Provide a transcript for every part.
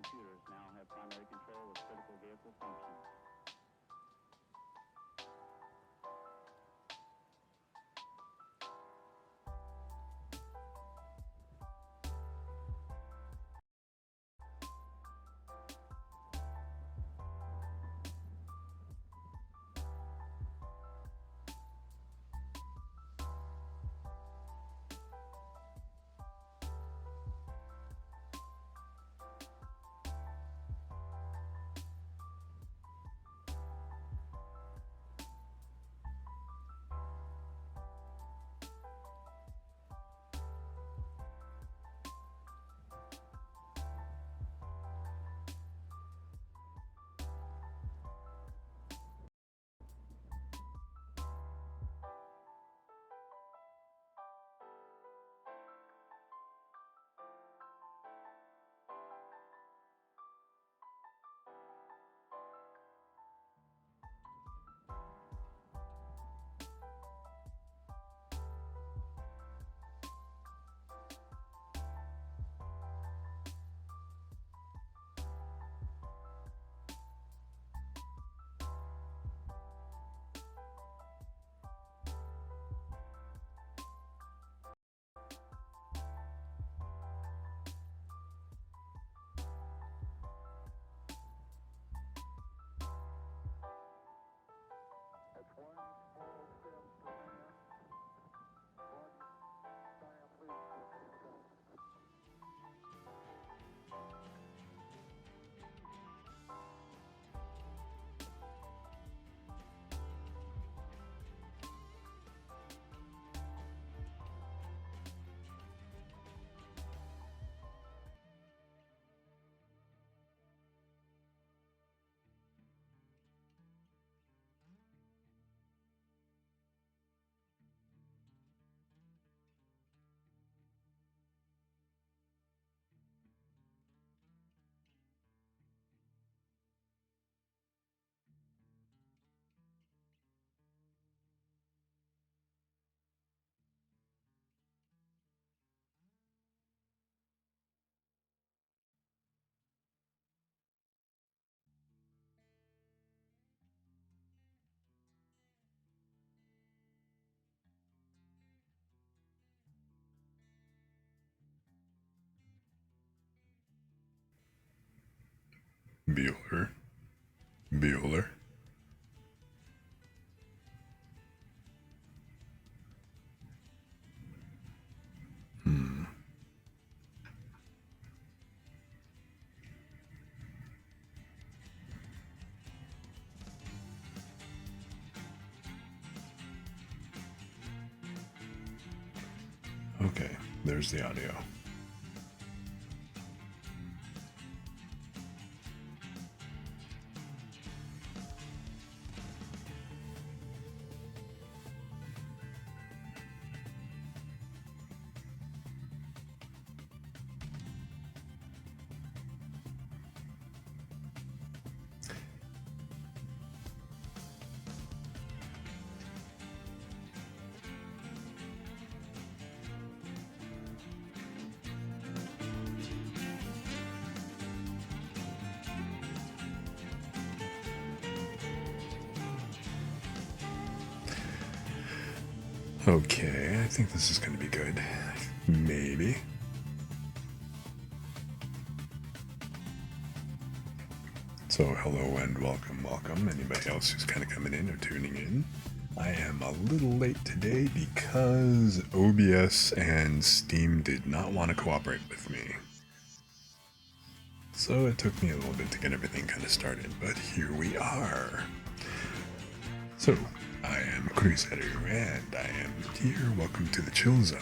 computers now have primary control of critical vehicle functions. Bueller. Bueller. Okay, there's the audio. Okay, I think this is going to be good. Maybe. So, hello and welcome. Anybody else who's kind of coming in or tuning in? I am a little late today because OBS and Steam did not want to cooperate with me. So it took me a little bit to get everything kind of started, but here we are. So, I am Crusader, and I am here. Welcome to the chill zone.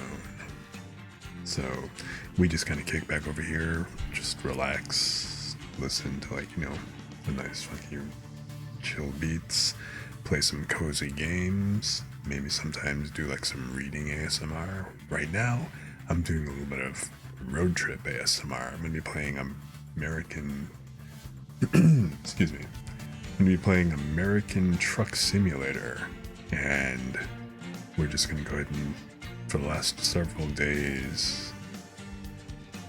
So, we just kind of kick back over here, just relax, listen to the nice funky chill beats, play some cozy games, maybe sometimes do some reading ASMR. Right now, I'm doing a little bit of road trip ASMR. I'm going to be playing American, excuse me, I'm going to be playing American Truck Simulator, and we're just going to go ahead and, for the last several days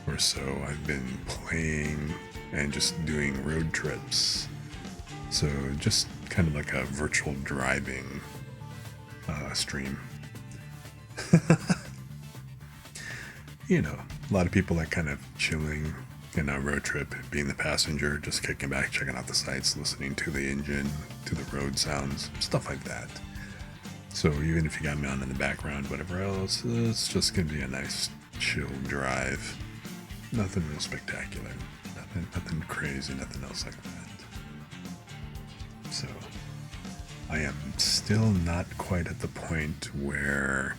or so, I've been playing and just doing road trips. So just kind of like a virtual driving stream. You know, a lot of people like kind of chilling in a road trip, being the passenger, just kicking back, checking out the sights, listening to the engine, to the road sounds, stuff like that. So even if you got me on in the background, whatever else, it's just gonna be a nice chill drive. Nothing real spectacular, nothing crazy, nothing else like that. So I am still not quite at the point where,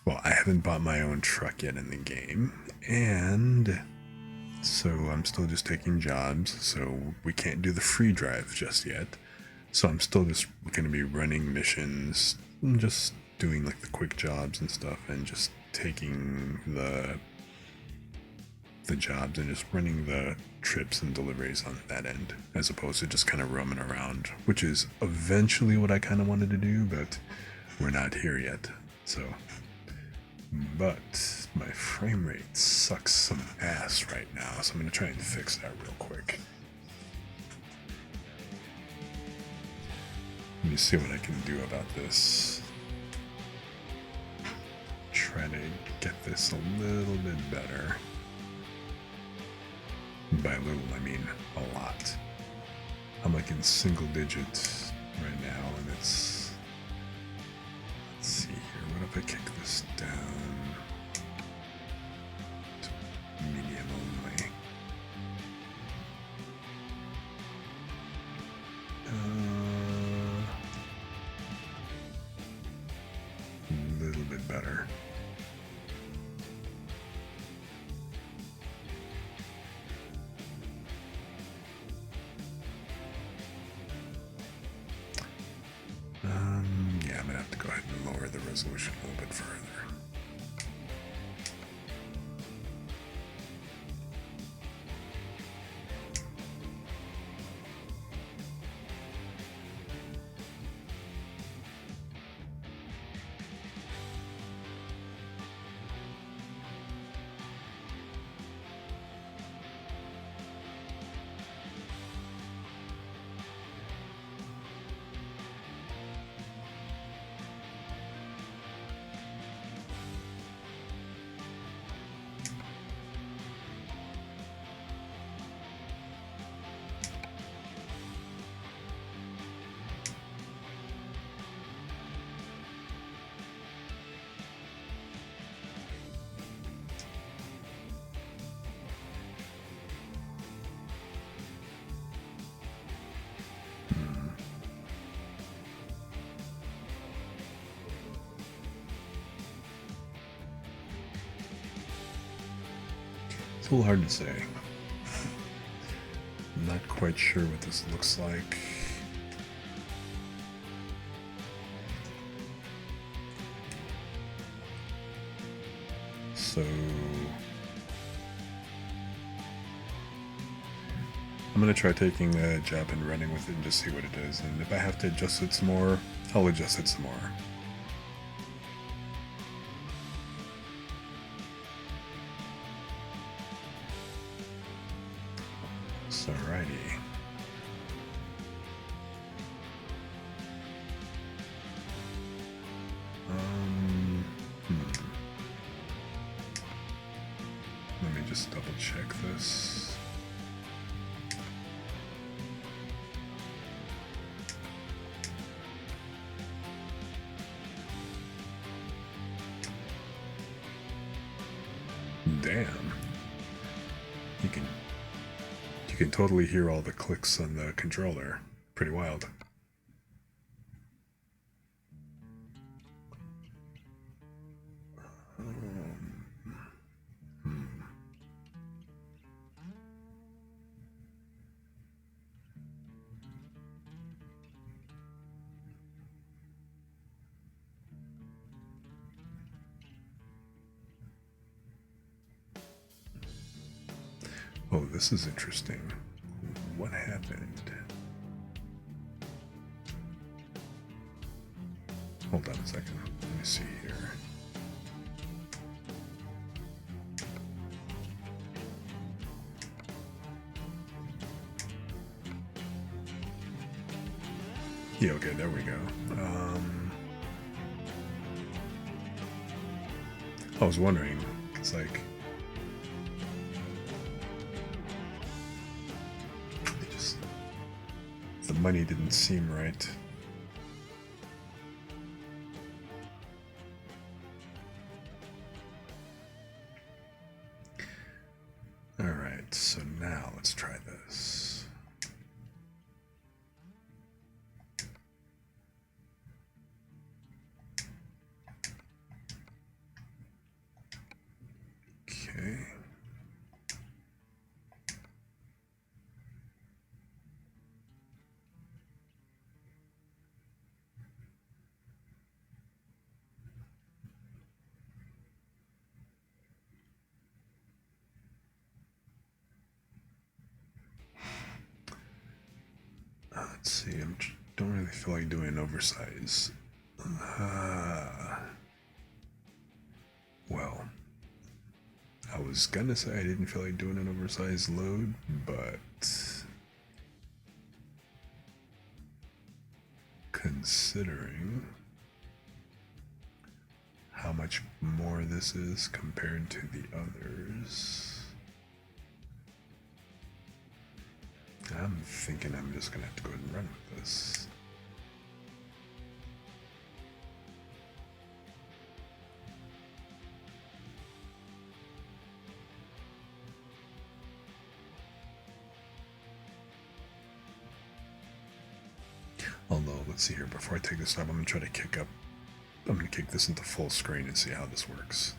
well, I haven't bought my own truck yet in the game, and so I'm still just taking jobs, so we can't do the free drive just yet. So I'm still just going to be running missions, and just doing like the quick jobs and stuff, and just taking the jobs and just running the trips and deliveries on that end, as opposed to just kind of roaming around, which is eventually what I kind of wanted to do, but we're not here yet. So, but my frame rate sucks some ass right now, so I'm going to try and fix that real quick. Let me see what I can do about this. Try to get this a little bit better. By little, I mean a lot. I'm like in single digits right now, and it's... Let's see here, what if I kick this down to medium only? A little bit better. Yeah, I'm gonna have to go ahead and lower the resolution a little bit further. It's a little hard to say. I'm not quite sure what this looks like. So I'm gonna try taking a job and running with it and just see what it is. And if I have to adjust it some more, I'll adjust it some more. Alrighty. Let me just double check this. Damn. You can totally hear all the clicks on the controller. Pretty wild. Oh, this is interesting. What happened? Hold on a second. Let me see here. Yeah, okay, there we go. I was wondering, it's like it just the money didn't seem right. All right, so now let's try this. Okay. Let's see, don't really feel like doing an oversize. Well, I was gonna say I didn't feel like doing an oversized load, but considering how much more this is compared to the others, I'm thinking I'm just gonna have to go ahead and run with this. Although, let's see here, before I take this up, I'm gonna kick this into full screen and see how this works.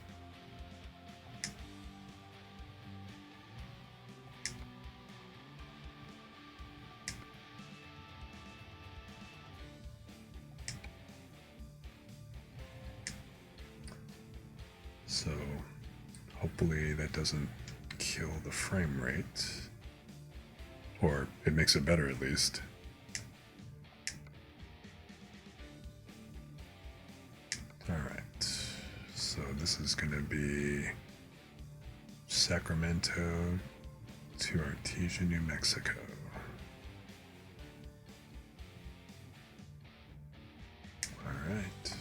So, hopefully that doesn't kill the frame rate. Or it makes it better at least. Alright, so this is going to be Sacramento to Artesia, New Mexico. Alright.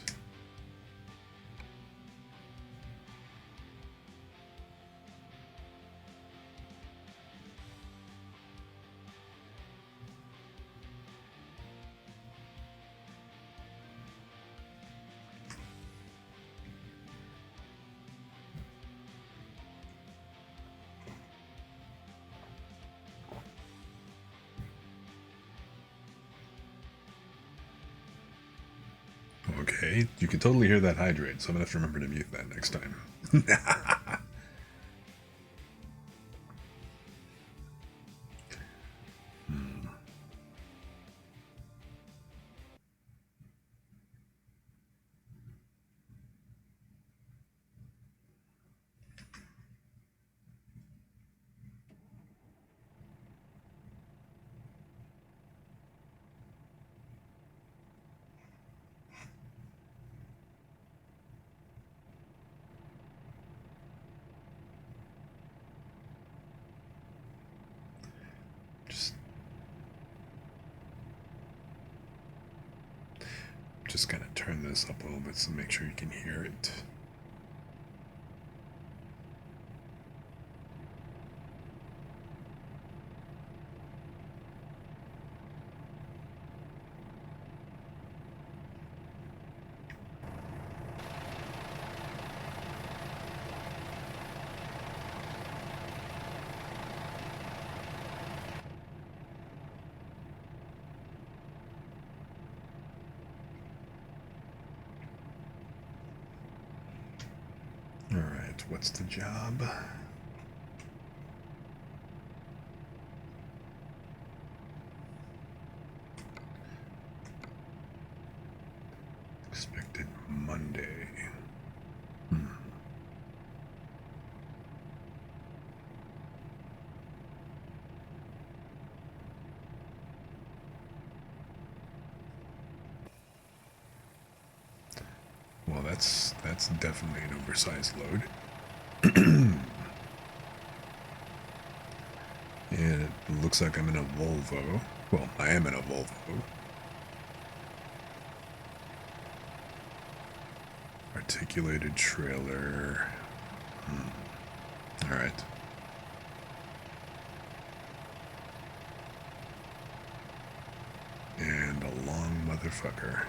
Okay, you can totally hear that hydrate, so I'm gonna have to remember to mute that next time. Just kind of turn this up a little bit so make sure you can hear it. Alright, what's the job? Expected Monday. Well, that's definitely an oversized load. And it looks like I'm in a Volvo. Well, I am in a Volvo. Articulated trailer. All right. And a long motherfucker.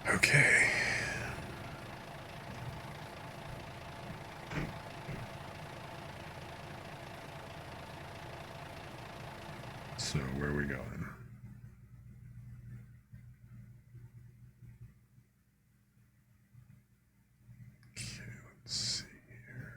Okay. So where are we going? Okay, let's see here.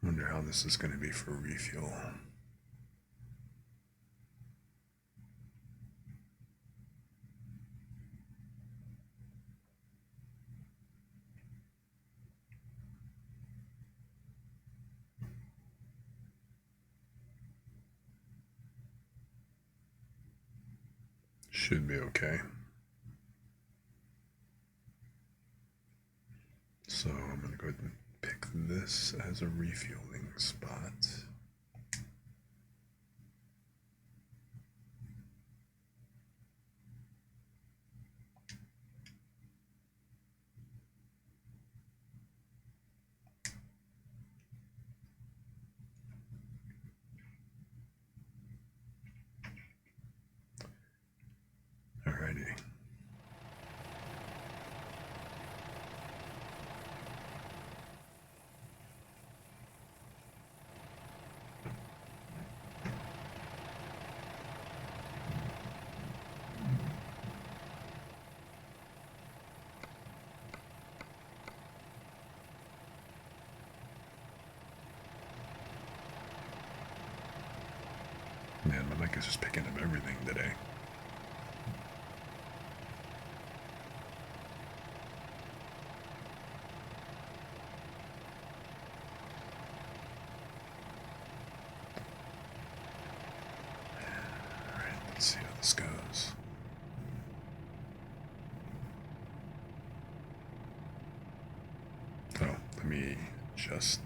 Wonder how this is going to be for refuel. Should be okay. So I'm going to go ahead and pick this as a refueling spot. Alrighty. Man, my mic is just picking up everything today. Alright, let's see how this goes. Oh, let me just...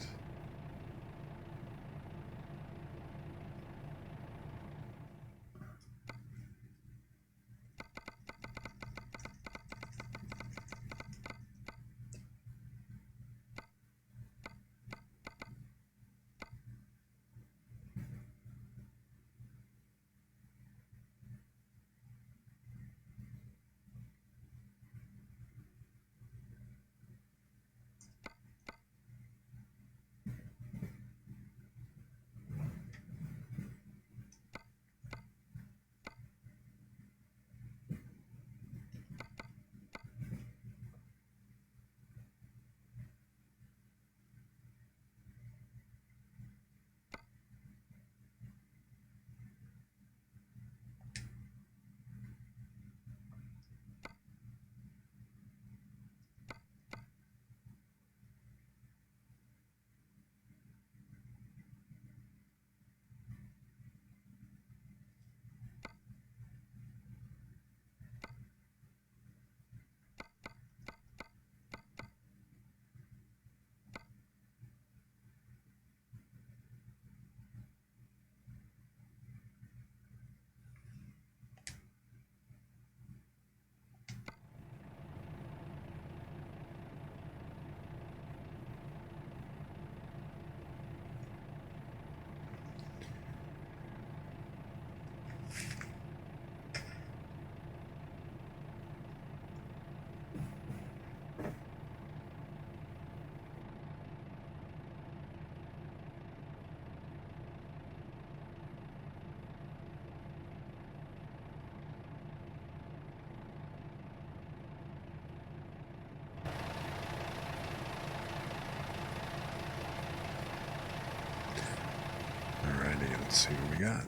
Alrighty, let's see what we got.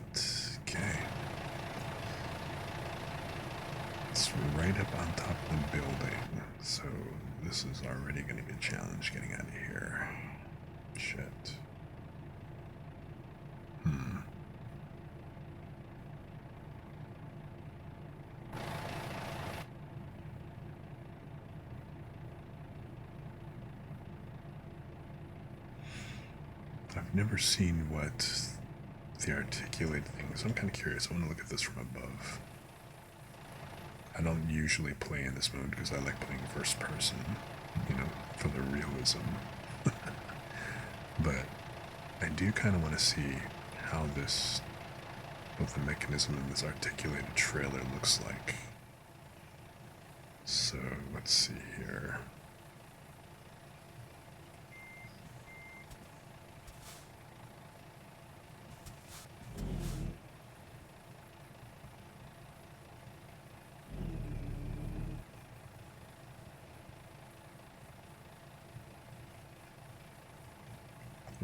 Okay. It's right up on top of the building, so this is already going to be a challenge getting out of here. Shit. I've never seen what the articulated thing is. I'm kind of curious. I want to look at this from above. I don't usually play in this mode because I like playing first person, for the realism. But I do kind of want to see how what the mechanism of this articulated trailer looks like. So let's see here.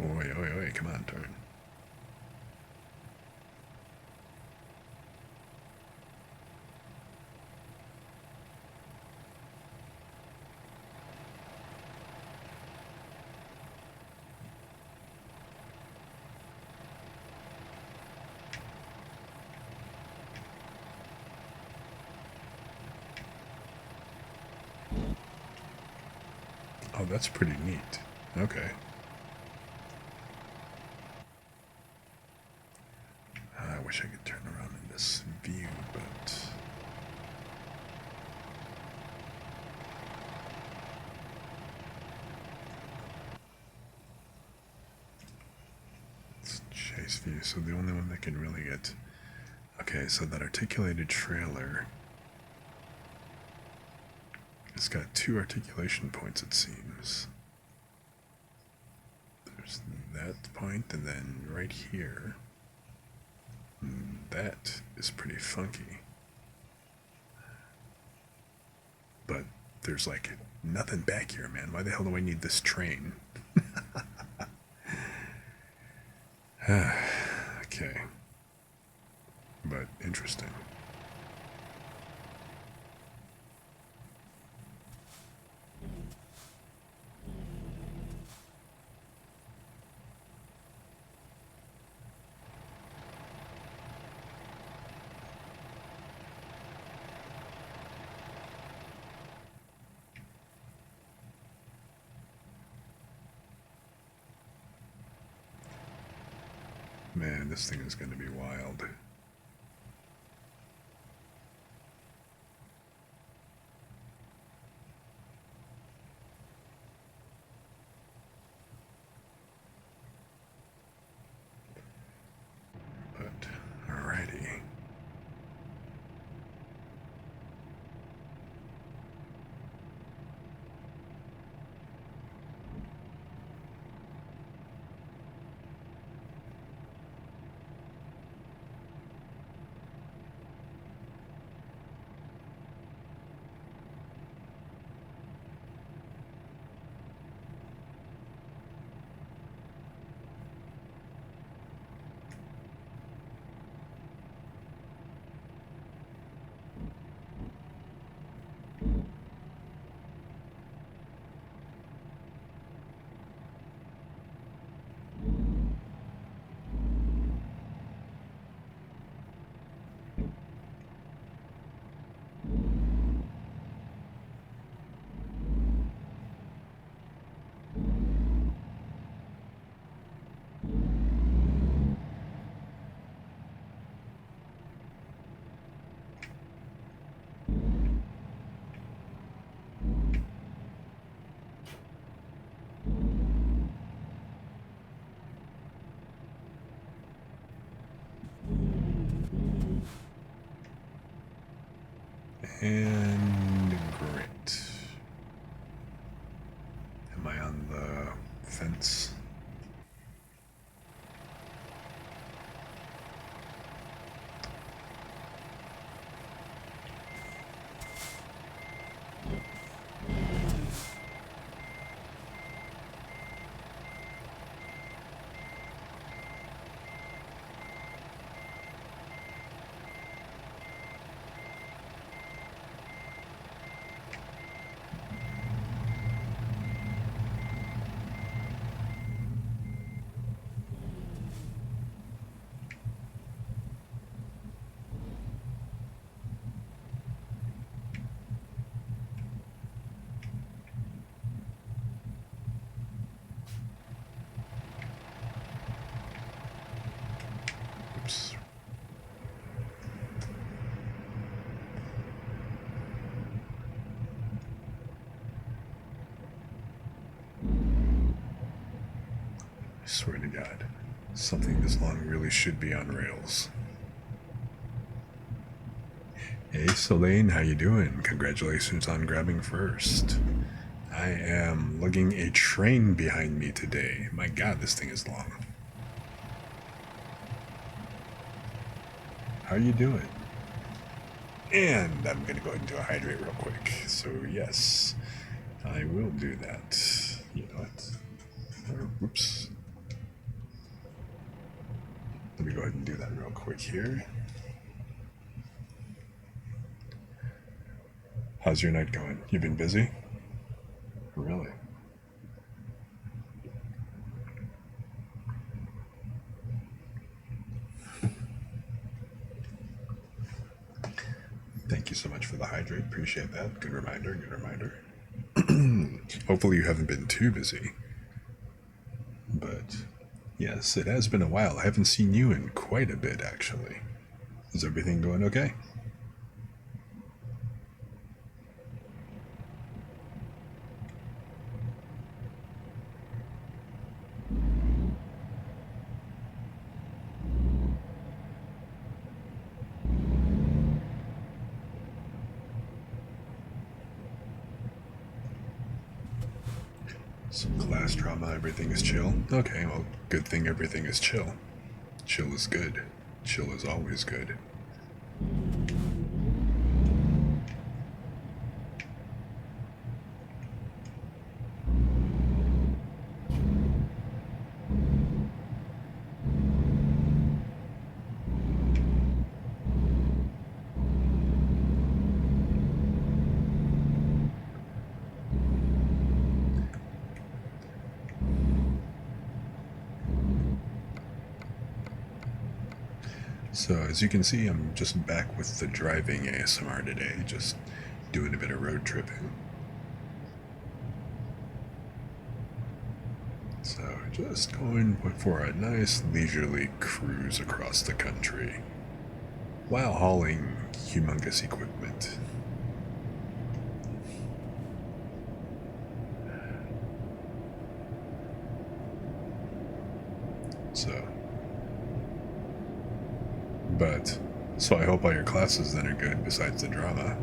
Oi, oi, oi, come on, turn. Oh, that's pretty neat. Okay. I wish I could turn around in this view, but... It's chase view, so the only one that can really get... Okay, so that articulated trailer... It's got 2 articulation points, it seems. There's that point, and then right here... That is pretty funky. But there's like nothing back here, man. Why the hell do I need this train? Okay. But interesting. Man, this thing is going to be wild. But, alrighty. And great. Am I on the fence? Swear to God, something this long really should be on rails. Hey Selene, how you doing? Congratulations on grabbing first. I am lugging a train behind me today. My God, this thing is long. How you doing? And I'm gonna go ahead and do a hydrate real quick. So yes, I will do that. You know what? Oops. Let me go ahead and do that real quick here. How's your night going? You been busy? Really? Thank you so much for the hydrate. Appreciate that. Good reminder. Good reminder. Hopefully you haven't been too busy. But yes, it has been a while. I haven't seen you in quite a bit, actually. Is everything going okay? Some class drama, everything is chill. Okay, well, good thing everything is chill. Chill is good. Chill is always good. So, as you can see, I'm just back with the driving ASMR today, just doing a bit of road tripping. So, just going for a nice leisurely cruise across the country while hauling humongous equipment. So I hope all your classes then are good besides the drama.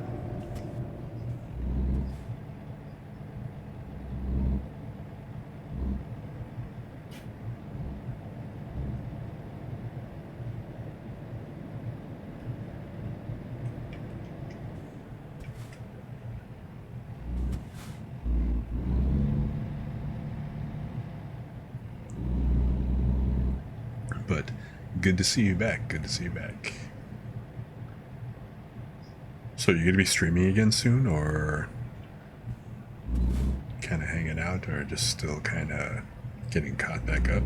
But good to see you back. Good to see you back. So you're gonna be streaming again soon, or kind of hanging out, or just still kind of getting caught back up?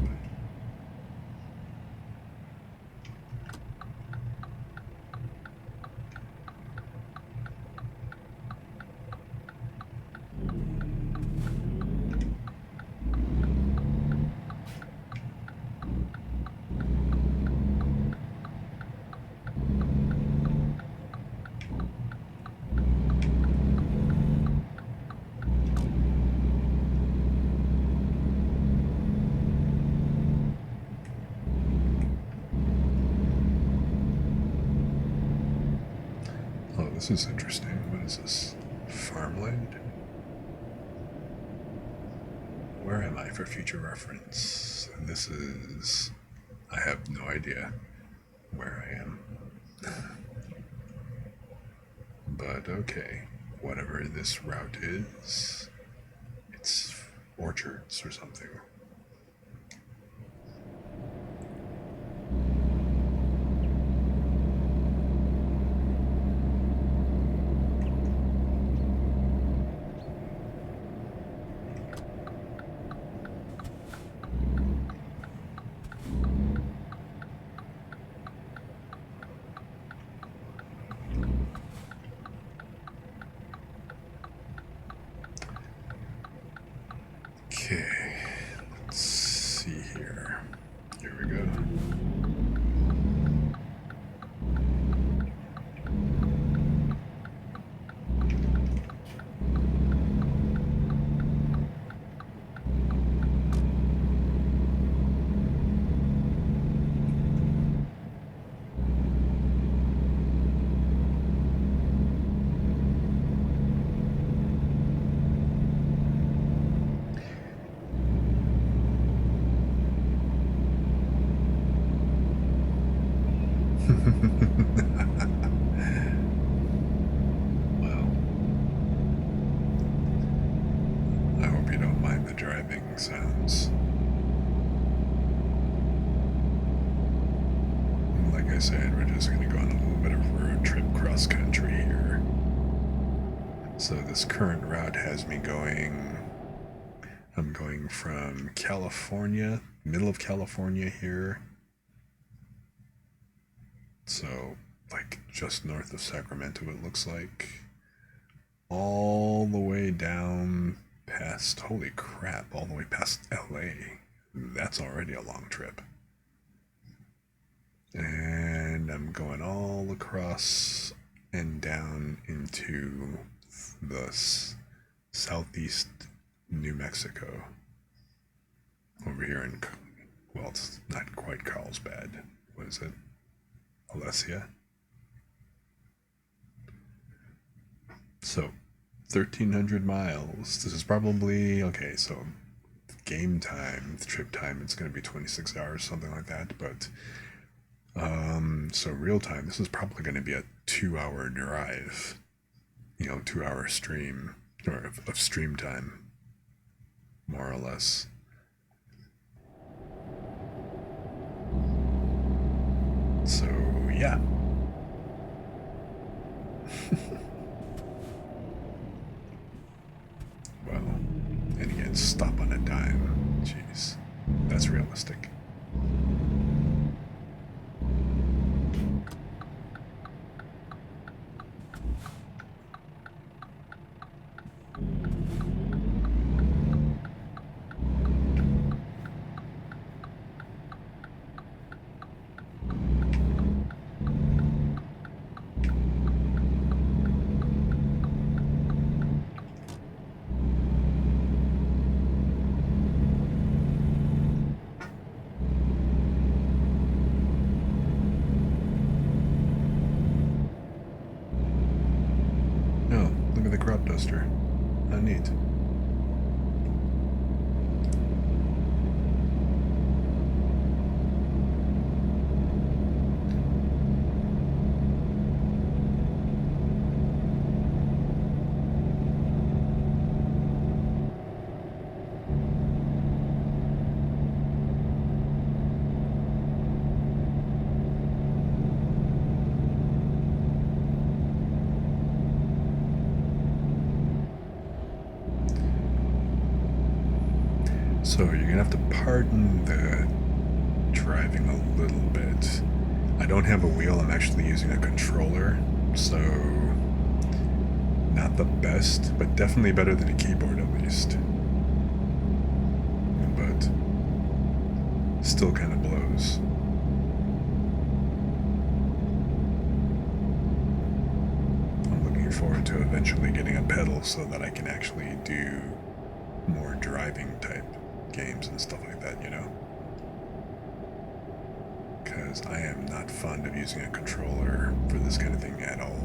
Oh, this is interesting. What is this? Farmland? Where am I for future reference? This is... I have no idea where I am. But okay, whatever this route is, it's orchards or something. Okay, cross country here. So this current route has me going, I'm going from California, middle of California here. So like just north of Sacramento it looks like. All the way down past, holy crap, all the way past LA. That's already a long trip. And I'm going all across and down into the southeast New Mexico. Over here in, well, it's not quite Carlsbad. What is it? Alessia? So, 1,300 miles. This is probably, okay, so game time, trip time, it's going to be 26 hours, something like that. But, so real time, this is probably going to be a 2-hour drive. 2-hour stream, or of stream time, more or less. So, yeah. Well, and again, stop on a dime. Jeez, that's realistic. Duster. How neat. So you're gonna have to pardon the driving a little bit. I don't have a wheel, I'm actually using a controller, so not the best, but definitely better than a keyboard at least. But still kind of blows. I'm looking forward to eventually getting a pedal so that I can actually do more driving type games and stuff like that, because I am not fond of using a controller for this kind of thing at all.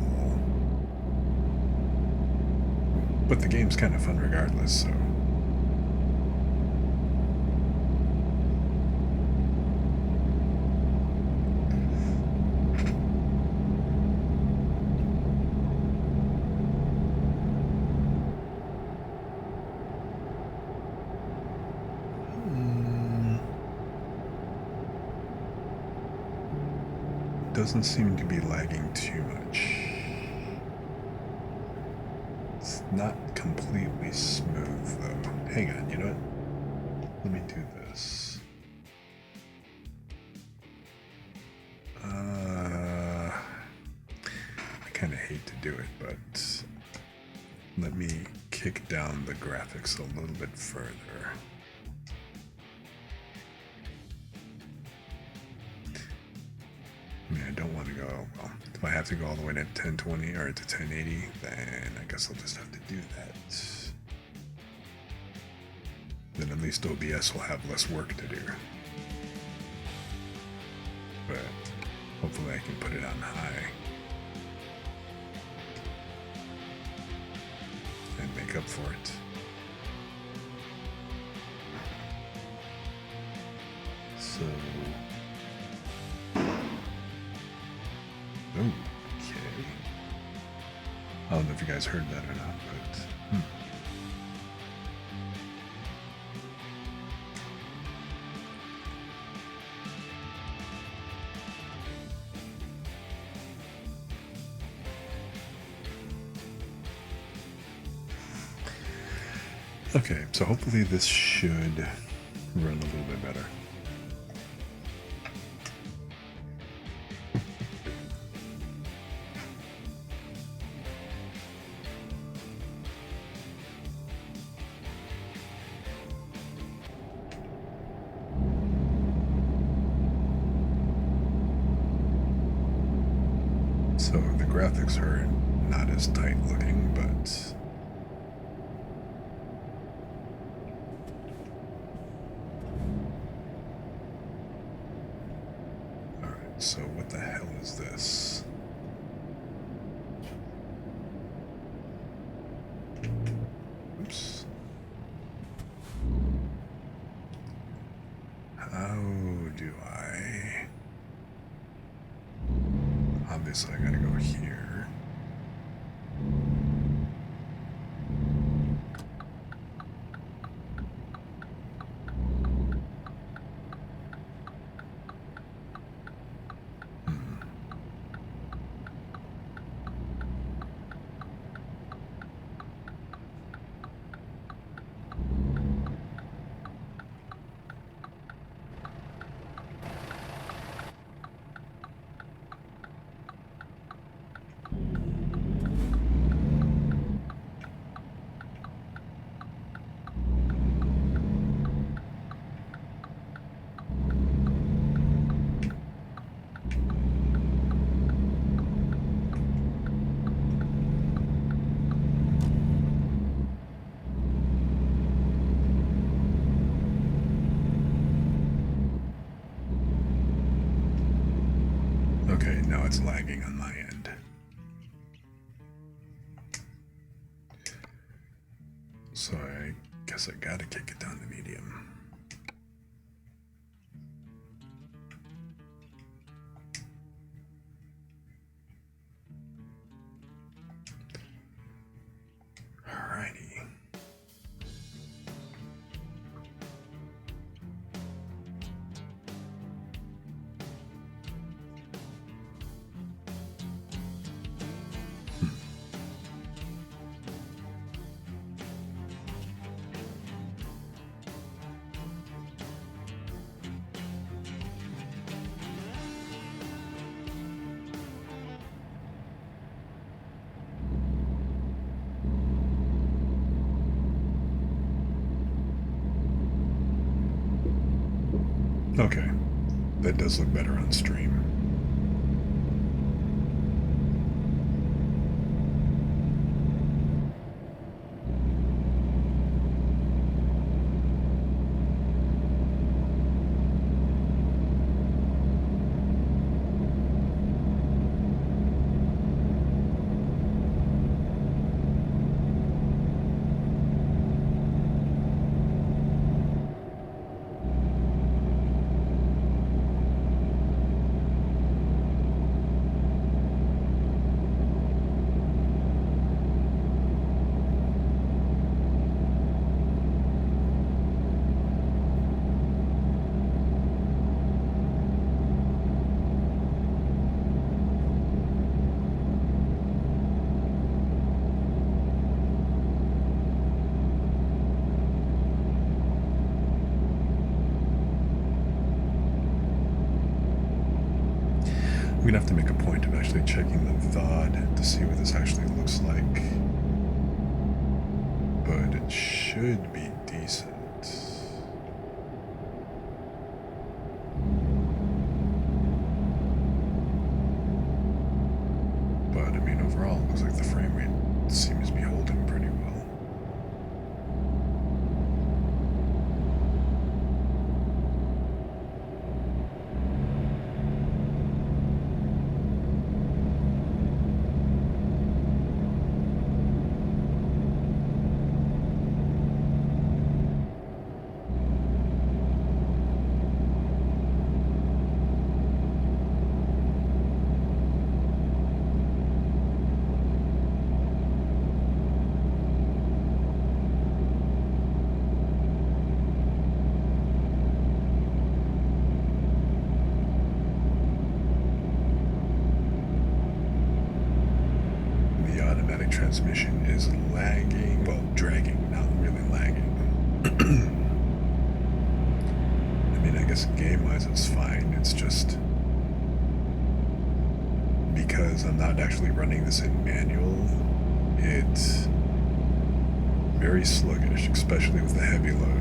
But the game's kind of fun regardless, so. Doesn't seem to be lagging too much. It's not completely smooth though. Hang on, you know what? Let me do this. I kind of hate to do it, but let me kick down the graphics a little bit further. I mean, I don't want to go, well, if I have to go all the way to 1020 or to 1080, then I guess I'll just have to do that. Then at least OBS will have less work to do. But hopefully I can put it on high and make up for it. So, okay. I don't know if you guys heard that or not, but Okay, so hopefully this should run a little bit better. So the graphics are not as tight looking, but alright, so what the hell is this? Oops. How do I... Obviously I gotta go here. Okay, now it's lagging on my end. So I guess I gotta kick it down to medium. Alrighty. Okay, that does look better on stream. I'm gonna have to make a point of actually checking the VOD to see what this actually looks like. But it should be decent. But I mean, overall, it looks like the frame rate seems to be holding pretty well. automatic transmission is lagging. Well, dragging, not really lagging. I mean, I guess game-wise it's fine. It's just because I'm not actually running this in manual, it's very sluggish, especially with the heavy load.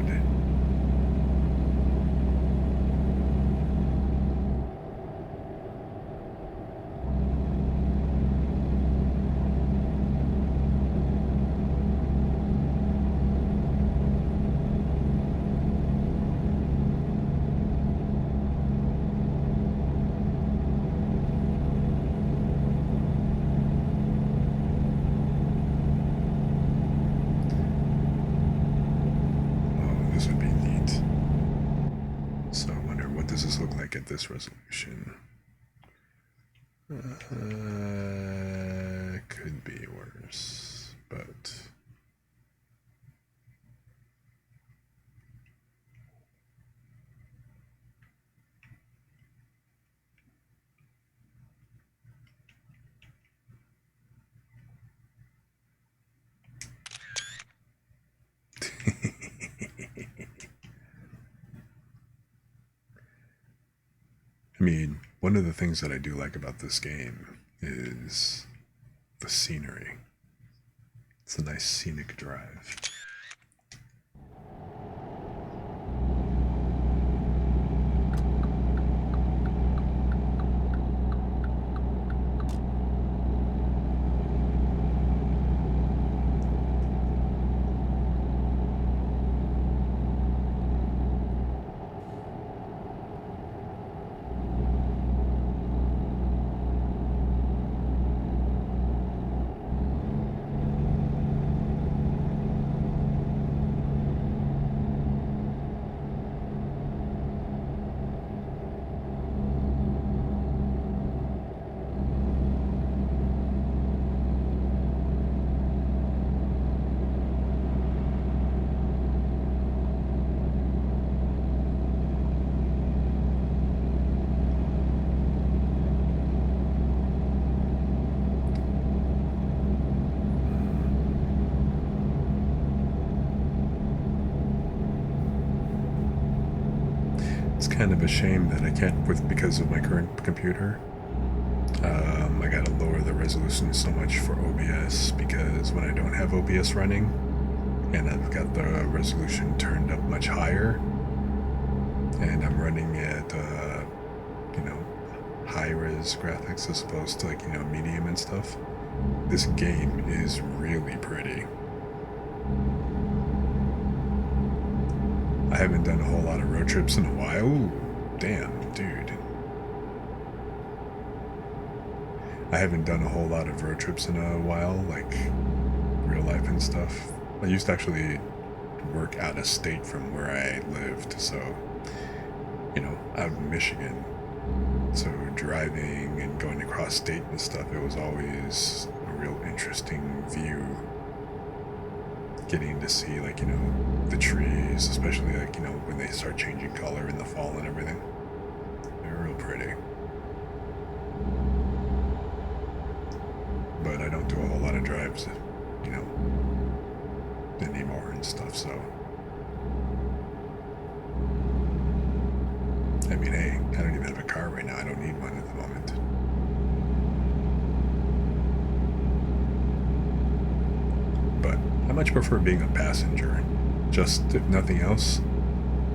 This would be neat. So I wonder what does this look like at this resolution? Could be worse, but I mean, one of the things that I do like about this game is the scenery. It's a nice scenic drive. It's kind of a shame that I can't, because of my current computer. I gotta lower the resolution so much for OBS, because when I don't have OBS running and I've got the resolution turned up much higher and I'm running at high-res graphics as opposed to medium and stuff, this game is really pretty. I haven't done a whole lot of road trips in a while. Ooh, damn, dude. I haven't done a whole lot of road trips in a while, like real life and stuff. I used to actually work out of state from where I lived, so, out in Michigan. So driving and going across state and stuff, it was always a real interesting view. Getting to see, the trees, especially, when they start changing color in the fall and everything. They're real pretty. But I don't do a whole lot of drives, anymore and stuff, so. I mean, hey, I don't even have a car right now. I don't need one at the moment. But I much prefer being a passenger, just if nothing else,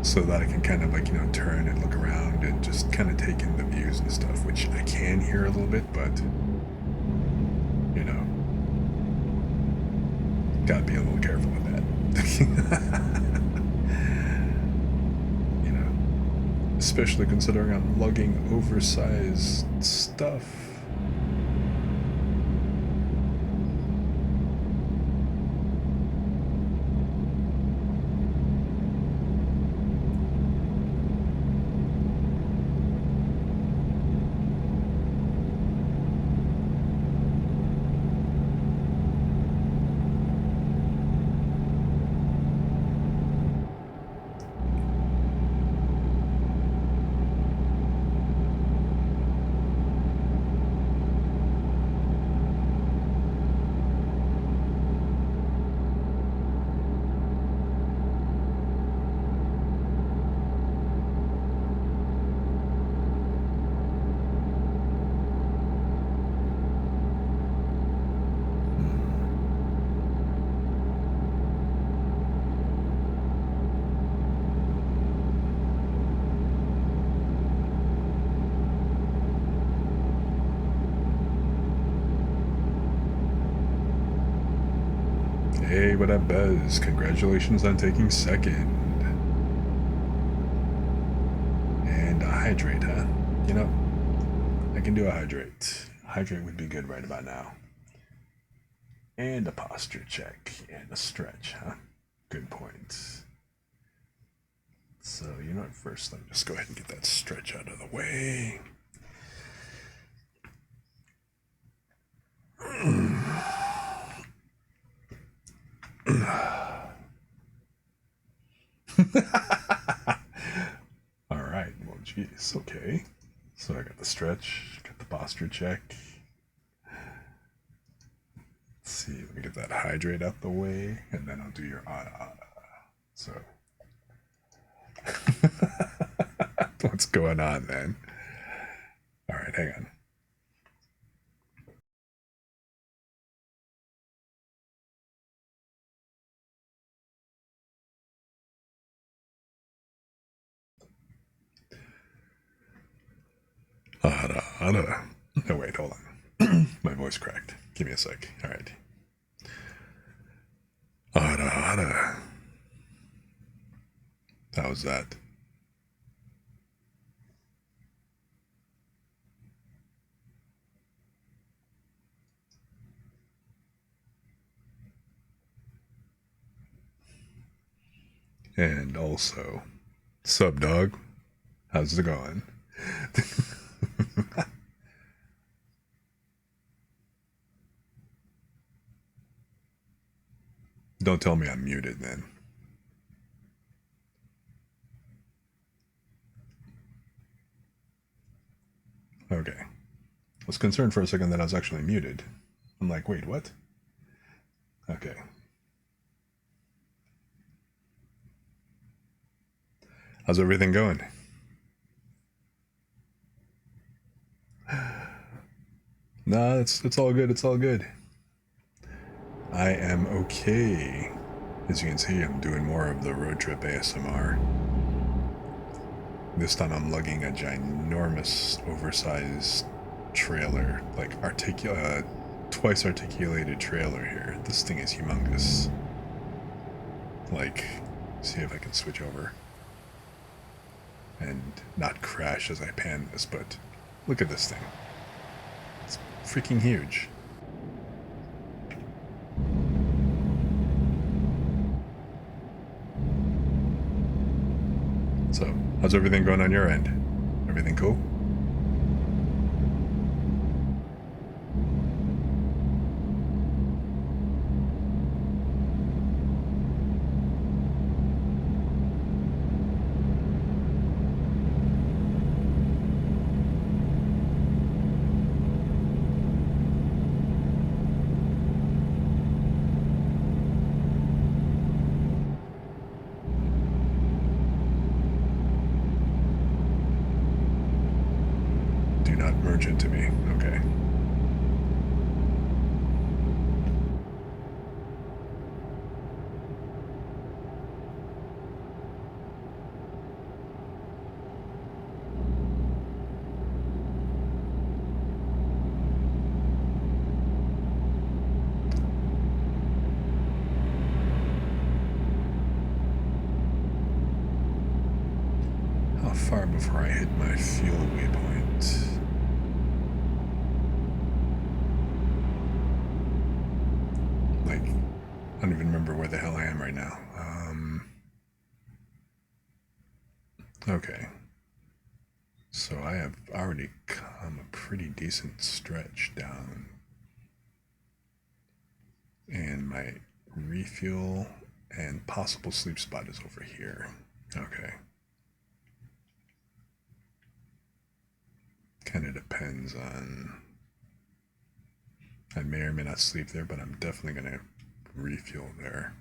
so that I can kind of turn and look around and just kind of take in the views and stuff, which I can hear a little bit, but gotta be a little careful with that. Especially considering I'm lugging oversized stuff. Hey, what up, Bez? Congratulations on taking second. And a hydrate, huh? You know, I can do a hydrate. Hydrate would be good right about now. And a posture check and a stretch, huh? Good points. So, you know what? First, let me just go ahead and get that stretch out of the way. All right. Well, geez. Okay. So I got the stretch, got the posture check. Let's see. Let me get that hydrate out the way, and then I'll do your So, what's going on then? All right, hang on. No, wait, hold on. My voice cracked. Give me a sec. All right. How was that? And also, sub dog, how's it going? Don't tell me I'm muted then. Okay. I was concerned for a second that I was actually muted. I'm like, wait, what? Okay. How's everything going? Nah, it's all good. It's all good. I am okay. As you can see, I'm doing more of the road trip ASMR. This time I'm lugging a ginormous, oversized trailer, like twice articulated trailer here. This thing is humongous. Like, see if I can switch over and not crash as I pan this, but look at this thing. It's freaking huge. So, how's everything going on your end? Everything cool? Do not merge into me. Okay. How far before I hit my fuel waypoint? Like, I don't even remember where the hell I am right now. Okay. So I have already come a pretty decent stretch down. And my refuel and possible sleep spot is over here. Okay. Kind of depends on. I may or may not sleep there, but I'm definitely going to refuel there.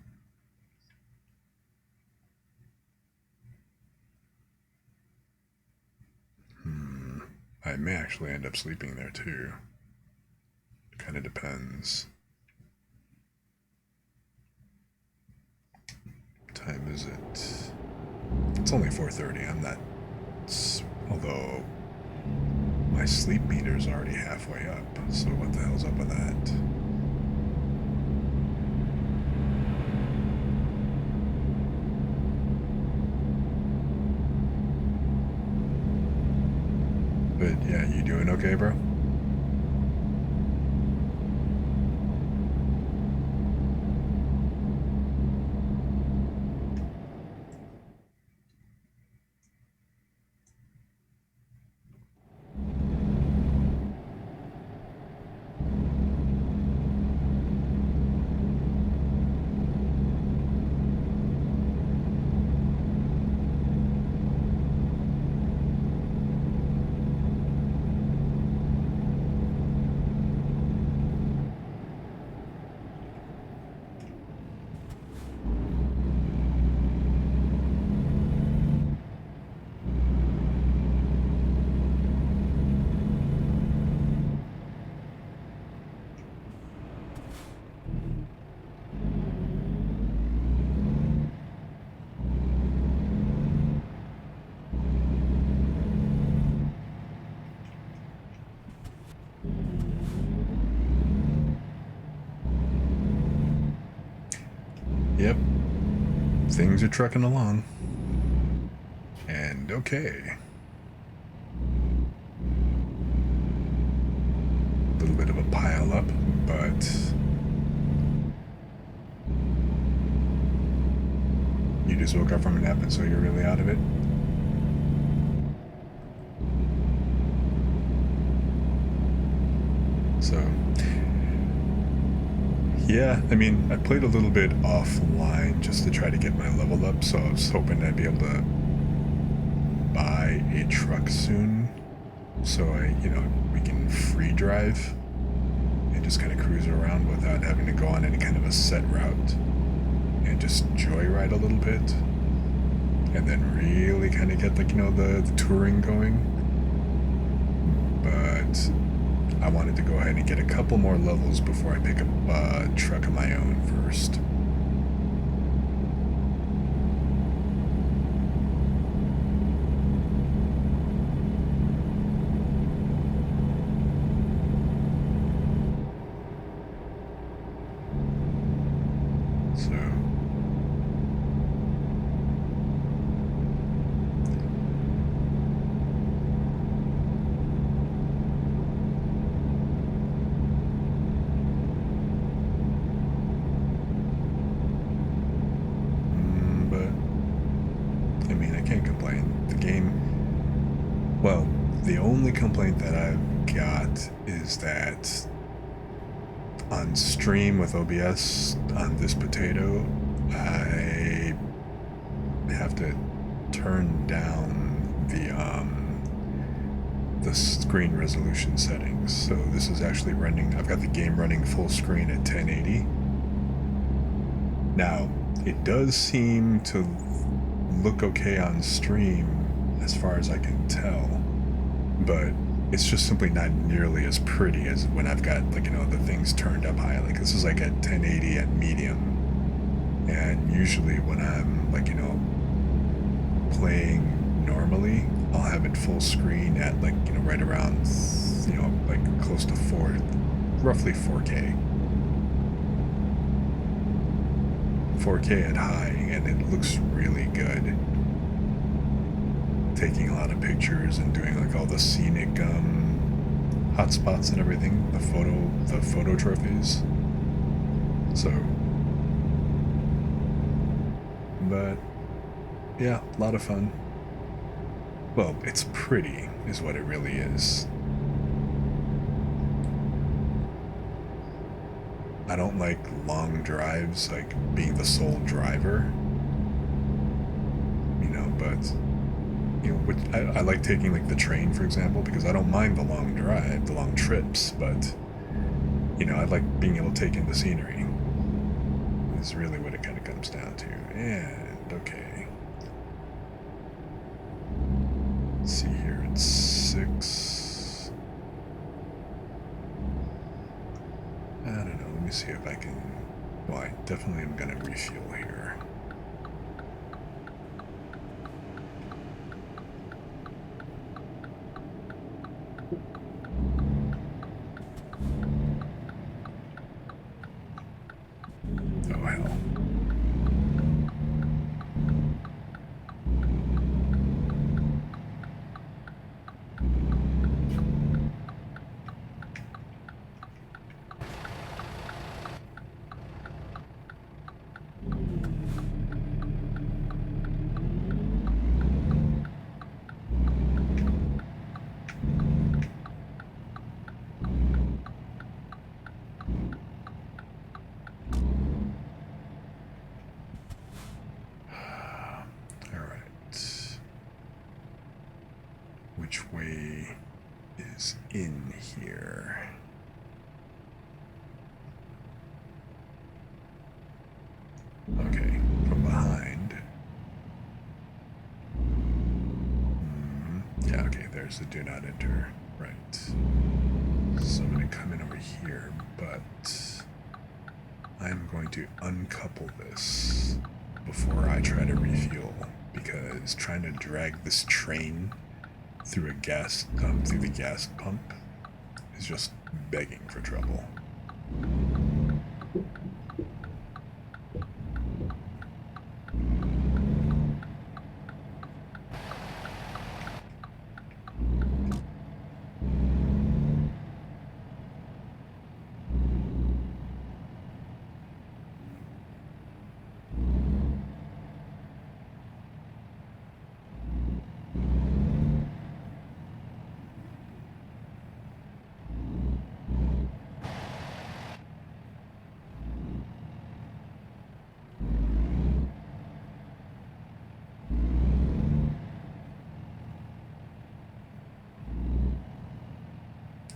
I may actually end up sleeping there too. Kind of depends. What time is it? It's only 4:30. I'm not. Although my sleep meter's already halfway up. So what the hell's up with that? But yeah, you doing okay, bro? Yep. Things are trucking along. And okay. A little bit of a pile up, but you just woke up from a nap and so you're really out of it? So, yeah, I mean, I played a little bit offline just to try to get my level up, so I was hoping I'd be able to buy a truck soon, so we can free drive and just kind of cruise around without having to go on any kind of a set route and just joyride a little bit and then really kind of get the touring going. But I wanted to go ahead and get a couple more levels before I pick up a truck of my own first. So the only complaint that I've got is that on stream with OBS on this potato, I have to turn down the screen resolution settings. So this is actually running, I've got the game running full screen at 1080. Now, it does seem to look okay on stream as far as I can tell, but it's just simply not nearly as pretty as when I've got the things turned up high. Like this is like at 1080 at medium, and usually when I'm playing normally, I'll have it full screen at right around close to roughly 4K. 4K at high, and it looks really good. Taking a lot of pictures and doing all the scenic hotspots and everything, the photo trophies. So, but yeah, a lot of fun. Well, it's pretty is what it really is. I don't like long drives, like being the sole driver, but I like taking the train, for example, because I don't mind the long drive, the long trips, but I like being able to take in the scenery. Is really what it kind of comes down to. And okay, let's see here, it's 6. I don't know, let me see if I can, well, I definitely am gonna refuel here. Oh hell. in here. Okay, from behind. Yeah, okay, there's the do not enter. Right. So I'm going to come in over here, but I'm going to uncouple this before I try to refuel, because trying to drag this train through a gas through the gas pump is just begging for trouble.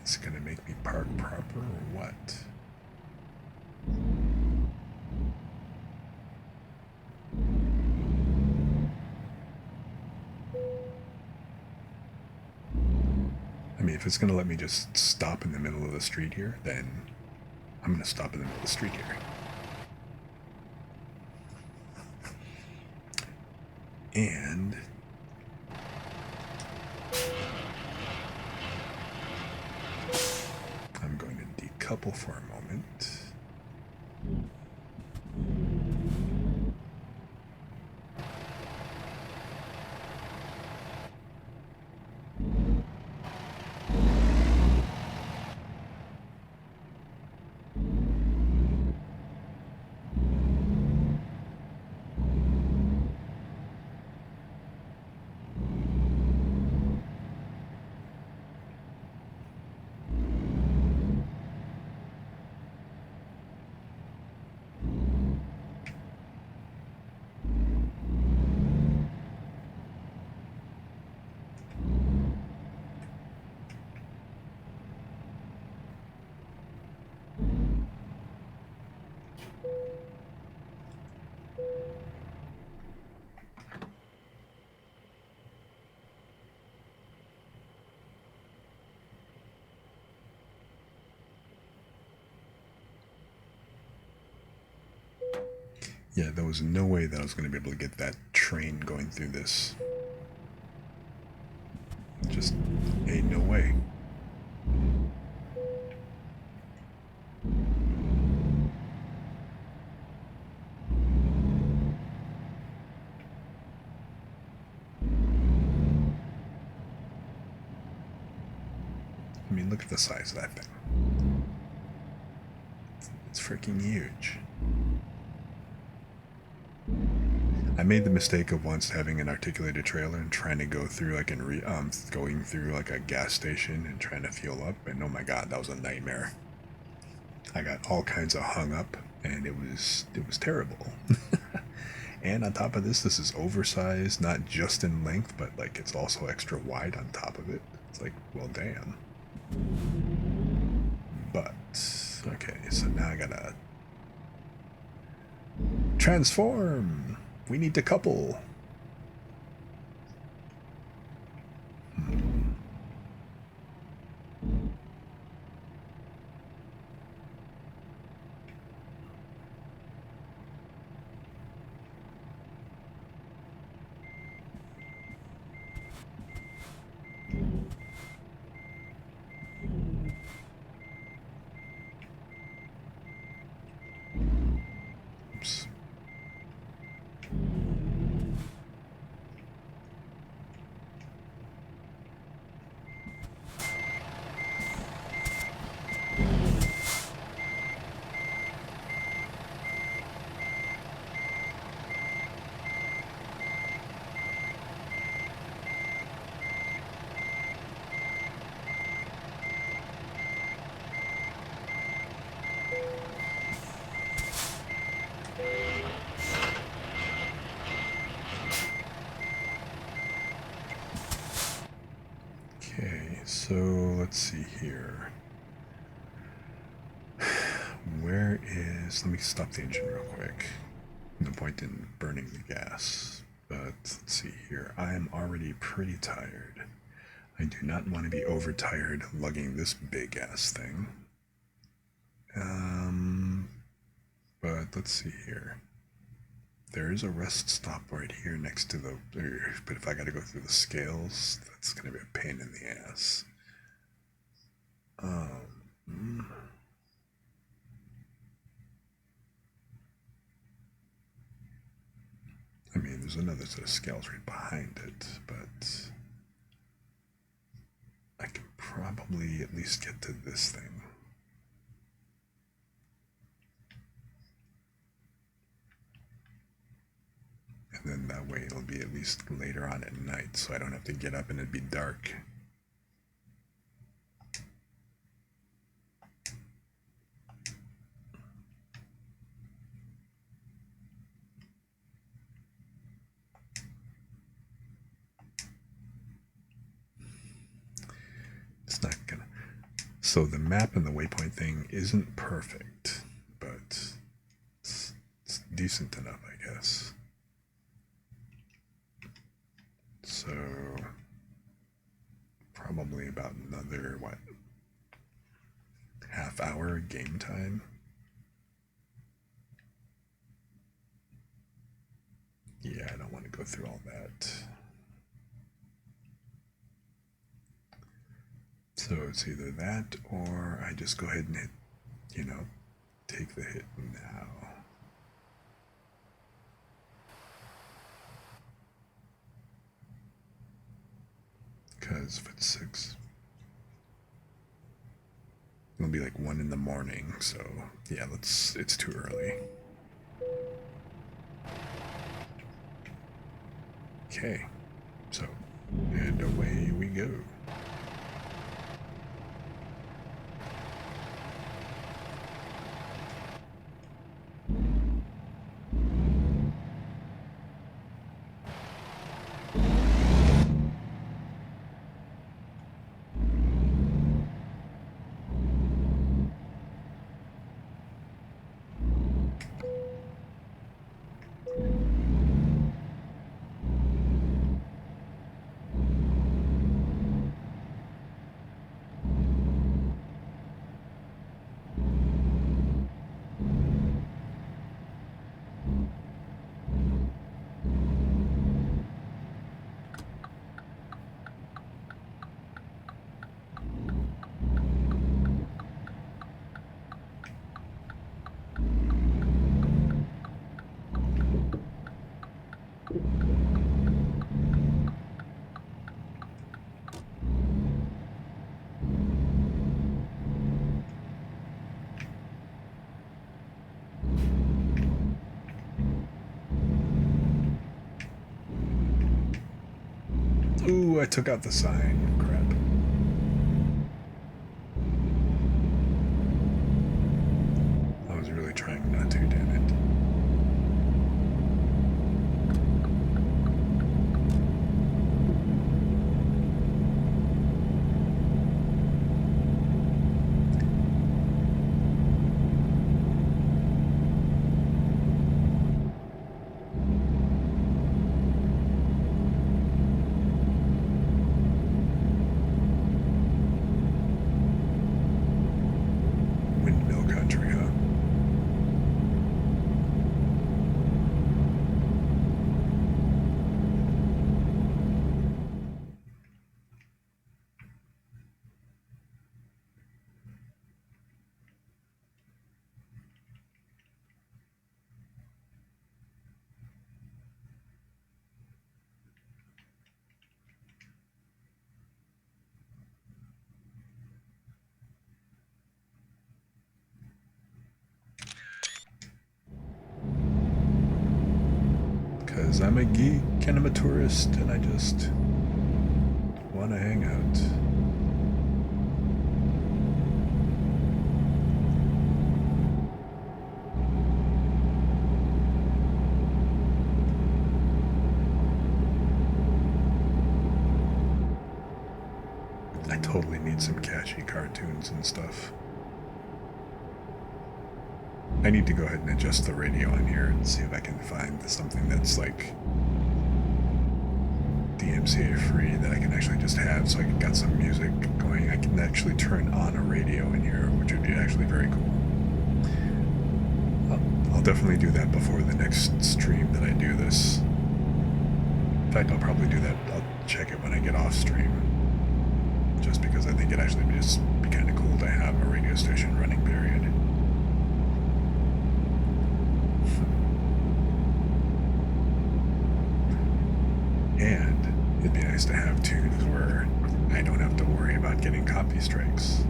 Is it going to make me park proper or what? I mean, if it's going to let me just stop in the middle of the street here, then I'm going to stop in the middle of the street here. And I'm going to decouple for a moment. Yeah, there was no way that I was going to be able to get that train going through this. Just ain't no way. I mean, look at the size of that thing. It's freaking huge. I made the mistake of once having an articulated trailer and trying to go through like going through like a gas station and trying to fuel up, and oh my god, that was a nightmare. I got all kinds of hung up, and it was terrible. And on top of this is oversized, not just in length, but like it's also extra wide on top of it. It's like, well, damn. But okay, so now I gotta transform. We need to couple. Oops. So let's see here. Where is... Let me stop the engine real quick. No point in burning the gas. But let's see here. I am already pretty tired. I do not want to be overtired lugging this big ass thing. But let's see here. There is a rest stop right here next to the... But if I gotta go through the scales, that's gonna be a pain in the ass. I mean, there's another set of scales right behind it, but I can probably at least get to this thing. And then that way it'll be at least later on at night, so I don't have to get up and it'd be dark. It's not gonna... So the map and the waypoint thing isn't perfect, but it's decent enough, I guess. So probably about another, what, half-hour game time? Yeah, I don't want to go through all that. So it's either that or I just go ahead and hit, take the hit now. Because if it's 6, it'll be like 1 in the morning, so yeah, it's too early. Okay, so, and away we go. Ooh, I took out the sign. Crap. I was really trying not to, damn it. Windmill country, huh? Because I'm a geek and I'm a tourist and I just want to hang out. I totally need some catchy cartoons and stuff. I need to go ahead and adjust the radio on here and see if I can find something that's like DMCA free that I can actually just have, so I can got some music going. I can actually turn on a radio in here, which would be actually very cool. I'll definitely do that before the next stream that I do this. In fact, I'll probably do that. I'll check it when I get off stream, just because I think it actually would just be kind of cool to have a radio station running, period. And it'd be nice to have tunes where I don't have to worry about getting copy strikes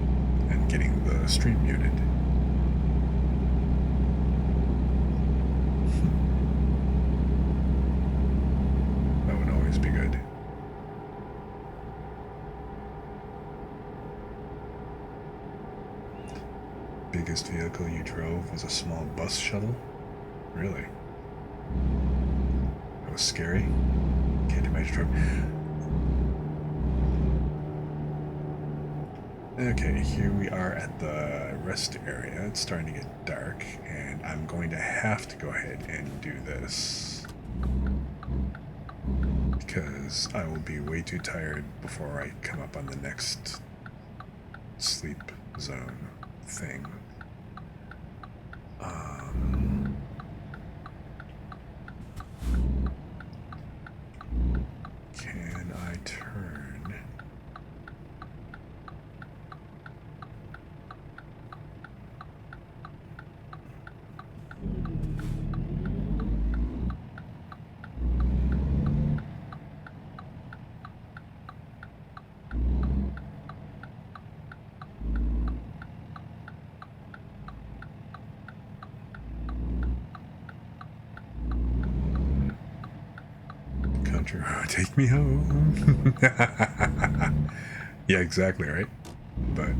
and getting the stream muted. That would always be good. Biggest vehicle you drove was a small bus shuttle? Really? That was scary? Can't imagine. Okay, here we are at the rest area. It's starting to get dark, and I'm going to have to go ahead and do this because I will be way too tired before I come up on the next sleep zone thing. Can I turn? Country road, take me home. Yeah, exactly, right? But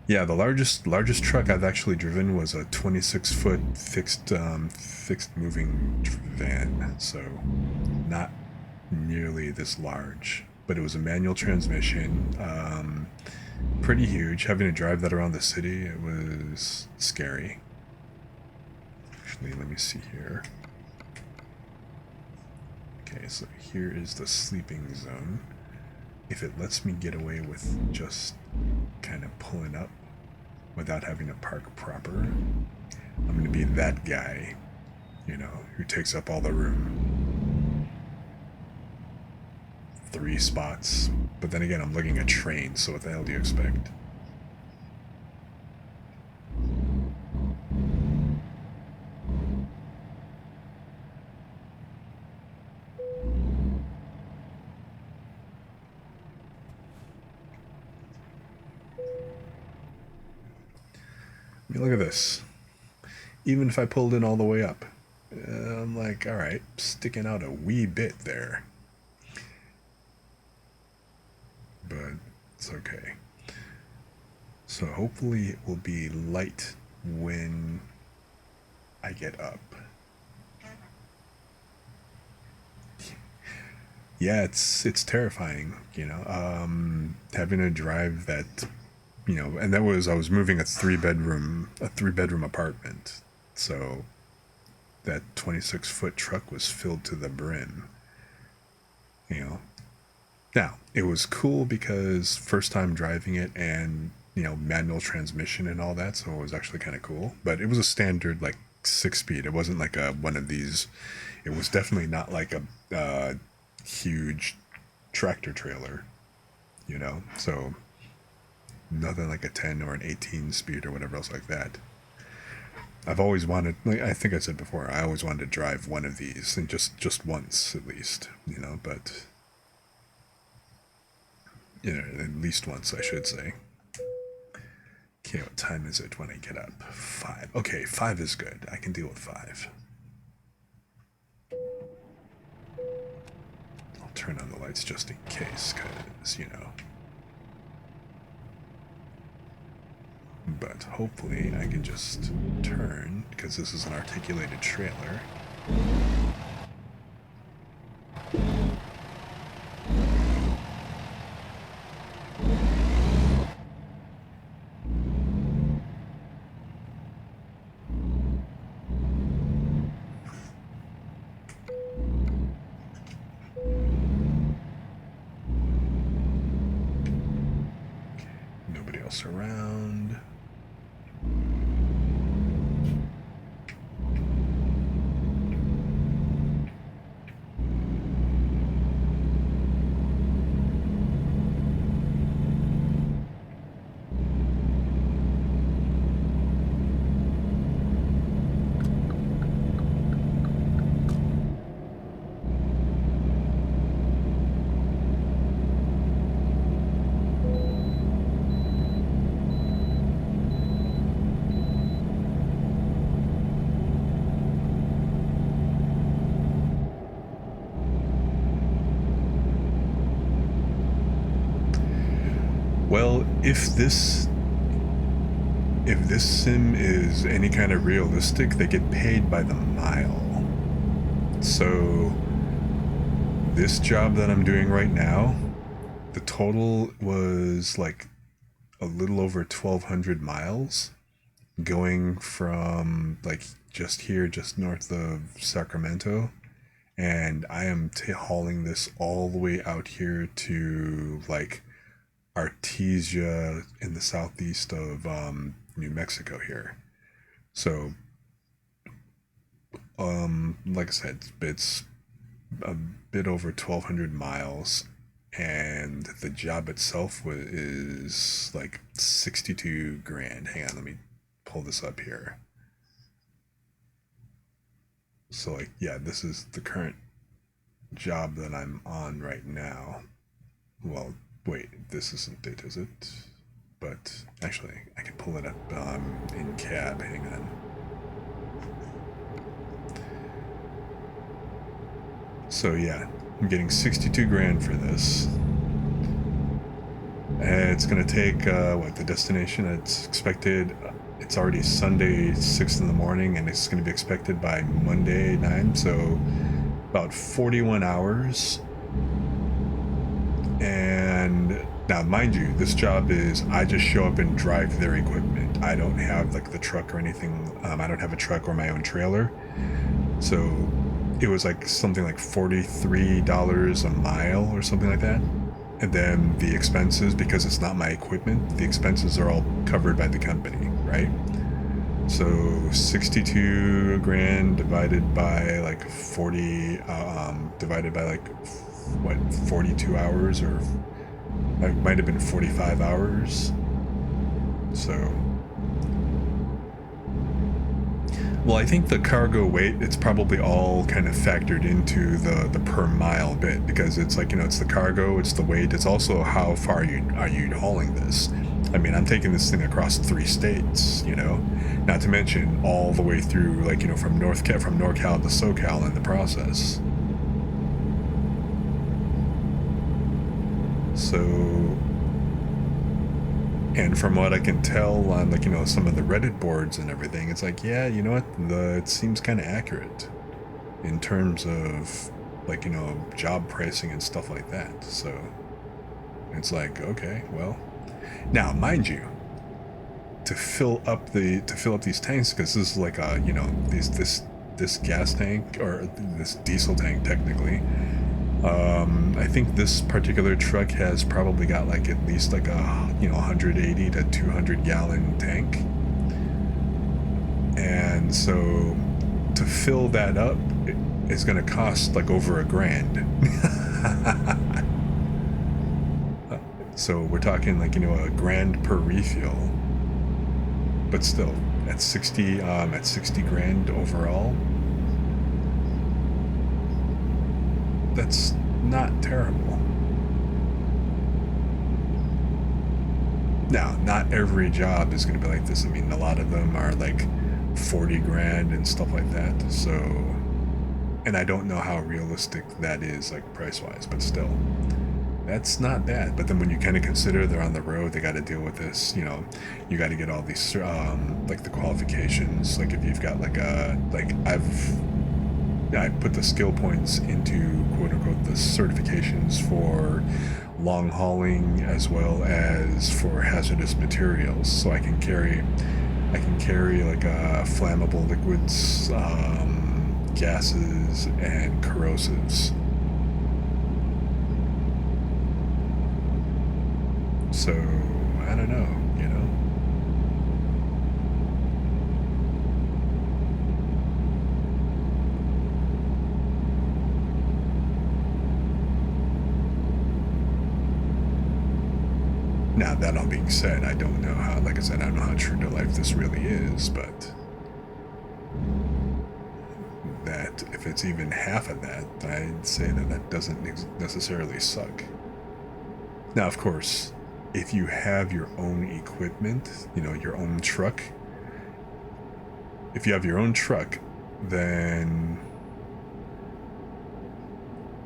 yeah, the largest truck I've actually driven was a 26-foot fixed moving van, so not nearly this large, but it was a manual transmission, pretty huge. Having to drive that around the city, it was scary. Actually, let me see here. Okay, so here is the sleeping zone. If it lets me get away with just kind of pulling up without having to park proper, I'm going to be that guy, you know, who takes up all the room. 3 spots. But then again, I'm looking at trains, so what the hell do you expect? I mean, look at this. Even if I pulled in all the way up, I'm like, all right, sticking out a wee bit there. But it's okay. So hopefully it will be light when I get up. Yeah, it's terrifying, you know, having to drive that, you know, and I was moving a three bedroom apartment, so that 26-foot truck was filled to the brim, you know. Now it was cool because first time driving it, and you know, manual transmission and all that, so it was actually kind of cool. But it was a standard like 6-speed. It wasn't like a one of these. It was definitely not like a huge tractor trailer, you know. So nothing like a 10 or an 18 speed or whatever else like that. I've always wanted, like I think I said before, I always wanted to drive one of these, and just once at least, you know. But you know, at least once, I should say. Okay, what time is it when I get up? 5. Okay, 5 is good. I can deal with 5. I'll turn on the lights just in case, because, you know. But hopefully I can just turn, because this is an articulated trailer. else around. Well, if this sim is any kind of realistic, they get paid by the mile. So this job that I'm doing right now, the total was like a little over 1,200 miles, going from like just here, just north of Sacramento, and I am hauling this all the way out here to like Artesia in the southeast of New Mexico here. So, like I said, it's a bit over 1,200 miles, and the job itself is like 62 grand. Hang on, let me pull this up here. So, like, yeah, this is the current job that I'm on right now. Well, wait, this isn't it, is it? But actually, I can pull it up in cab. Hang on. So yeah, I'm getting 62 grand for this. It's gonna take the destination? It's expected. It's already Sunday 6 in the morning, and it's gonna be expected by Monday 9. So about 41 hours. And now, mind you, this job is I just show up and drive their equipment. I don't have like the truck or anything. I don't have a truck or my own trailer. So it was like something like $43 a mile or something like that. And then the expenses, because it's not my equipment, the expenses are all covered by the company, right? So 62 grand divided by like 40, divided by like, what, 42 hours, or it might have been 45 hours. So, well, I think the cargo weight, it's probably all kind of factored into the per mile bit, because it's like, it's the cargo, it's the weight, it's also how far are you hauling this. I mean, I'm taking this thing across 3 states, not to mention all the way through, like, from NorCal to SoCal in the process. So, and from what I can tell on, like, some of the Reddit boards and everything, it's like, yeah, you know what, it seems kind of accurate in terms of, like, job pricing and stuff like that. So it's like, okay, well, now mind you, to fill up these tanks, because this is like this gas tank, or this diesel tank technically. I think this particular truck has probably got like at least like a 180 to 200 gallon tank, and so to fill that up, it's going to cost like over $1,000. So we're talking like $1,000 per refuel, but still at 60 grand overall. That's not terrible. Now, not every job is going to be like this. I mean, a lot of them are like 40 grand and stuff like that. So, and I don't know how realistic that is, like, price-wise, but still, that's not bad. But then when you kind of consider they're on the road, they got to deal with this, you got to get all these, like the qualifications. Like if you've got like I put the skill points into quote unquote the certifications for long hauling as well as for hazardous materials. So I can carry like flammable liquids, gases, and corrosives. So I don't know. you know? Now, that all being said, I don't know how, like I said, I don't know how true to life this really is, but that if it's even half of that, I'd say that that doesn't necessarily suck. Now, of course, if you have your own equipment, you know, your own truck, if you have your own truck, then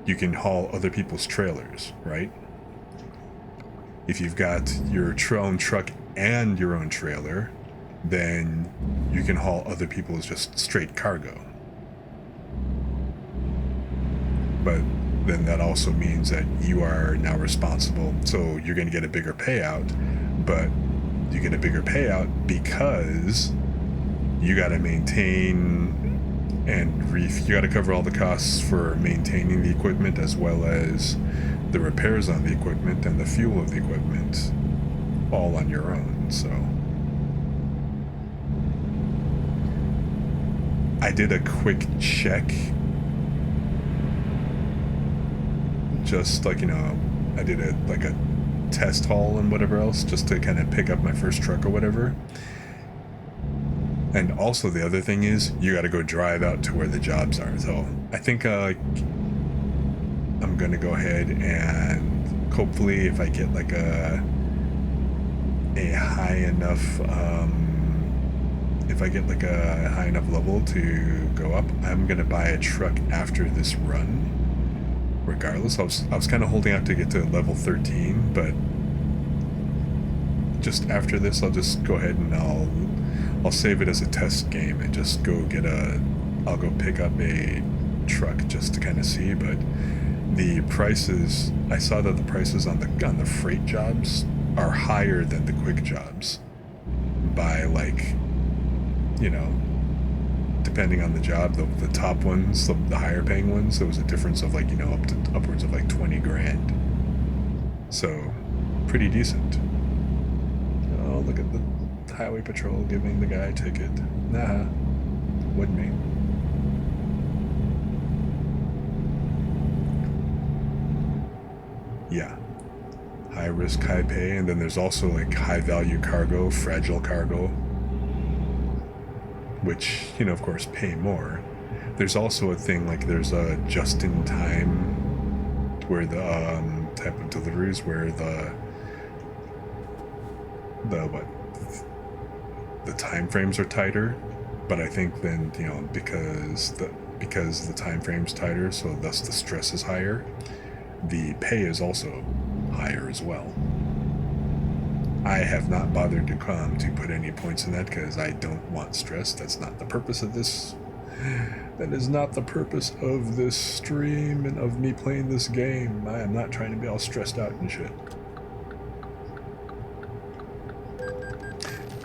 you can haul other people's trailers, right? If you've got your own truck and your own trailer, then you can haul other people's just straight cargo. But then that also means that you are now responsible. So you're going to get a bigger payout, but you get a bigger payout because you got to maintain and you got to cover all the costs for maintaining the equipment, as well as the repairs on the equipment and the fuel of the equipment, all on your own. So I did a quick check, just like, you know, I did a test haul and whatever else, just to kind of pick up my first truck or whatever. And also the other thing is, you got to go drive out to where the jobs are. So I think I'm gonna go ahead and hopefully, if I get like a high enough if I get like a high enough level to go up, I'm gonna buy a truck after this run. Regardless, I was kind of holding out to get to level 13, but just after this, I'll just go ahead and I'll save it as a test game and just go I'll go pick up a truck just to kind of see. But the prices, I saw that the prices on the freight jobs are higher than the quick jobs by, like, you know, depending on the job. The top ones, the higher paying ones, there was a difference of, like, you know, upwards of like 20 grand. So pretty decent. Oh, look at the highway patrol giving the guy a ticket. Nah, wouldn't me. Yeah, high risk, high pay. And then there's also like high value cargo, fragile cargo, which, you know, of course pay more. There's also a thing like there's a just in time, where the type of deliveries where the time frames are tighter. But I think then, you know, because the time frame's tighter, so thus the stress is higher, the pay is also higher as well. I have not bothered to put any points in that because I don't want stress. That's not the purpose of this. That is not the purpose of this stream and of me playing this game. I am not trying to be all stressed out and shit.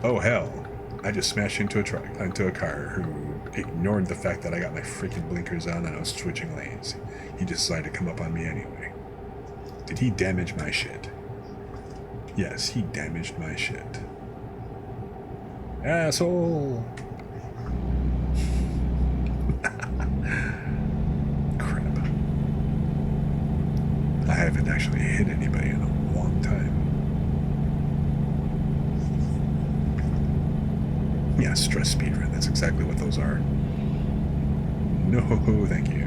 Oh hell, I just smashed into a car who ignored the fact that I got my freaking blinkers on and I was switching lanes. He decided to come up on me anyway. Did he damage my shit? Yes, he damaged my shit. Asshole! Crap. I haven't actually hit anybody in a long time. Yeah, stress speedrun, that's exactly what those are. No, thank you.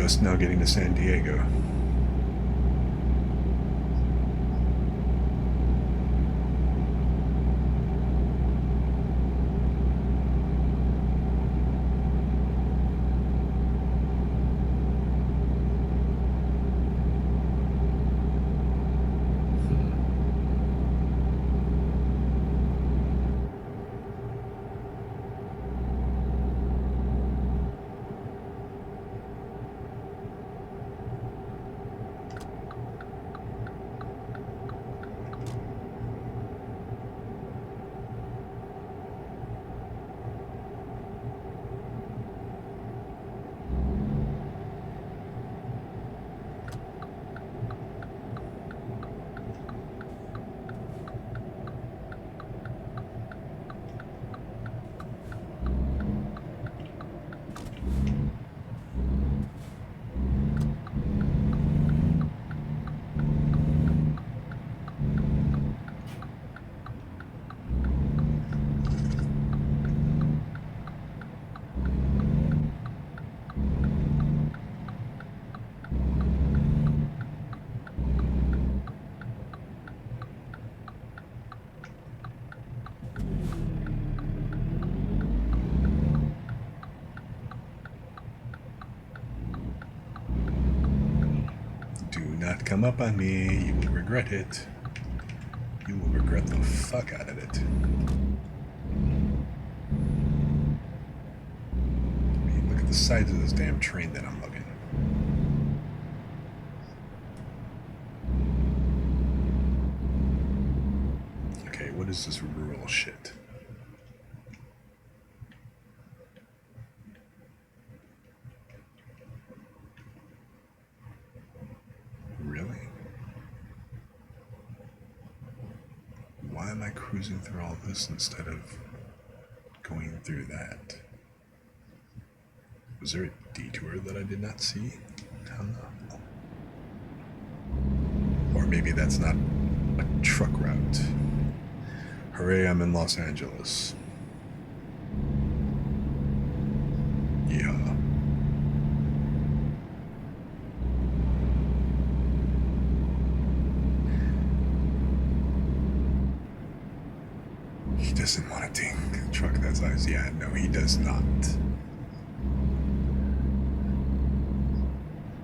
just now getting to San Diego. Not come up on me, you will regret it. You will regret the fuck out of it. I mean, look at the size of this damn train that I'm lugging. Okay, what is this rural shit? Why am I cruising through all this instead of going through that? Was there a detour that I did not see? I don't know. Or maybe that's not a truck route. Hooray, I'm in Los Angeles. Yeah. He doesn't want a ding truck that size. Yeah, no, he does not.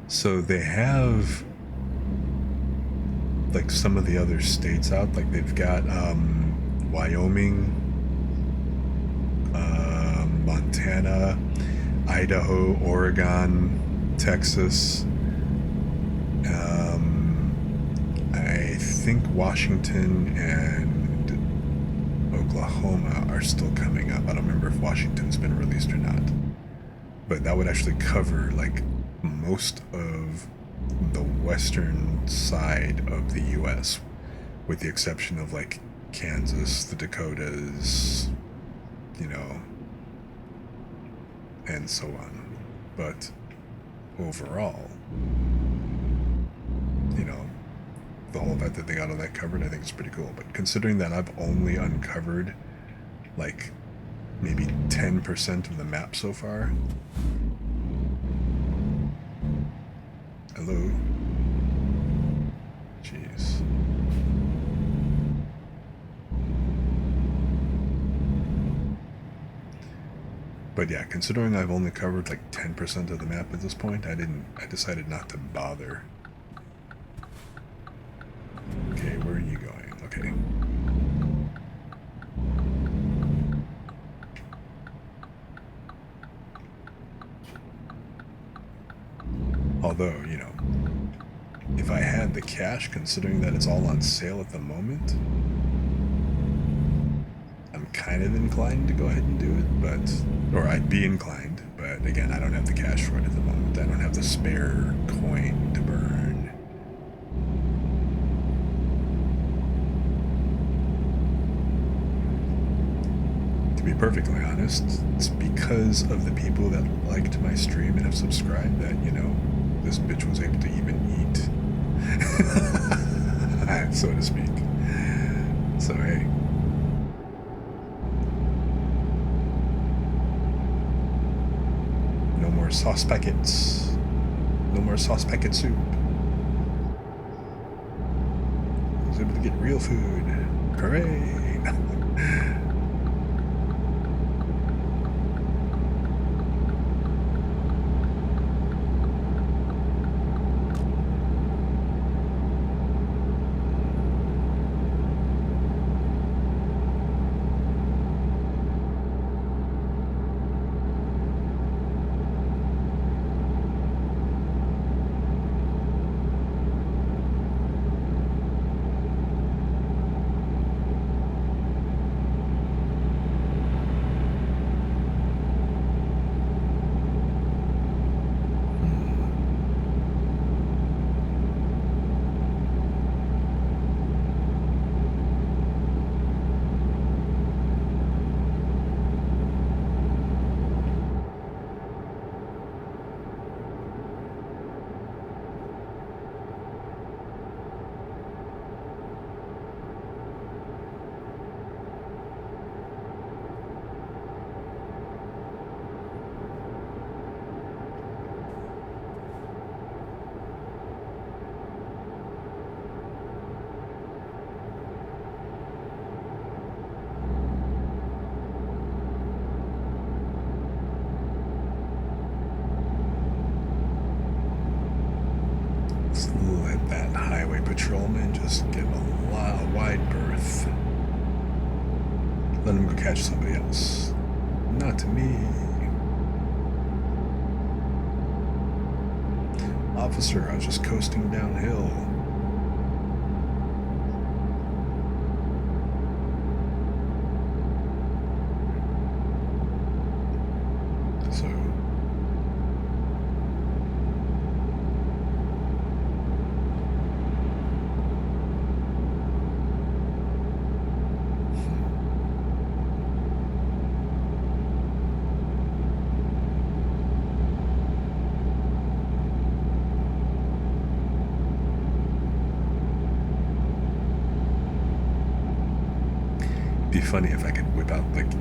So they have like some of the other states out, like they've got Wyoming, Montana, Idaho, Oregon, Texas. I think Washington and Oklahoma are still coming up. I don't remember if Washington's been released or not. But that would actually cover like most of the western side of the US, with the exception of like Kansas, the Dakotas, and so on. But overall, the whole fact that they got all that covered, I think it's pretty cool. But considering that I've only uncovered like maybe 10% of the map so far. Hello? Jeez. But yeah, considering I've only covered like 10% of the map at this point, I decided not to bother. Okay, where are you going? Okay. Although, if I had the cash, considering that it's all on sale at the moment, I'm kind of inclined to go ahead and do it, or I'd be inclined, but again, I don't have the cash for it at the moment. I don't have the spare coin to burn. To be perfectly honest, it's because of the people that liked my stream and have subscribed that, this bitch was able to even eat. So to speak. So hey. No more sauce packets. No more sauce packet soup. I was able to get real food. Hooray! Let that highway patrolman just give a wide berth. Let him go catch somebody else. Not me. Officer, I was just coasting downhill. So... be funny if I could whip out, like,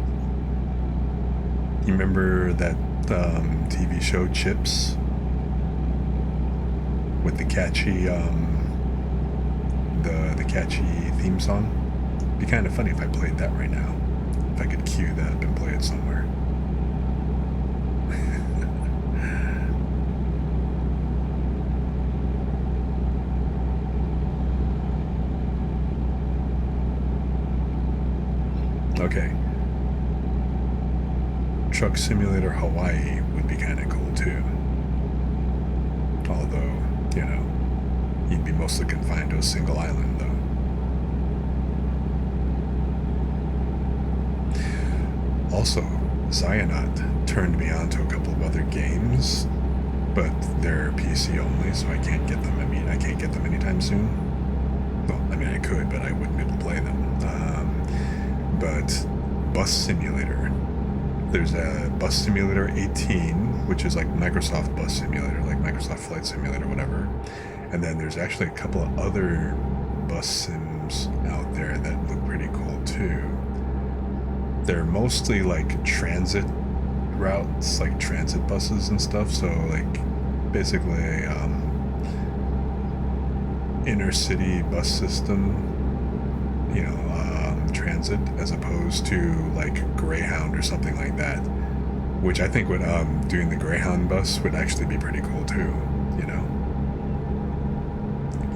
you remember that TV show Chips with the catchy the catchy theme song? It'd be kind of funny if I played that right now, if I could cue that up and play it somewhere. Okay. Truck Simulator Hawaii would be kind of cool too. Although, you know, you'd be mostly confined to a single island though. Also, Xionaut turned me on to a couple of other games, but they're PC only, so I can't get them. I mean, I can't get them anytime soon. Well, I mean, I could, but I wouldn't be able to play them. But Bus Simulator. There's a Bus Simulator 18, which is like Microsoft Bus Simulator, like Microsoft Flight Simulator, whatever. And then there's actually a couple of other bus sims out there that look pretty cool too. They're mostly like transit routes, like transit buses and stuff. So like basically inner city bus system, you know, transit, as opposed to like Greyhound or something like that, which I think would doing the Greyhound bus would actually be pretty cool too, you know.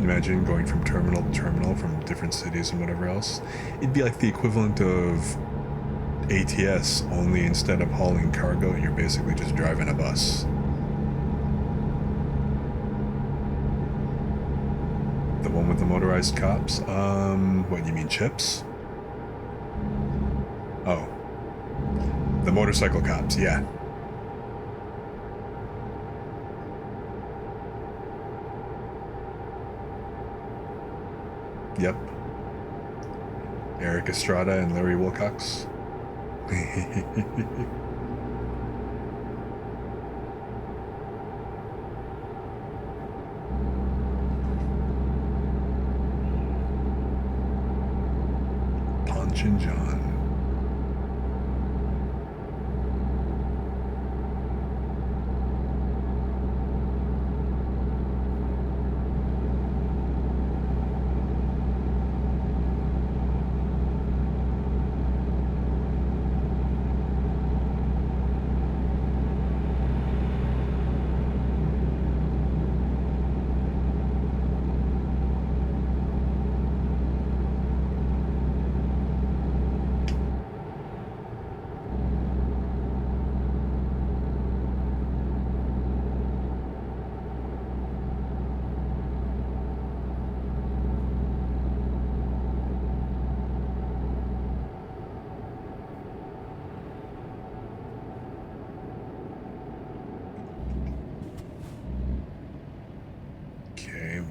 Imagine going from terminal to terminal from different cities and whatever else. It'd be like the equivalent of ATS, only instead of hauling cargo, you're basically just driving a bus. The one with the motorized cops? What, you mean Chips? Oh. The motorcycle cops, yeah. Yep. Eric Estrada and Larry Wilcox. Punch and John.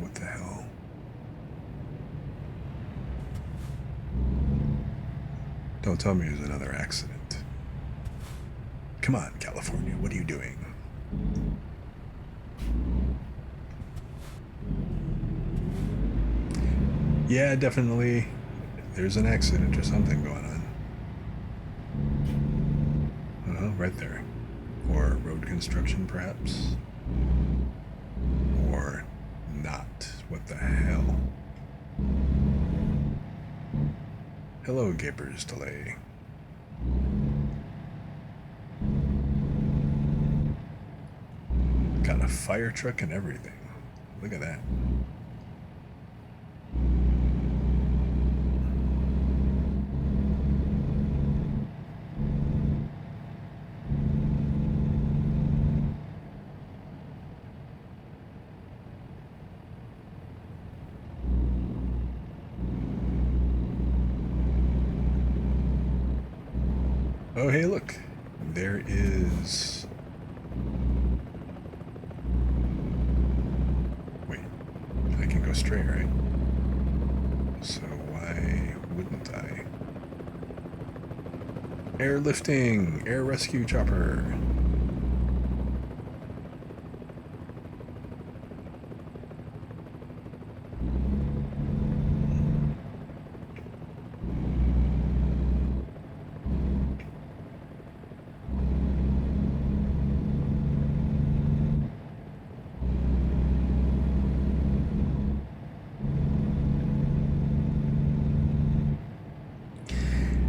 what the hell? Don't tell me there's another accident. Come on, California, what are you doing? Yeah, definitely. There's an accident or something going on. Oh, right there. Or road construction, perhaps? Or not. What the hell? Hello, Gapers Delay. Got a fire truck and everything. Look at that. Oh, hey, look. There is... Wait. I can go straight, right? So why wouldn't I? Airlifting! Air rescue chopper!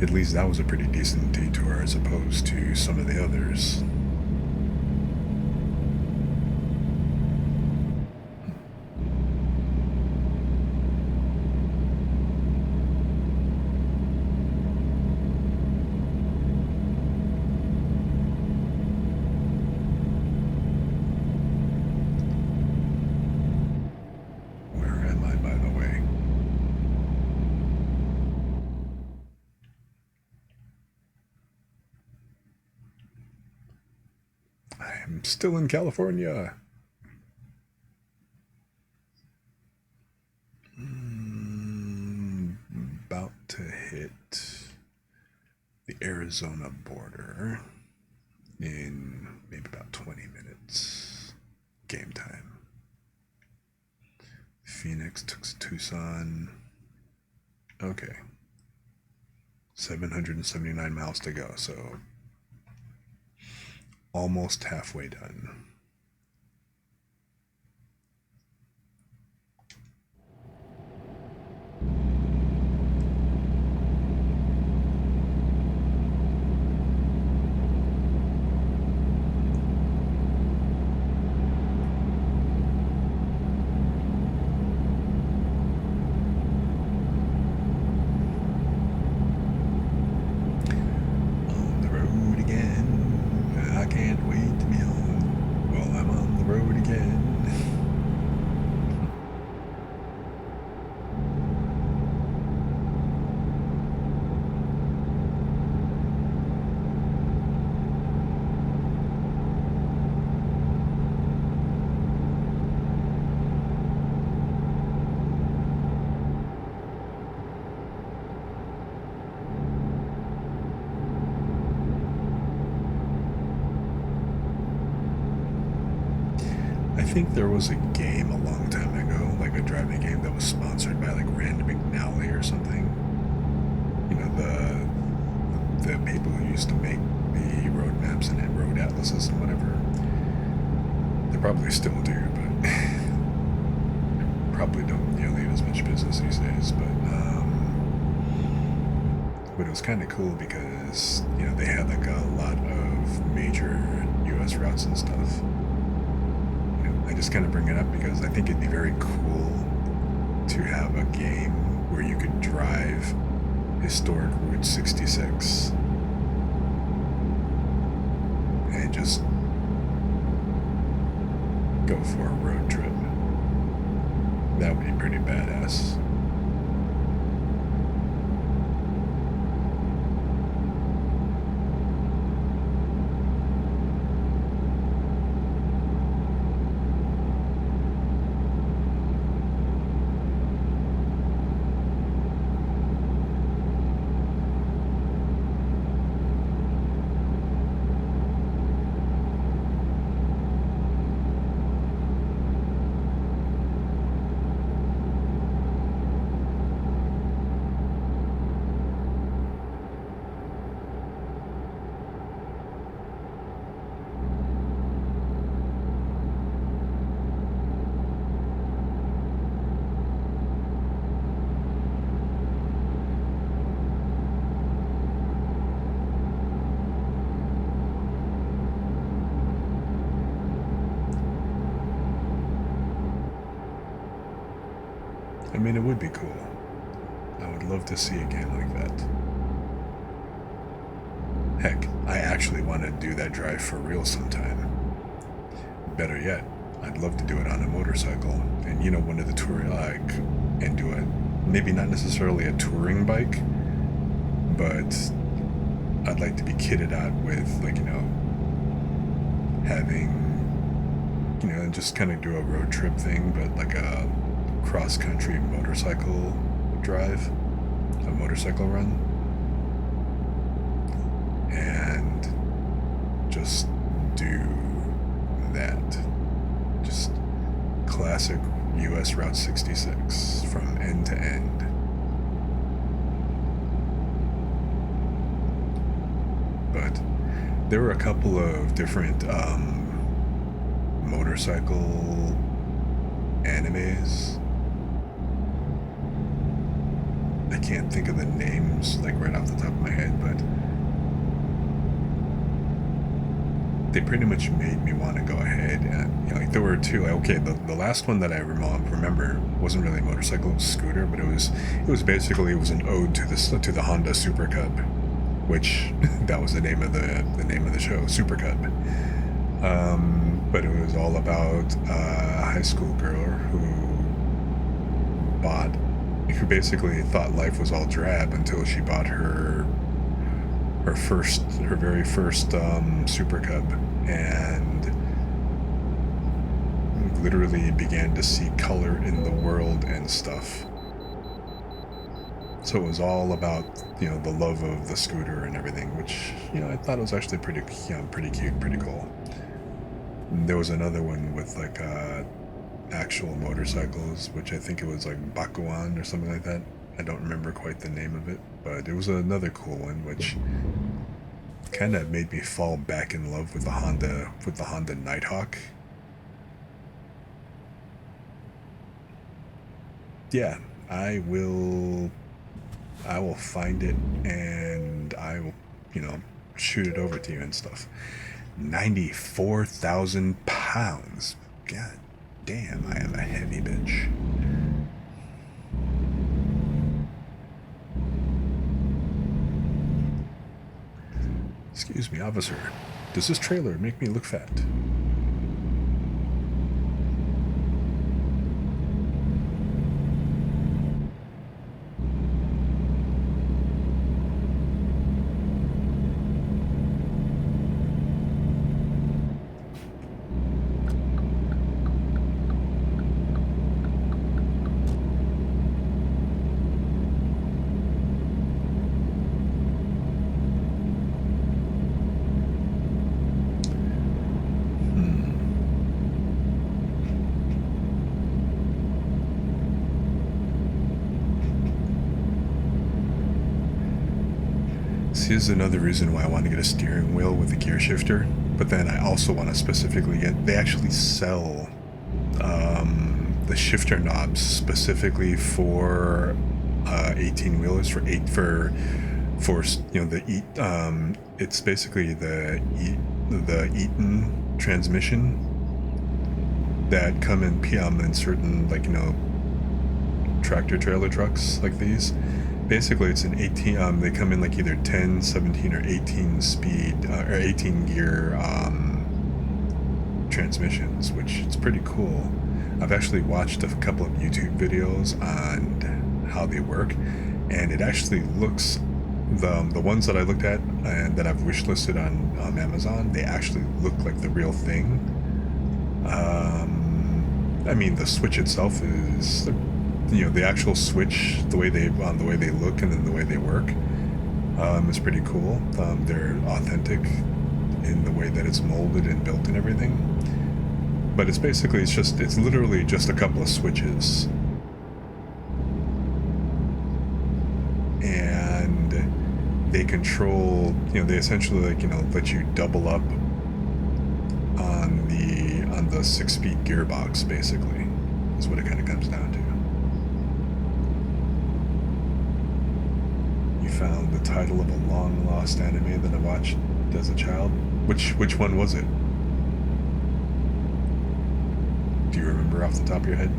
At least that was a pretty decent detour as opposed to some of the others. Where am I, by the way? I'm still in California. About to hit the Arizona border in maybe about 20 minutes. Game time. Phoenix, Tucson. Okay. 779 miles to go, so almost halfway done. On the road again. I can't wait to be home. Well, I'm on the road again. I think there was a game a long time ago, like a driving game that was sponsored by like Rand McNally or something. You know, the people who used to make the road maps and road atlases and whatever. They probably still do, but probably don't nearly as much business these days. But it was kind of cool because, you know, they had like a lot of major U.S. routes and stuff. I just kind of bring it up because I think it'd be very cool to have a game where you could drive historic Route 66 and just go for a road trip. That would be pretty badass. mean, it would be cool. I would love to see a game like that. Heck, I actually want to do that drive for real sometime. Better yet, I'd love to do it on a motorcycle, and one of the touring, and do it, maybe not necessarily a touring bike, but I'd like to be kitted out with, having, just kind of do a road trip thing, but like a cross-country motorcycle drive, a motorcycle run, and just do that. Just classic US Route 66 from end to end. But there were a couple of different motorcycle animes. I can't think of the names right off the top of my head, but they pretty much made me want to go ahead and there were two. Okay, the last one that I remember wasn't really a motorcycle, it was a scooter, but it was basically an ode to the Honda Super Cub, which that was the name of the show, Super Cub. But it was all about a high school girl who basically thought life was all drab until she bought her very first Super Cub, and literally began to see color in the world and stuff. So it was all about the love of the scooter and everything, which I thought was actually pretty cute, pretty cool. And there was another one with actual motorcycles, which I think it was Bakuan or something like that. I don't remember quite the name of it, but it was another cool one, which kind of made me fall back in love with the Honda Nighthawk. Yeah, I will find it and I will, shoot it over to you and stuff. 94,000 pounds. God damn, I am a heavy bitch. Excuse me, officer. Does this trailer make me look fat? Is another reason why I want to get a steering wheel with a gear shifter, but then I also want to specifically they actually sell the shifter knobs specifically for 18 wheelers it's basically the Eaton transmission that come in certain tractor trailer trucks like these. Basically, it's an 18. They come in either 10, 17, or 18 speed or 18 gear transmissions, which is pretty cool. I've actually watched a couple of YouTube videos on how they work, and it actually looks the ones that I looked at and that I've wishlisted on Amazon. They actually look like the real thing. I mean, the Switch itself is. The actual Switch, the way they look and then the way they work, is pretty cool. They're authentic in the way that it's molded and built and everything. But it's literally just a couple of switches, and they control. They essentially let you double up on the 6-speed gearbox. Basically, is what it kind of comes down to. Found the title of a long lost anime that I watched as a child. Which one was it? Do you remember off the top of your head?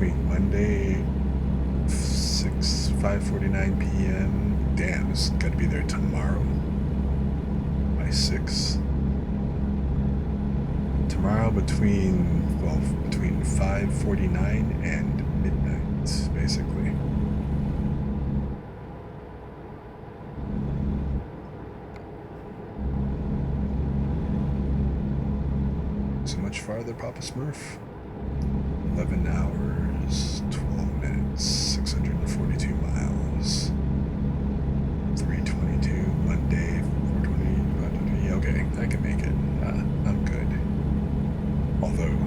between Monday 5:49 p.m. Damn, it's got to be there tomorrow by 6. Tomorrow between 5:49 and midnight, basically. So much farther, Papa Smurf. 11 hours, 12 minutes, 642 miles. 3:22, Monday, 4:20, yeah, okay, I can make it. I'm good. Although,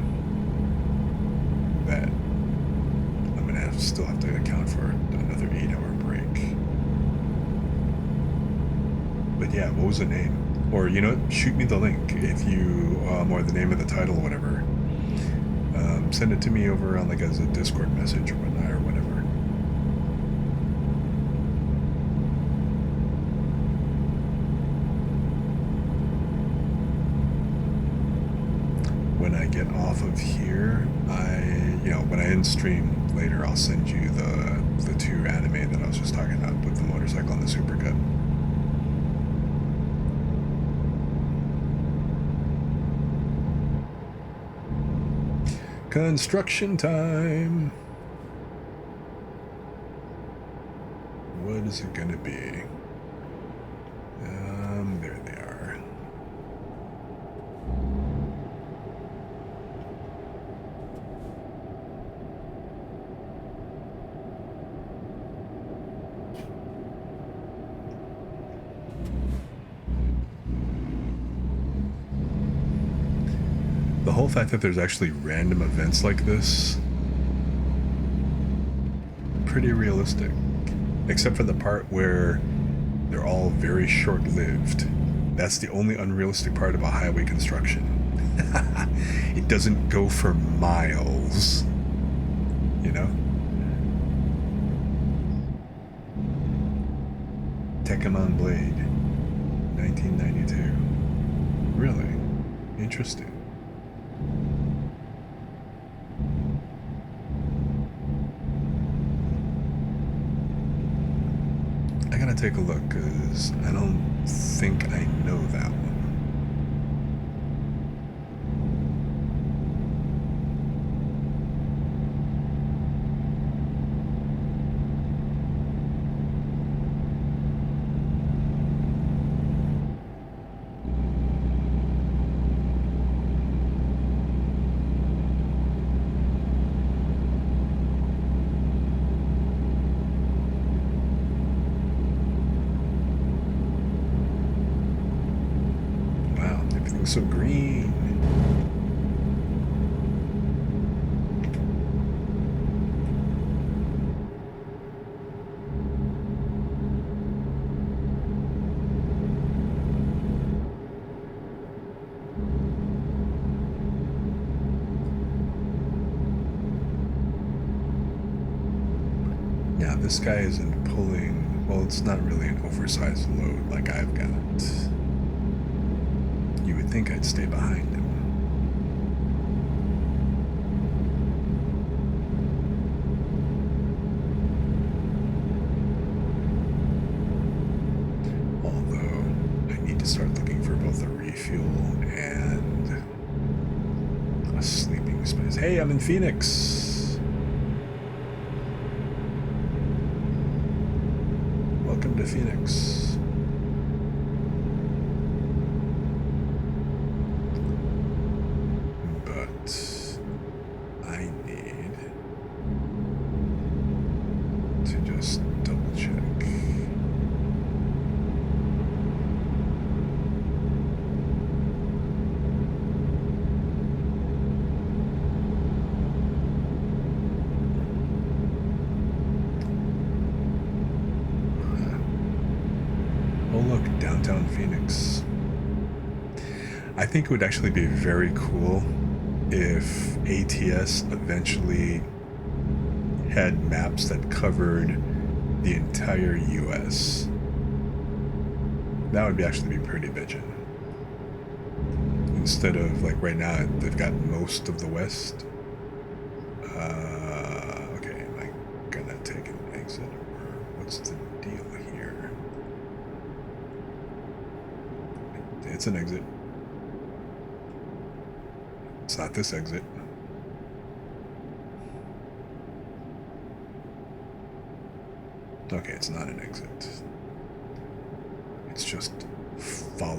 that, I'm gonna still have to account for another 8-hour break. But yeah, what was the name? Or, you know what, shoot me the link if you, or the name of the title, whatever. Send it to me over on, like, as a Discord message or whatnot, or whatever. When I get off of here, when I end stream later, I'll send you the 2 anime that I was just talking about with the motorcycle and the Super Cup. Construction time. What is it gonna be? There they are. The whole fact that there's actually random events like this, pretty realistic. Except for the part where they're all very short-lived. That's the only unrealistic part about highway construction. It doesn't go for miles, you know? Tekkamon Blade, 1992. Really? Interesting. I gotta take a look, because I don't think I know that one. So green. Now this guy isn't pulling, well, it's not really an oversized load like I've got. You would think I'd stay behind him. Although, I need to start looking for both a refuel and a sleeping space. Hey, I'm in Phoenix! Welcome to Phoenix. Downtown Phoenix. I think it would actually be very cool if ATS eventually had maps that covered the entire US. That would actually be pretty bitchin'. Instead of, like, right now, they've got most of the West. that's an exit. It's not this exit. Okay, it's not an exit. It's just follow.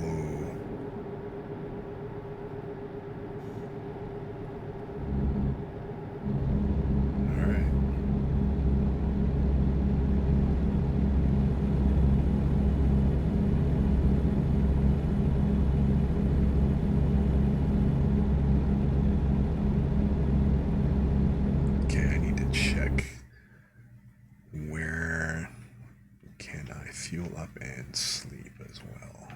Alright. Okay, I need to check where can I fuel up and sleep as well.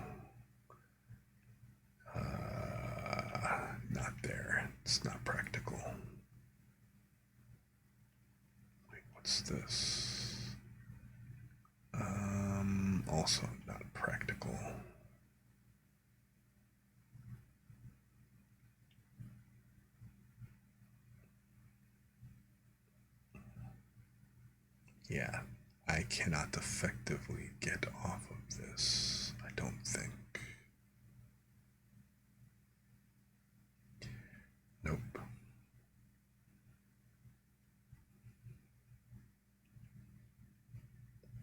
Not there. It's not practical. Wait, what's this? Also not practical. Yeah, I cannot effectively get off of this, I don't think. Nope.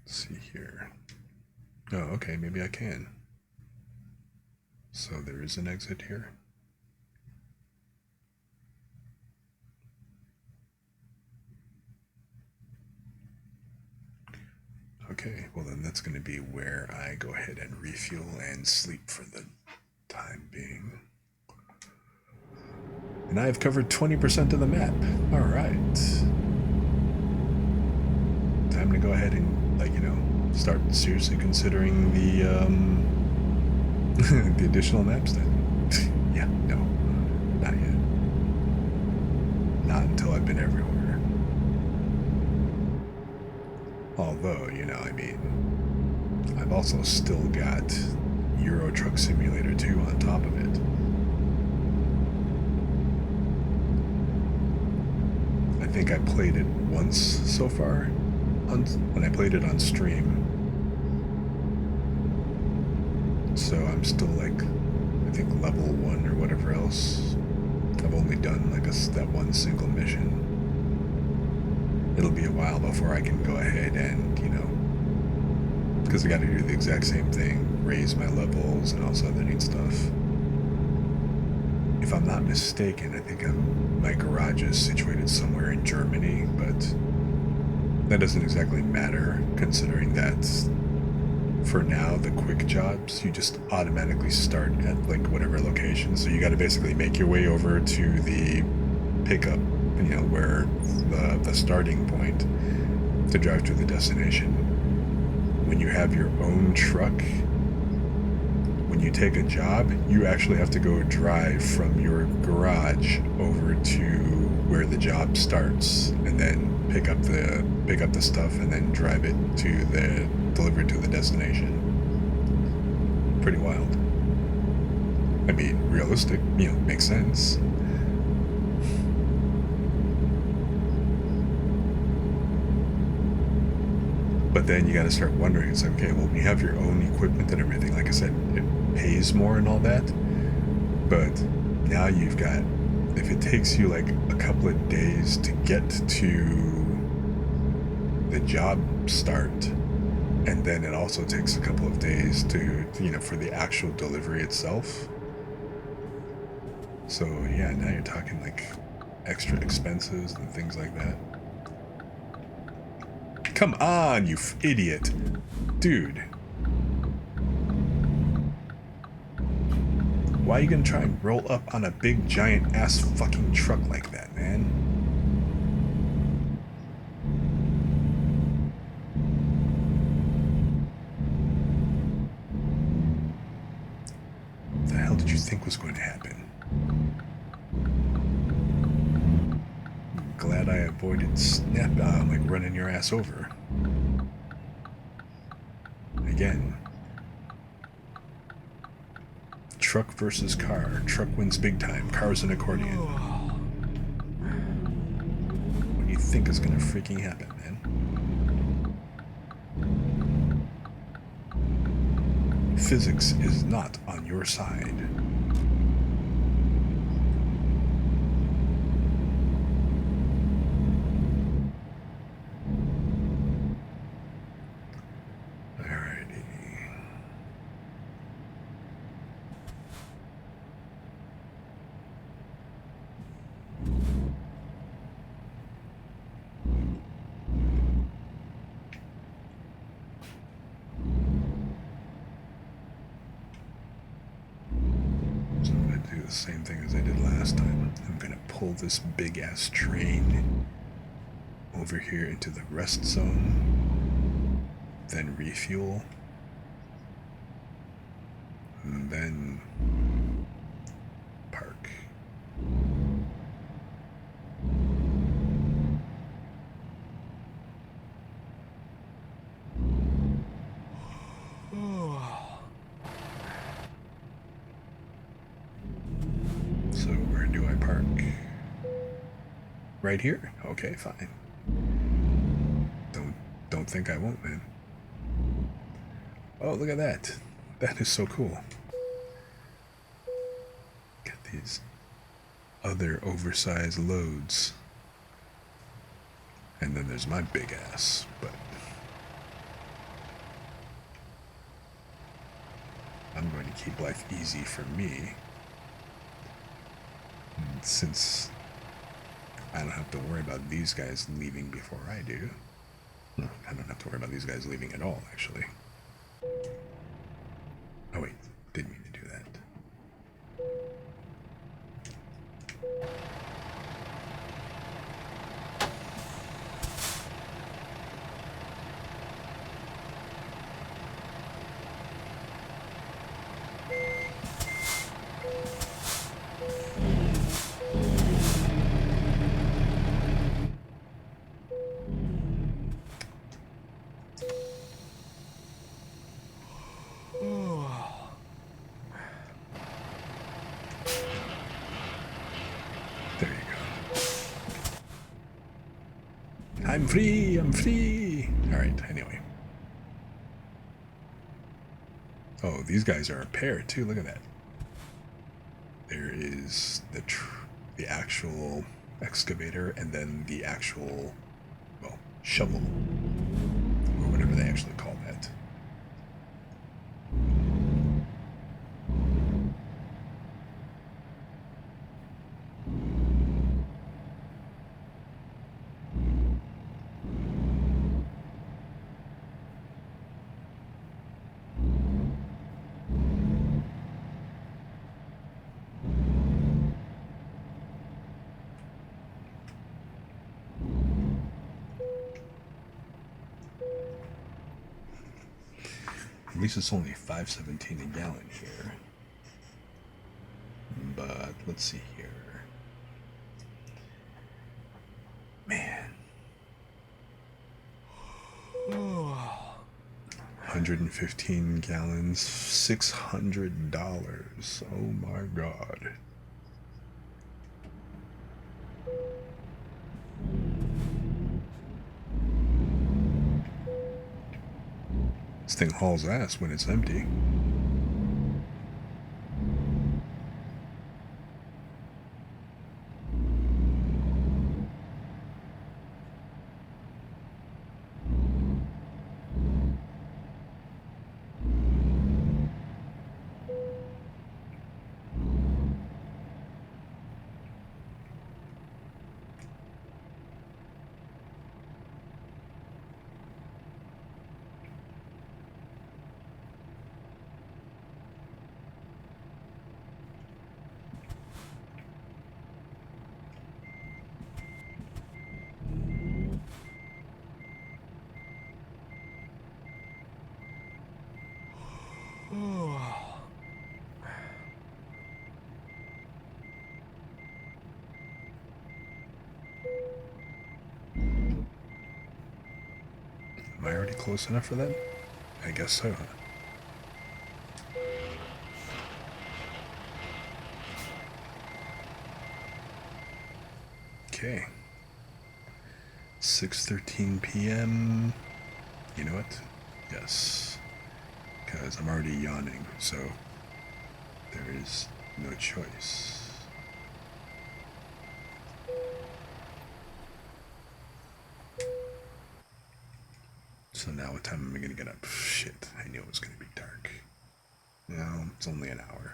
Let's see here. Oh, okay, maybe I can. So there is an exit here. Okay, well then that's going to be where I go ahead and refuel and sleep for the time being. And I've covered 20% of the map. Alright. Time to go ahead and, like, you know, start seriously considering the, the additional maps then. Yeah, no. Not yet. Not until I've been everywhere. Although, you know, I mean, I've also still got Euro Truck Simulator 2 on top of it. I think I played it once so far when I played it on stream. So I'm still like, I think level 1 or whatever else. I've only done like that one single mission. It'll be a while before I can go ahead and, you know, because I got to do the exact same thing, raise my levels and all this other neat stuff. If I'm not mistaken, I think my garage is situated somewhere in Germany, but that doesn't exactly matter, considering that for now, the quick jobs, you just automatically start at like whatever location. So you got to basically make your way over to the pickup, you know, where the starting point to drive to the destination. When you have your own truck, when you take a job, you actually have to go drive from your garage over to where the job starts, and then pick up the stuff, and then drive it to deliver it to the destination. Pretty wild. I mean, realistic, you know, makes sense. But then you got to start wondering, it's like, okay, well, when you have your own equipment and everything, like I said, it pays more and all that. But now you've got, if it takes you like a couple of days to get to the job start, and then it also takes a couple of days to, you know, for the actual delivery itself. So yeah, now you're talking like extra expenses and things like that. Come on, you idiot. Dude. Why are you gonna try and roll up on a big giant ass fucking truck like that, man? What the hell did you think was going to happen? Glad I avoided like running your ass over. Again. Truck versus car. Truck wins big time. Car's an accordion. What do you think is gonna freaking happen, man? Physics is not on your side. Alrighty. So I'm going to do the same thing as I did last time. I'm going to pull this big ass train over here into the rest zone, then refuel, and then park. So where do I park? Right here? Okay, fine. Don't think I won't, man. Oh, look at that. That is so cool. Got these other oversized loads. And then there's my big ass, but I'm going to keep life easy for me. And since I don't have to worry about these guys leaving before I do. No, I don't have to worry about these guys leaving at all, actually. Oh wait, didn't mean to do that. There you go. I'm free, I'm free. Alright, anyway. Oh, these guys are a pair too, look at that. There is the actual excavator and then the actual, well, shovel. Or whatever they actually call that. At least it's only $5.17 a gallon here. But let's see here. Man. 115 gallons, $600. Oh my god. This thing hauls ass when it's empty. Am I already close enough for that? I guess so. Okay. 6:13 p.m. You know what? Yes. because I'm already yawning, so there is no choice. So now what time am I going to get up? Shit, I knew it was going to be dark. No, it's only an hour.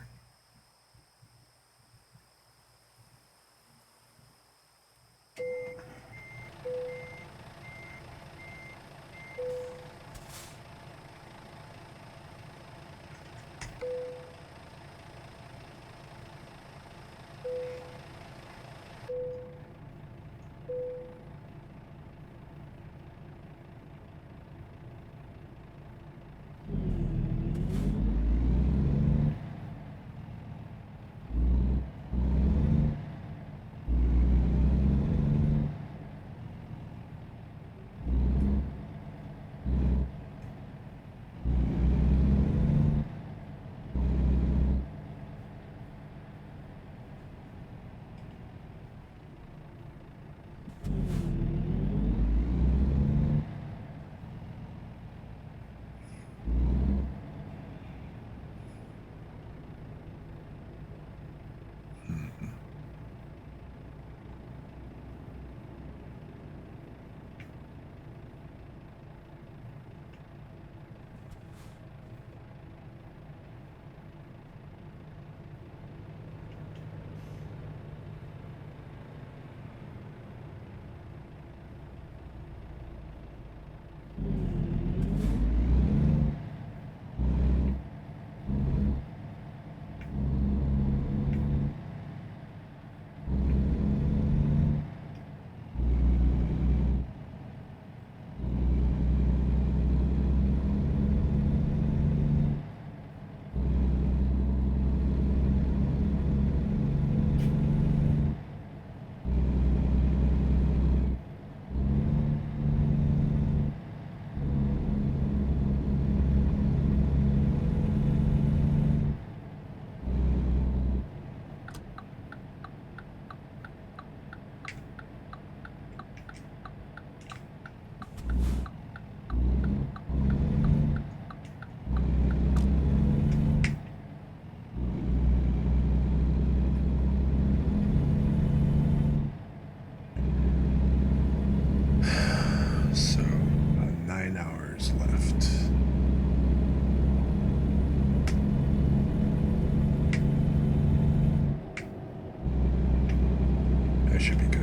So, 9 hours left. That should be good.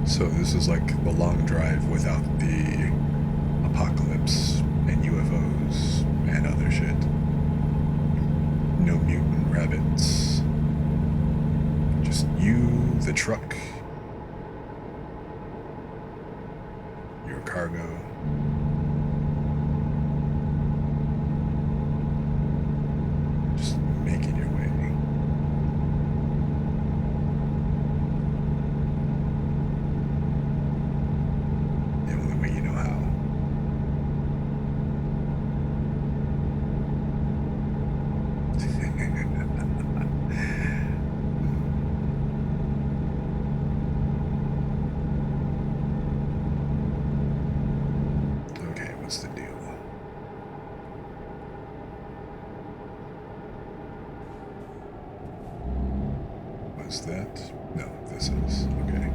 So this is like the long drive without the apocalypse and UFOs and other shit. No mutant rabbits. truck, your cargo. Just making your way. The only way you know how. Okay, what's the deal? Was that? No, this is. Okay.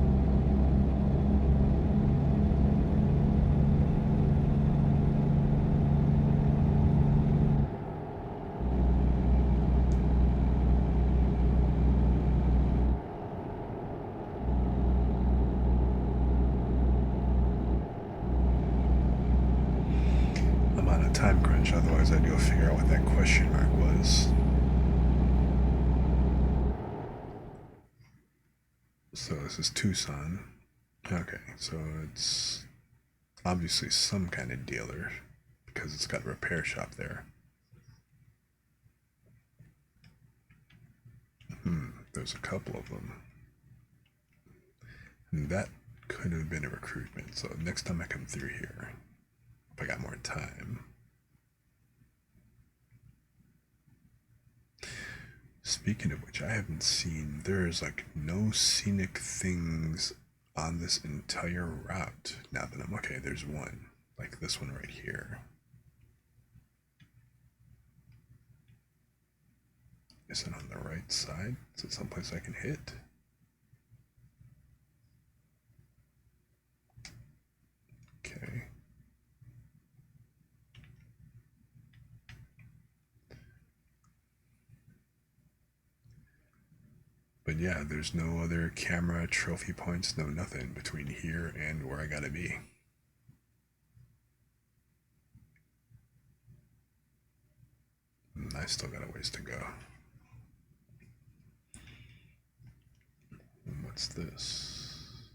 I'm on a time crunch, otherwise I'd go figure out what that question mark was. So this is Tucson. Okay, so it's obviously some kind of dealer because it's got a repair shop there. There's a couple of them. And that could have been a recruitment. So next time I come through here, if I got more time. Speaking of which, I haven't seen, there's like no scenic things on this entire route. Now that I'm okay, there's one, like this one right here. Is it on the right side? Is it someplace I can hit? Okay. But yeah, there's no other camera trophy points, no nothing between here and where I gotta be. I still got a ways to go. And what's this?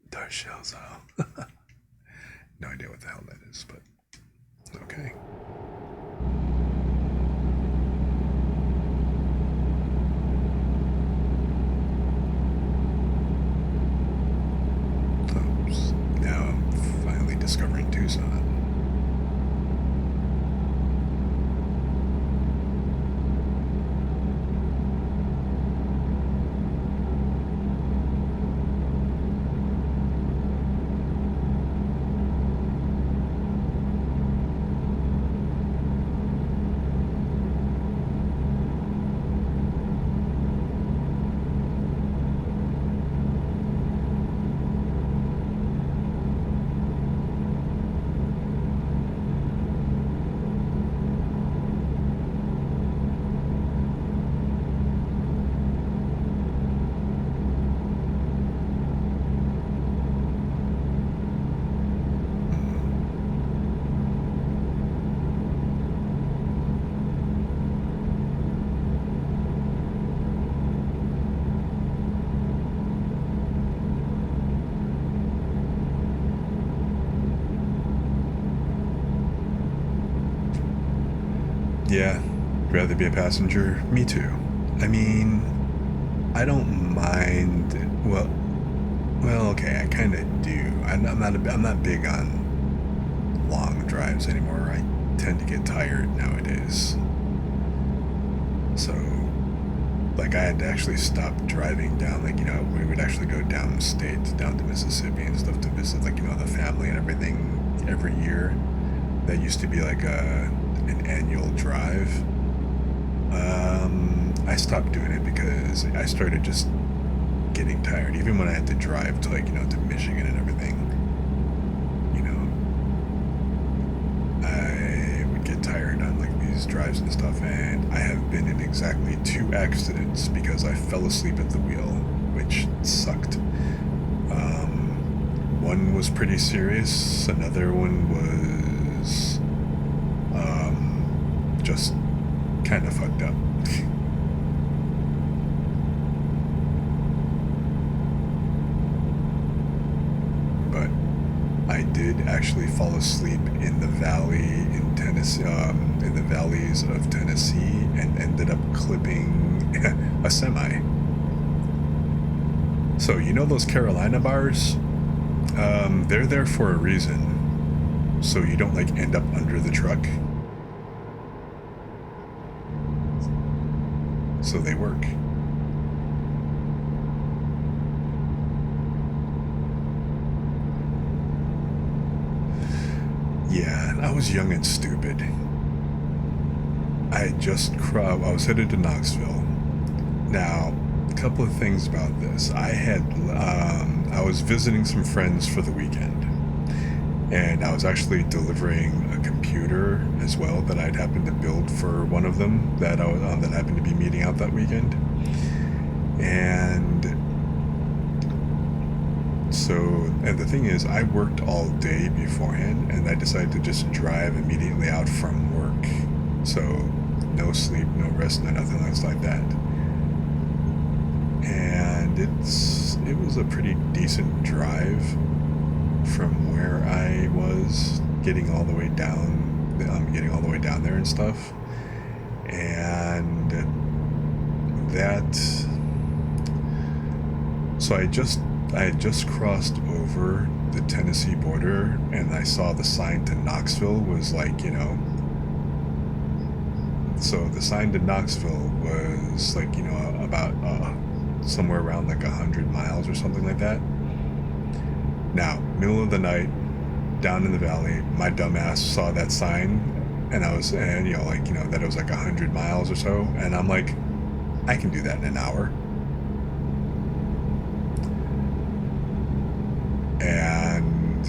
Dark shells, oh. No idea what the hell that is, but okay. Oops. Now I'm finally discovering Tucson. Yeah, rather be a passenger. Me too. I mean, I don't mind. Well, okay, I kind of do. I'm not big on long drives anymore. I tend to get tired nowadays. So, like, I had to actually stop driving down. Like, we would actually go downstate, down to Mississippi and stuff to visit, like, the family and everything every year. That used to be like an annual drive. I stopped doing it because I started just getting tired. Even when I had to drive to to Michigan and everything, I would get tired on like these drives and stuff. And I have been in exactly 2 accidents because I fell asleep at the wheel, which sucked. One was pretty serious. Another one was just kind of fucked up. I did actually fall asleep in the valley in Tennessee, in the valleys of Tennessee, and ended up clipping a semi. So you know those Carolina bars? They're there for a reason, so you don't like end up under the truck. So they work. Yeah, I was young and stupid. I was headed to Knoxville. Now, a couple of things about this. I was visiting some friends for the weekend, and I was actually delivering a computer as well that I'd happened to build for one of them that that happened to be meeting out that weekend. And the thing is, I worked all day beforehand, and I decided to just drive immediately out from work. So no sleep, no rest, no nothing else like that. And it was a pretty decent drive from where I was getting all the way down there and stuff. And so I had just crossed over the Tennessee border, and I saw the sign to Knoxville was like, so the sign to Knoxville was like, about somewhere around like 100 miles or something like that. Now, middle of the night, down in the valley, my dumbass saw that sign, and that it was like 100 miles or so, and I'm like, I can do that in an hour. And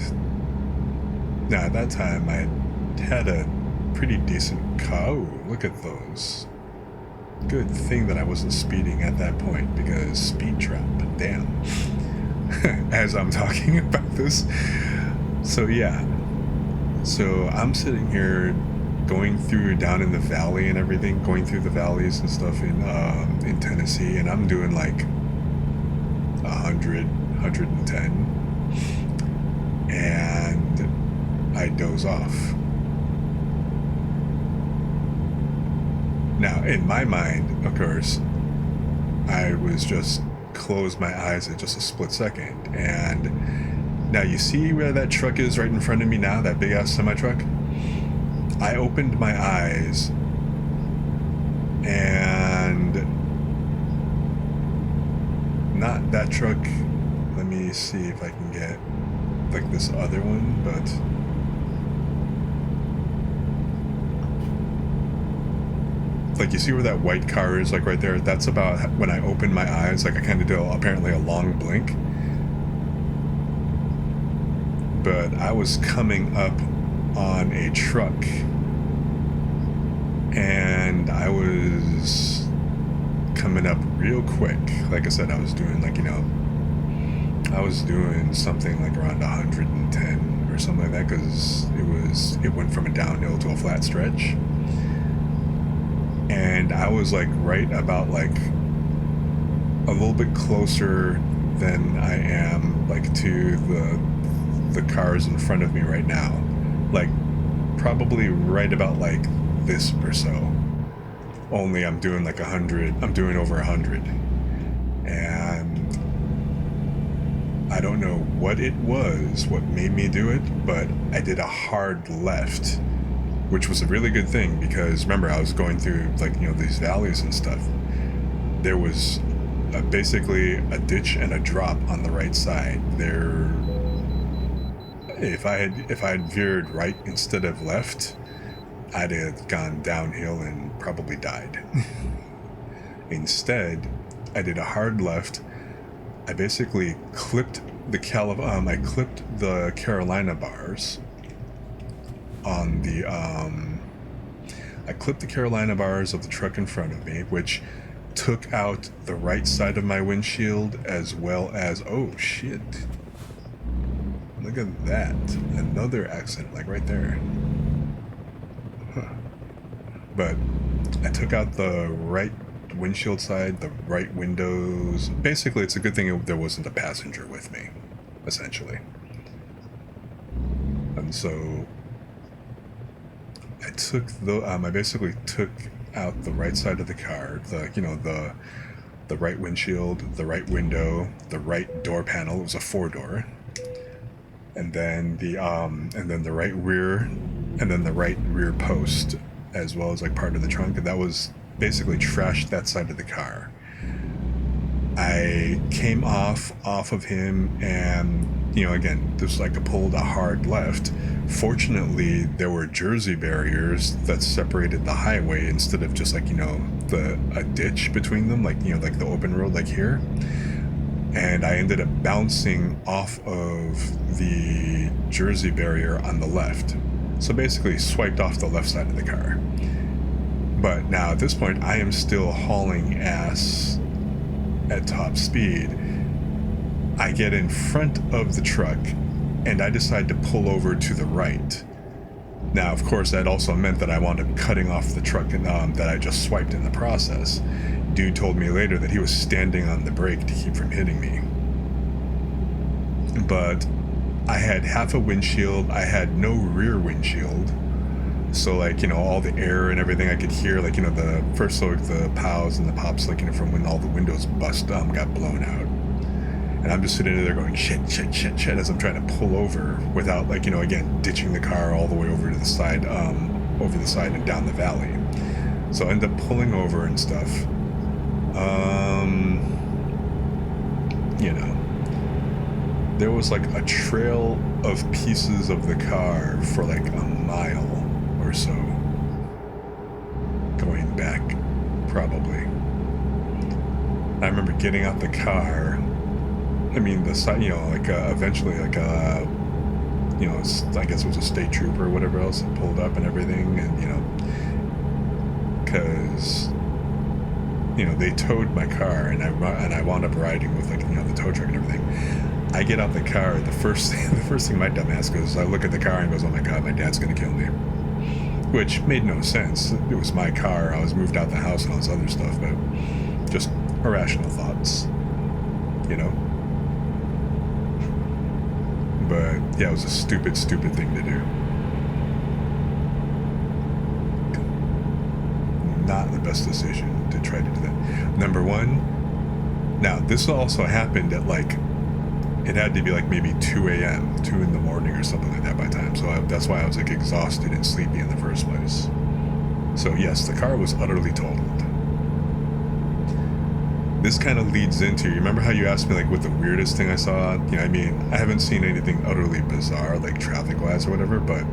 now at that time, I had a pretty decent car. Oh, look at those. Good thing that I wasn't speeding at that point, because speed trap, damn. As I'm talking about this. So yeah. So I'm sitting here going through down in the valley and everything, going through the valleys and stuff in Tennessee, and I'm doing like 100, 110. And I doze off. Now, in my mind, of course, I was just closed my eyes at just a split second. And now you see where that truck is right in front of me now, that big ass semi truck? I opened my eyes, and not that truck. Let me see if I can get like this other one, but like you see where that white car is, like right there? That's about when I opened my eyes. Like I kind of did apparently a long blink, but I was coming up on a truck, and I was coming up real quick. Like I said, I was doing I was doing something like around 110 or something like that, because it went from a downhill to a flat stretch. And I was like right about like a little bit closer than I am like to the cars in front of me right now. Like probably right about like this or so. Only I'm doing like 100, I'm doing over 100. And I don't know what it was, what made me do it, but I did a hard left, which was a really good thing, because remember, I was going through these valleys and stuff. There was basically a ditch and a drop on the right side there. If I had veered right instead of left, I'd have gone downhill and probably died. Instead, I did a hard left. I basically clipped the Carolina bars on the I clipped the Carolina bars of the truck in front of me, which took out the right side of my windshield, as well as, oh shit, look at that, another accident like right there. But I took out the right windshield side, the right windows. Basically, it's a good thing there wasn't a passenger with me, essentially. one. So I basically took out the right side of the car, the right windshield, the right window, the right door panel. It was a 4-door, and then the right rear, and then the right rear post, as well as like part of the trunk. And that was basically trashed that side of the car. I came off of him, and again, this like pulled a hard left. Fortunately, there were Jersey barriers that separated the highway instead of just like a ditch between them, like like the open road like here. And I ended up bouncing off of the Jersey barrier on the left, so basically swiped off the left side of the car. But now at this point, I am still hauling ass at top speed. I get in front of the truck and I decide to pull over to the right. Now, of course, that also meant that I wound up cutting off the truck and that I just swiped in the process. Dude told me later that he was standing on the brake to keep from hitting me. But I had half a windshield. I had no rear windshield. So like, all the air and everything I could hear, like, the first, like the pows and the pops, like, from when all the windows got blown out. And I'm just sitting there going, shit, as I'm trying to pull over without, like, again, ditching the car all the way over to the side, and down the valley. So I end up pulling over and stuff. There was like a trail of pieces of the car for like a mile or so, going back probably. I remember getting out the car. I mean, the side, eventually, like, I guess it was a state trooper or whatever else that pulled up and everything, and because they towed my car, and I wound up riding with, like, the tow truck and everything. I get out the car. The first thing my dumbass goes, I look at the car and goes, "Oh my god, my dad's gonna kill me," which made no sense. It was my car. I was moved out the house and all this other stuff, but just irrational thoughts, But yeah, it was a stupid thing to do. Not the best decision to try to do that. Number one, now this also happened at like, it had to be like maybe 2 a.m., 2 in the morning or something like that by time. So that's why I was like exhausted and sleepy in the first place. So yes, the car was utterly totaled. This kind of leads into, you remember how you asked me like what the weirdest thing I saw? I mean, I haven't seen anything utterly bizarre like traffic-wise or whatever, but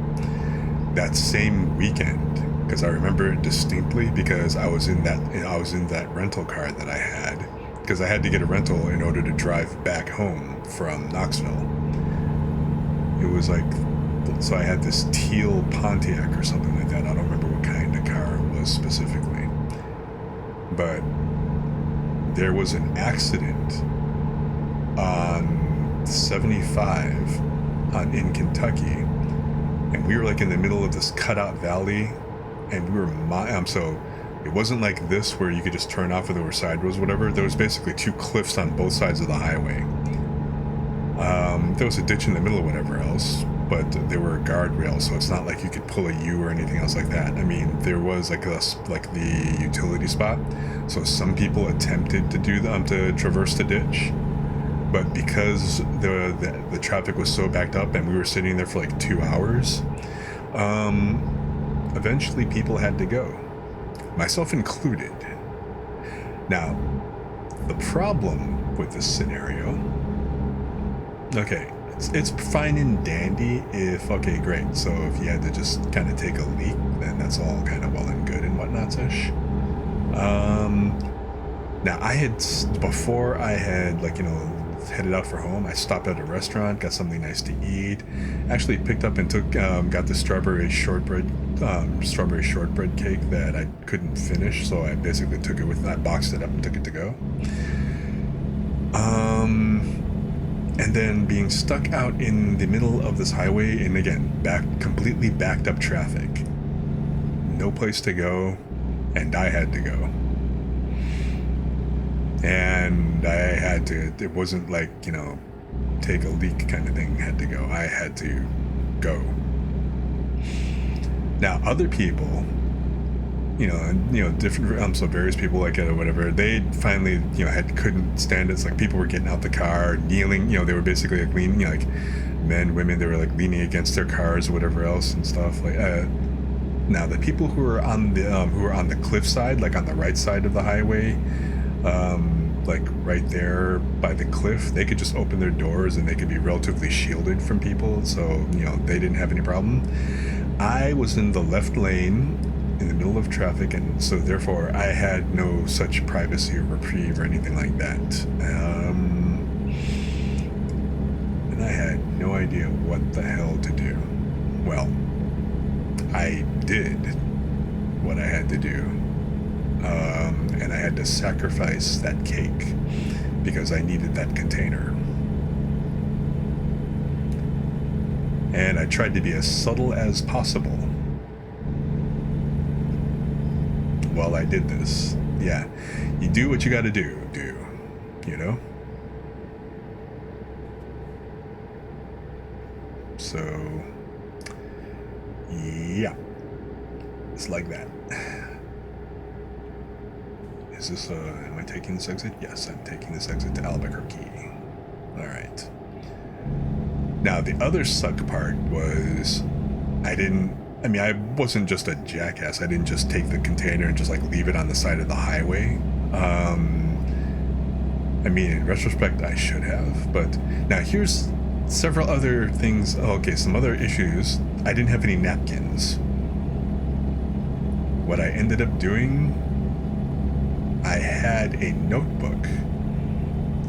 that same weekend, because I remember it distinctly because I was in that rental car that I had, because I had to get a rental in order to drive back home from Knoxville. It was like, so I had this teal Pontiac or something like that. I don't remember what kind of car it was specifically, but there was an accident on 75 in Kentucky, and we were like in the middle of this cutout valley, and we were so it wasn't like this where you could just turn off if there were side roads, whatever. There was basically two cliffs on both sides of the highway. There was a ditch in the middle of whatever else, but there were guardrails, so it's not like you could pull a U or anything else like that. I mean, there was like the utility spot, so some people attempted to to traverse the ditch, but because the traffic was so backed up and we were sitting there for like 2 hours, eventually people had to go, myself included. Now, the problem with this scenario, okay, it's fine and dandy if, okay, great, so if you had to just kind of take a leak, then that's all kind of well and good and whatnot-ish. Now, before I had, like, headed out for home, I stopped at a restaurant, got something nice to eat, actually picked up and got the strawberry shortbread cake that I couldn't finish, so I basically took it with that, boxed it up and took it to go. And then being stuck out in the middle of this highway, and again, completely backed up traffic, no place to go, and I had to go. And I had to, it wasn't like, take a leak kind of thing, had to go. I had to go. Now, other people, different, so various people like it or whatever, they finally, couldn't stand it. It's like people were getting out the car, kneeling, they were basically like leaning, like men, women, they were like leaning against their cars or whatever else and stuff. Like, now the people who were on the cliff side, like on the right side of the highway, like right there by the cliff, they could just open their doors and they could be relatively shielded from people, so they didn't have any problem. I was in the left lane in the middle of traffic, and so therefore I had no such privacy or reprieve or anything like that. And I had no idea what the hell to do. Well, I did what I had to do. And I had to sacrifice that cake because I needed that container. And I tried to be as subtle as possible while I did this. Yeah, you do what you gotta do, So, yeah, it's like that. Is this, am I taking this exit? Yes, I'm taking this exit to Albuquerque. Alright. Now, the other suck part was, I wasn't just a jackass. I didn't just take the container and just, like, leave it on the side of the highway. In retrospect, I should have. But now, here's several other things. Okay, some other issues. I didn't have any napkins. What I ended up doing, I had a notebook.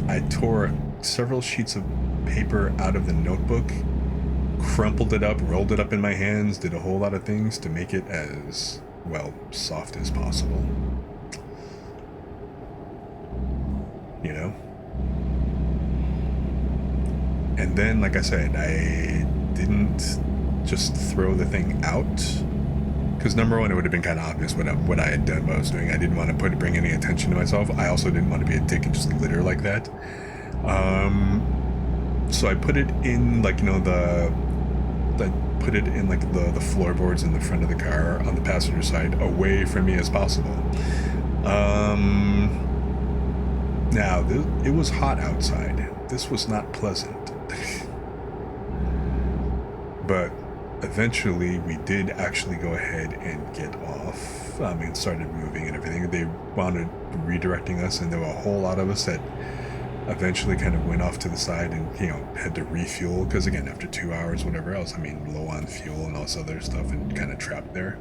I tore several sheets of paper out of the notebook, crumpled it up, rolled it up in my hands, did a whole lot of things to make it as, soft as possible. And then, like I said, I didn't just throw the thing out. Because number one, it would have been kind of obvious what I had done, what I was doing. I didn't want to bring any attention to myself. I also didn't want to be a dick and just litter like that. So I put it in, put it in the floorboards in the front of the car on the passenger side, away from me as possible. Now, it was hot outside. This was not pleasant. But eventually we did actually go ahead and get off, and started moving and everything. They wound up redirecting us, and there were a whole lot of us that eventually kind of went off to the side and had to refuel, because again, after 2 hours, whatever else, low on fuel and all this other stuff, and kind of trapped there.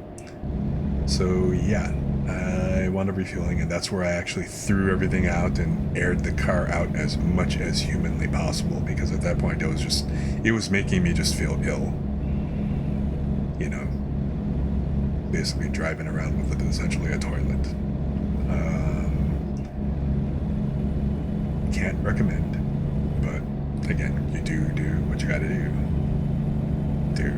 So yeah, I wound up refueling, and that's where I actually threw everything out and aired the car out as much as humanly possible, because at that point it was making me just feel ill. Basically driving around with essentially a toilet. Can't recommend, but again, you do what you gotta do.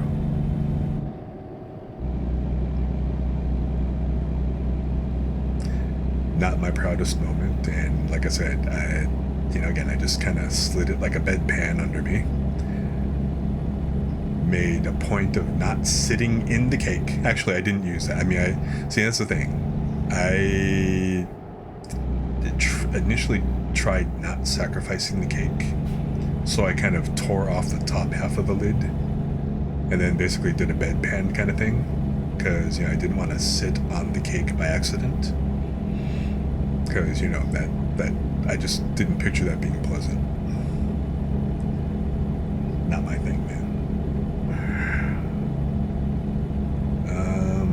Not my proudest moment, and like I said, I just kind of slid it like a bedpan under me. Made a point of not sitting in the cake. Actually, I didn't use that. That's the thing. I initially tried not sacrificing the cake, so I kind of tore off the top half of the lid, and then basically did a bedpan kind of thing, because I didn't want to sit on the cake by accident, because that I just didn't picture that being pleasant. Not my thing, man.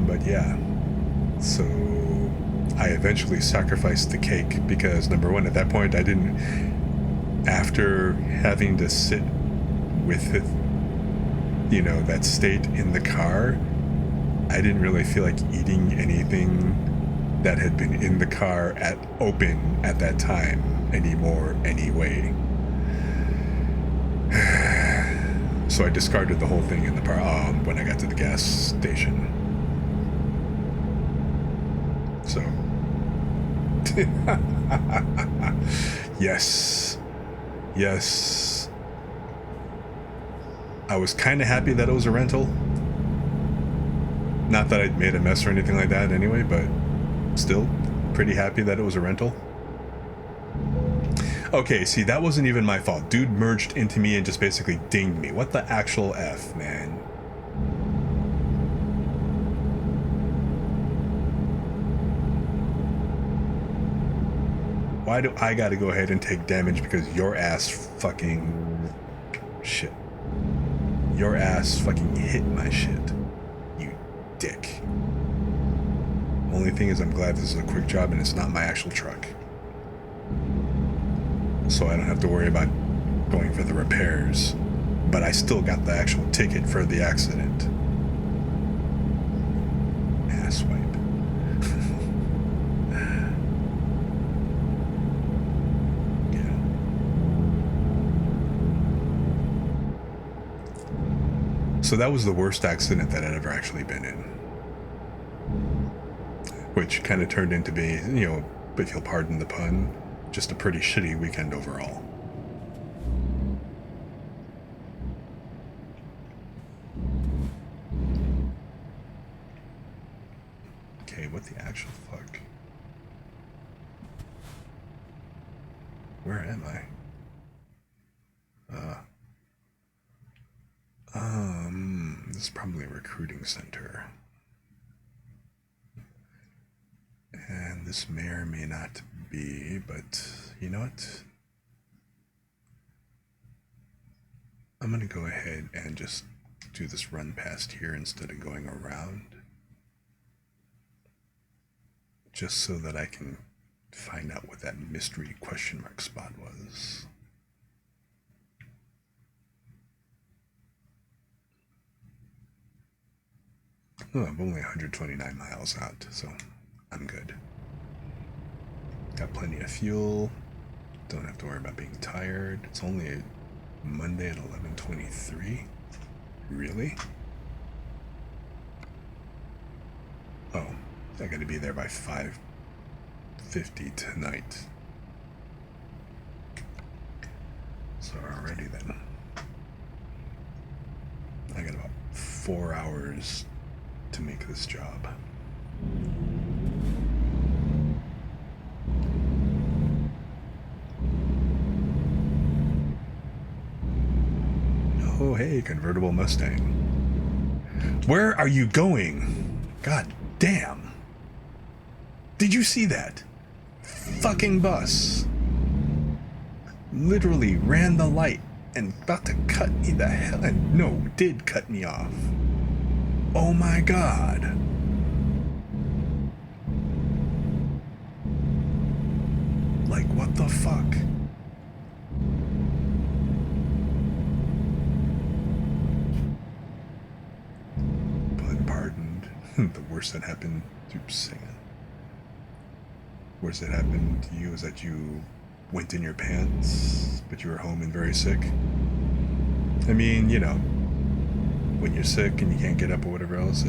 But yeah, so I eventually sacrificed the cake because, number one, at that point after having to sit with it, that state in the car, I didn't really feel like eating anything that had been in the car open at that time anymore anyway. So I discarded the whole thing in the when I got to the gas station. So, yes, I was kind of happy that it was a rental. Not that I'd made a mess or anything like that anyway, but still pretty happy that it was a rental. Okay, see, that wasn't even my fault. Dude merged into me and just basically dinged me. What the actual F, man? Why do I gotta go ahead and take damage because your ass fucking... shit. Your ass fucking hit my shit. You dick. Only thing is I'm glad this is a quick job and it's not my actual truck. So I don't have to worry about going for the repairs. But I still got the actual ticket for the accident. Asswipe. So that was the worst accident that I'd ever actually been in. Which kind of turned into be, you know, if you'll pardon the pun, just a pretty shitty weekend overall. Okay, what the actual fuck? Where am I? This is probably a recruiting center. And this may or may not be, but you know what? I'm gonna go ahead and just do this run past here instead of going around. Just so that I can find out what that mystery question mark spot was. Oh, I'm only 129 miles out, so I'm good. Got plenty of fuel. Don't have to worry about being tired. It's only a Monday at 11:23. Really? Oh, I gotta be there by 5:50 tonight. So already then. I got about 4 hours to make this job. Oh, hey, convertible Mustang. Where are you going? God damn. Did you see that? Fucking bus. Literally ran the light and about to cut me the hell, and no, did cut me off. Oh my god. Like, what the fuck? But pardoned. The worst that happened, oops, singing. Worst that happened to you is that you went in your pants, but you were home and very sick. I mean, you know, when you're sick and you can't get up or whatever else,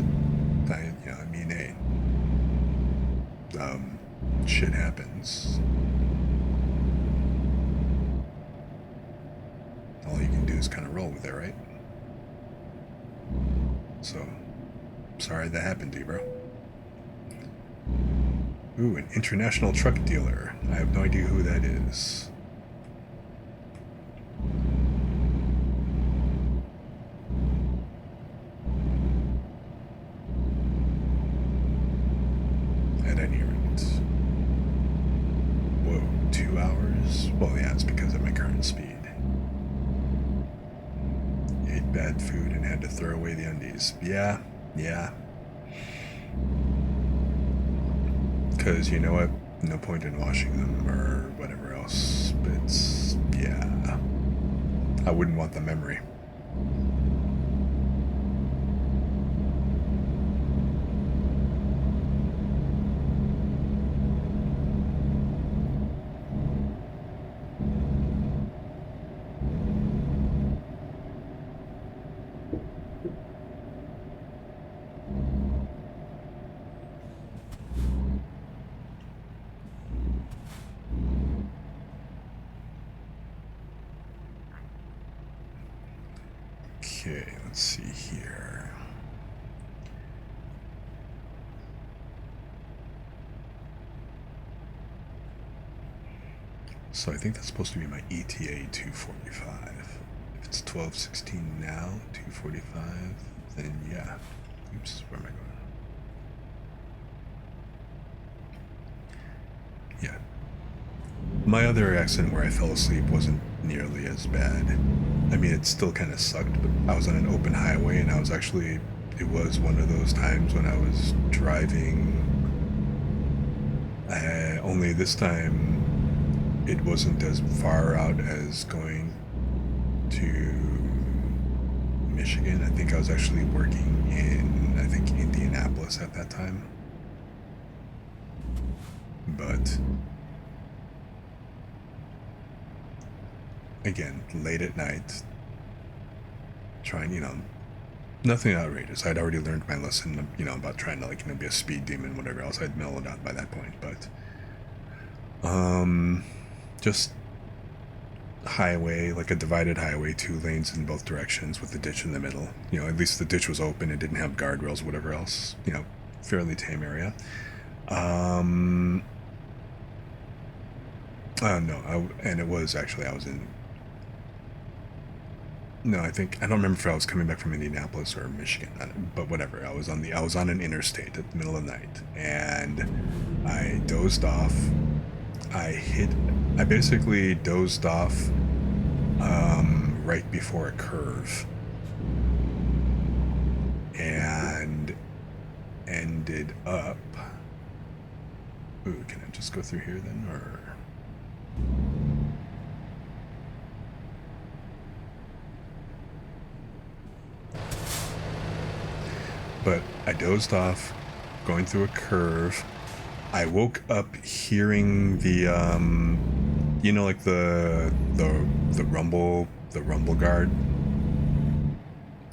shit happens. All you can do is kind of roll with it, right? So, sorry that happened to you, bro. Ooh, an international truck dealer. I have no idea who that is. At any rate. Whoa, 2 hours? Well, yeah, it's because of my current speed. Ate bad food and had to throw away the undies. Yeah. Because, you know what? No point in washing them or whatever else. It's, yeah. I wouldn't want the memory. let's see here. So I think that's supposed to be my ETA 245. If it's 12:16 now, 245, then yeah. Oops, where am I going? Yeah. My other accident where I fell asleep wasn't nearly as bad. I mean, it still kind of sucked, but I was on an open highway, and it was one of those times when I was driving. Only this time, it wasn't as far out as going to Michigan. I think I was actually working in, Indianapolis at that time. But again, late at night, trying, nothing outrageous. I'd already learned my lesson, about trying to, be a speed demon, whatever else. I'd mellowed out by that point, but, just highway, like a divided highway, 2 lanes in both directions with the ditch in the middle. At least the ditch was open. It didn't have guardrails, whatever else. Fairly tame area. No, and it was actually, I was in, no, I don't remember if I was coming back from Indianapolis or Michigan, but whatever. I was on an interstate at the middle of the night, and I dozed off. I basically dozed off, right before a curve, and ended up, ooh, can I just go through here then, or? But I dozed off, going through a curve. I woke up hearing the, like the rumble guard.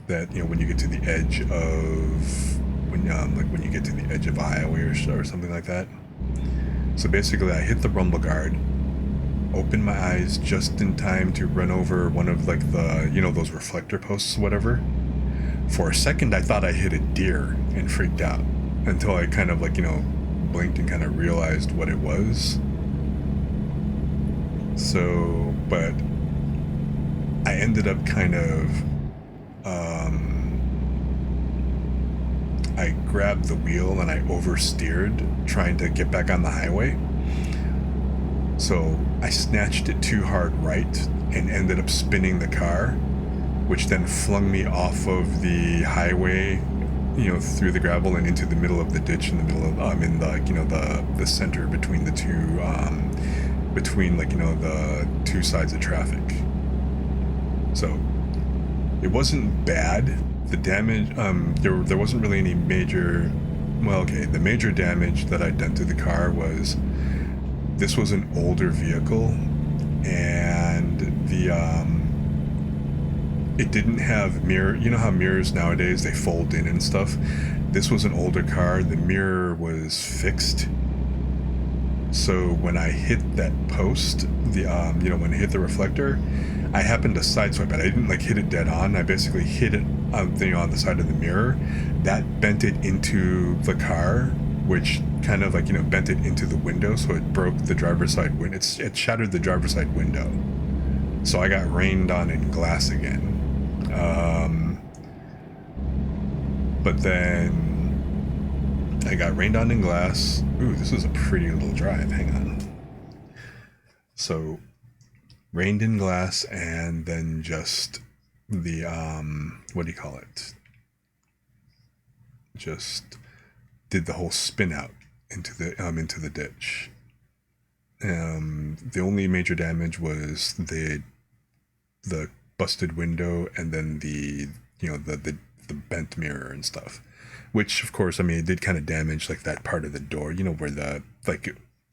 That, when you get to the edge of, when you get to the edge of a highway or something like that. So basically, I hit the rumble guard, opened my eyes just in time to run over one of the, those reflector posts, whatever. For a second, I thought I hit a deer and freaked out until I kind of blinked and kind of realized what it was. So, but I ended up kind of, I grabbed the wheel and I oversteered trying to get back on the highway. So I snatched it too hard right and ended up spinning the car, which then flung me off of the highway, through the gravel and into the middle of the ditch in the middle of, in the center between the two, between the two sides of traffic. So it wasn't bad. The damage, there wasn't really any major, the major damage that I'd done to the car was, this was an older vehicle, and the, it didn't have mirror. You know how mirrors nowadays, they fold in and stuff? This was an older car. The mirror was fixed. So when I hit that post, the when I hit the reflector, I happened to sideswipe it. I didn't hit it dead on. I basically hit it on the side of the mirror. That bent it into the car, which kind of bent it into the window, so it broke the driver's side window. It shattered the driver's side window. So I got rained on in glass again. But then I got rained on in glass. Ooh, this is a pretty little drive. Hang on. So rained in glass, and then just the, what do you call it? Just did the whole spin out into the ditch. The only major damage was the busted window, and then the bent mirror and stuff, which of course, it did kind of damage that part of the door, where the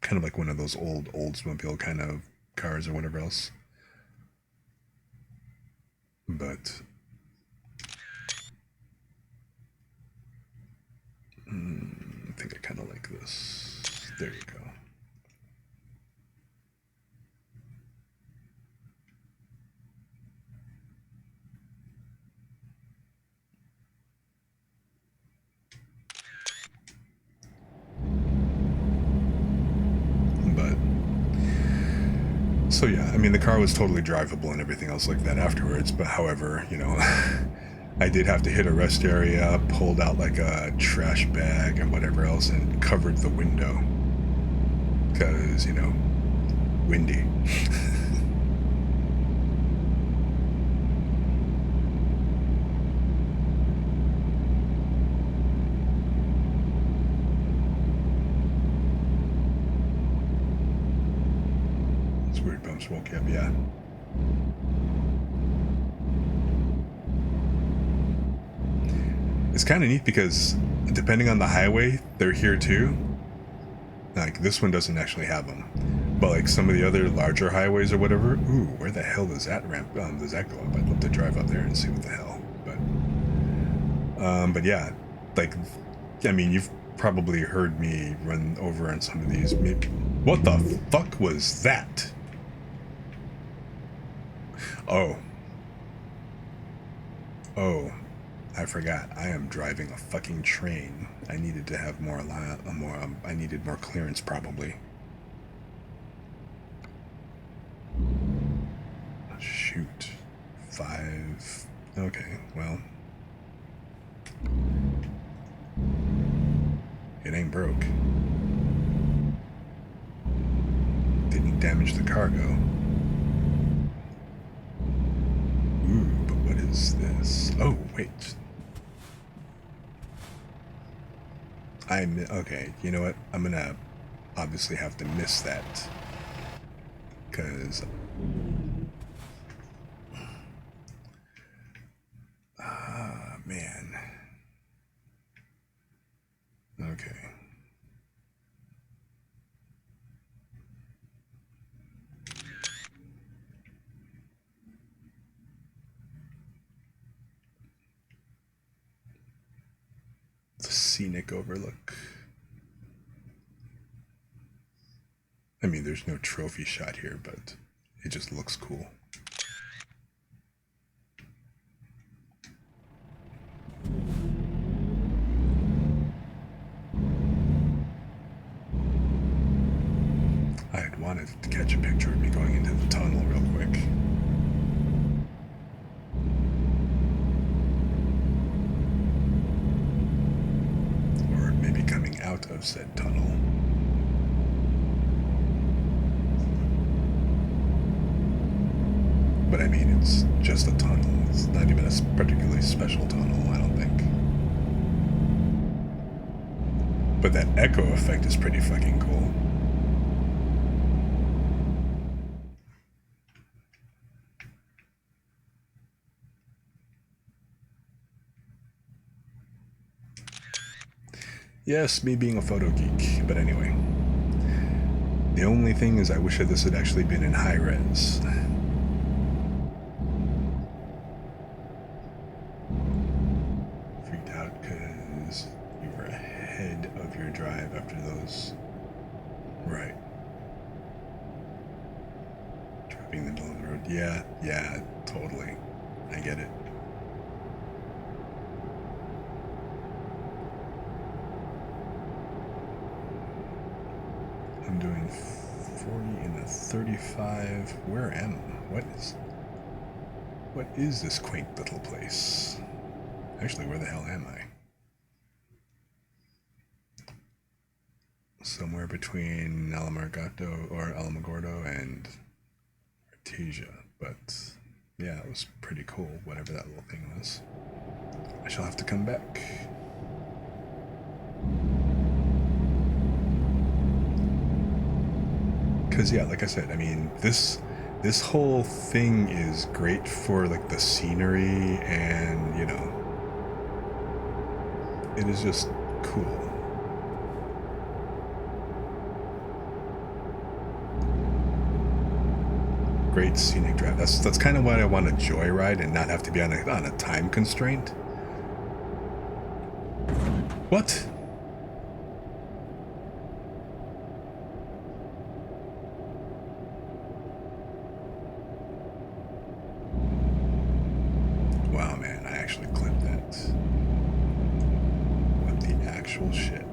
kind of one of those old Oldsmobile kind of cars or whatever else. But I think I kind of like this. There you go. So yeah, I mean the car was totally drivable and everything else like that afterwards, but however, you know, I did have to hit a rest area, pulled out like a trash bag and whatever else and covered the window. Because, you know, windy. Those weird bumps woke you up, yeah. It's kind of neat because depending on the highway, they're here too. Like this one doesn't actually have them, but like some of the other larger highways or whatever. Ooh, where the hell does that ramp? Does that go up? I'd love to drive up there and see what the hell. But yeah, like, I mean, you've probably heard me run over on some of these. Maybe, what the fuck was that? Oh, I forgot. I am driving a fucking train. I needed to have more I needed more clearance probably. Shoot. 5. Okay, well. It ain't broke. Didn't damage the cargo. Ooh, but what is this? Oh, wait. Okay, you know what? I'm gonna obviously have to miss that. Because... man. Okay. The scenic overlook. I mean, there's no trophy shot here, but it just looks cool. I had wanted to catch a picture of me going into the tunnel real quick. Or maybe coming out of said tunnel. But I mean, it's just a tunnel. It's not even a particularly special tunnel, I don't think. But that echo effect is pretty fucking cool. Yes, me being a photo geek, but anyway. The only thing is I wish that this had actually been in high res. Freaked out because you were ahead of your drive after those. Right. Driving in the middle of the road. Yeah, totally. I get it. I'm doing 40 and a 35. Where am I? What is this quaint little place? Actually, where the hell am I? Somewhere between Alamogordo and Artesia. But yeah, it was pretty cool, whatever that little thing was. I shall have to come back. Because yeah, like I said, I mean, this whole thing is great for like the scenery and, you know, it is just cool. Great scenic drive. That's kind of why I want to joyride and not have to be on a time constraint. What? Wow, man, I actually clipped that. What the actual shit?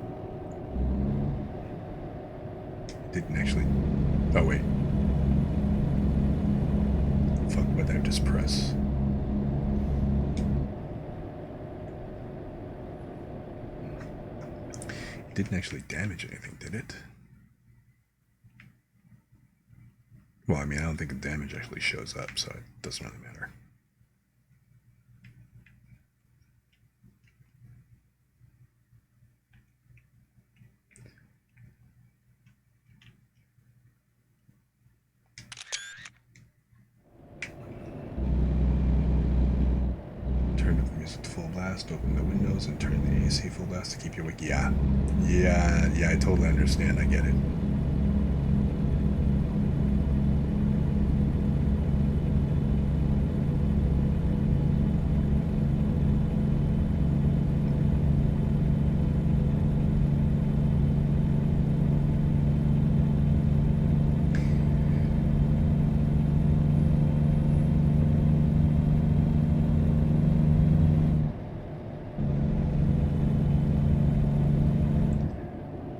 Didn't actually... Oh, wait. would I just press? It didn't actually damage anything, did it? Well, I mean, I don't think the damage actually shows up, so it doesn't really matter. Turn up the music to full blast, open the windows, and turn the AC full blast to keep you awake. Yeah, I totally understand. I get it.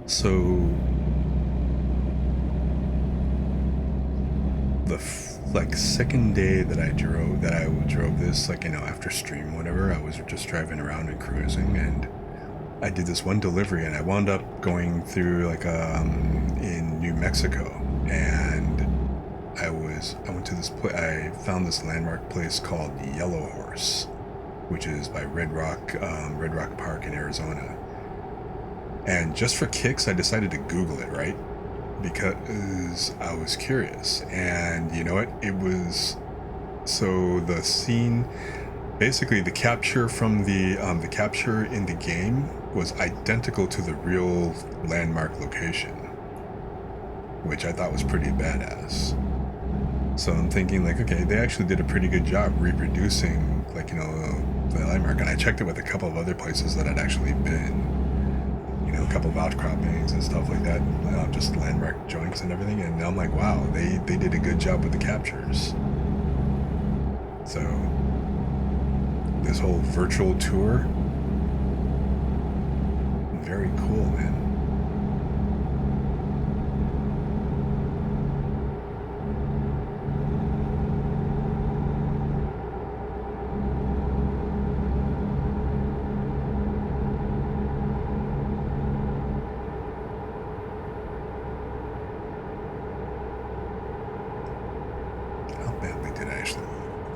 So the second day that I drove this, like, you know, after stream, whatever, I was just driving around and cruising, and I did this one delivery, and I wound up going through like in New Mexico, and I went to this place. I found this landmark place called Yellow Horse, which is by Red Rock Park in Arizona. And just for kicks, I decided to Google it, right? Because I was curious. And you know what? It was... So the scene... Basically, the capture from the capture in the game was identical to the real landmark location, which I thought was pretty badass. So I'm thinking, like, okay, they actually did a pretty good job reproducing, like, you know, the landmark. And I checked it with a couple of other places that I'd actually been. You know, a couple of outcroppings and stuff like that, just landmark joints and everything, and I'm like, wow, they did a good job with the captures. So this whole virtual tour, very cool, man.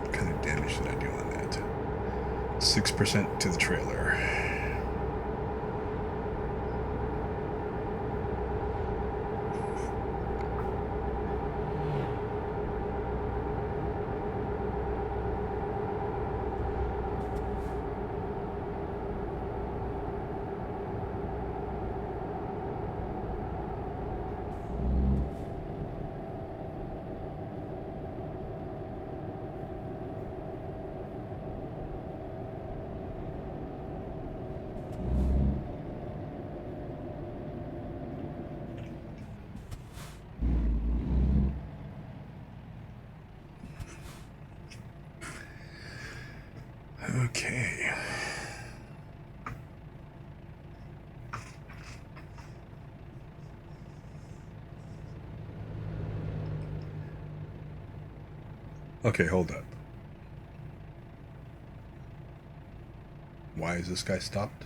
What kind of damage did I do on that? 6% to the trailer. Okay. Okay, hold up. Why is this guy stopped?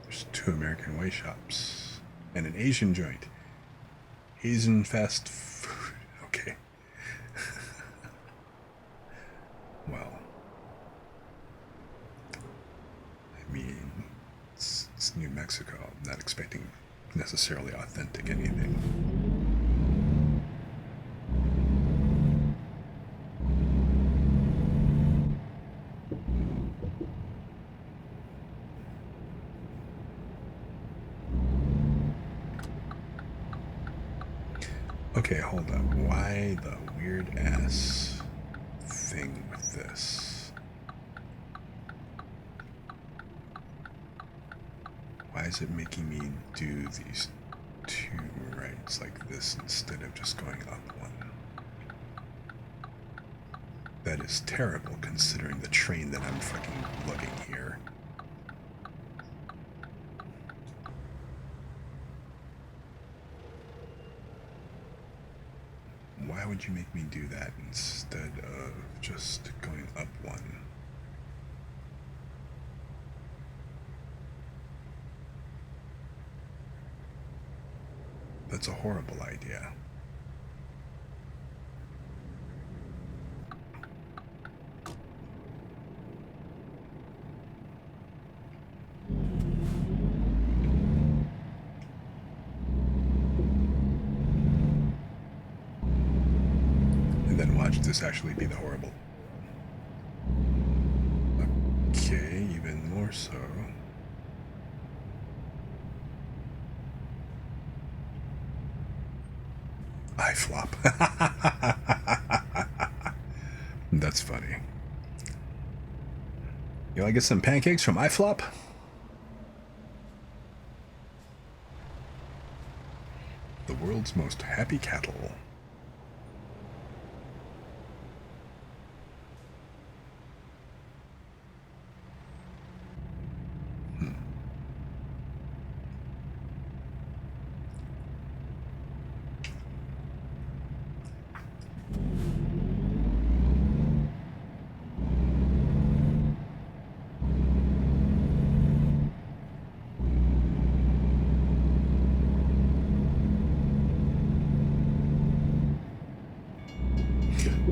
There's 2 American way shops and an Asian joint. Asian fast food. Okay. it's New Mexico. I'm not expecting necessarily authentic anything. Okay, hold up. Why the weird ass thing with this? Why is it making me do these two rights like this instead of just going up one? That is terrible considering the train that I'm fucking lugging here. Why would you make me do that instead of just going up one? That's a horrible idea. And then watch this actually be the horrible. Okay, even more so. I flop. That's funny. You wanna get some pancakes from iFlop? The world's most happy cattle.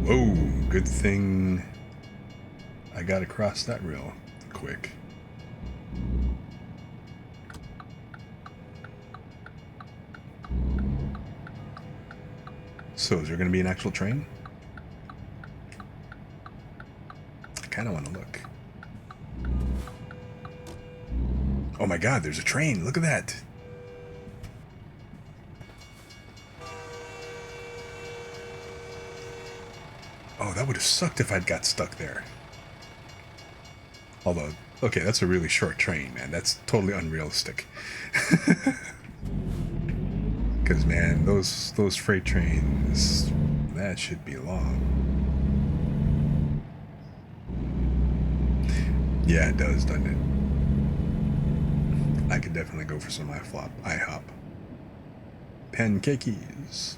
Whoa, good thing I got across that real quick. So, is there going to be an actual train? I kind of want to look. Oh my god, there's a train! Look at that! Oh, that would have sucked if I'd got stuck there. Although, okay, that's a really short train, man. That's totally unrealistic. Because, man, those freight trains, that should be long. Yeah, it does, doesn't it? I could definitely go for some IHOP. Pancakes.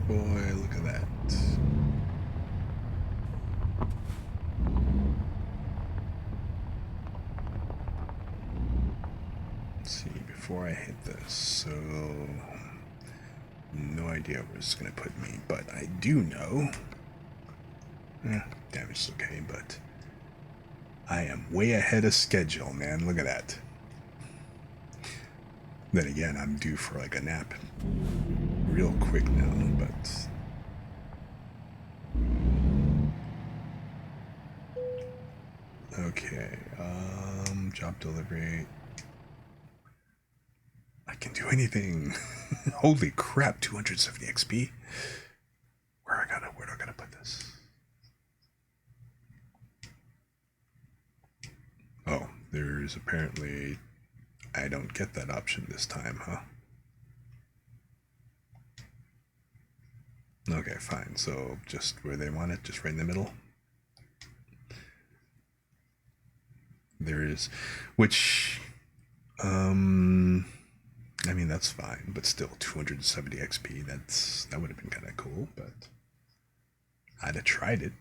Boy, look at that. Let's see, before I hit this, so no idea where it's going to put me, but I do know, damage is okay, but I am way ahead of schedule, man, look at that. Then again, I'm due for like a nap real quick now, but okay, job delivery. I can do anything. Holy crap, 270 XP. Where do I gotta put this? Oh, there's apparently, I don't get that option this time, huh? Okay, fine. So just where they want it, just right in the middle. There is, which, I mean that's fine, but still 270 XP. That would have been kind of cool, but I'd have tried it.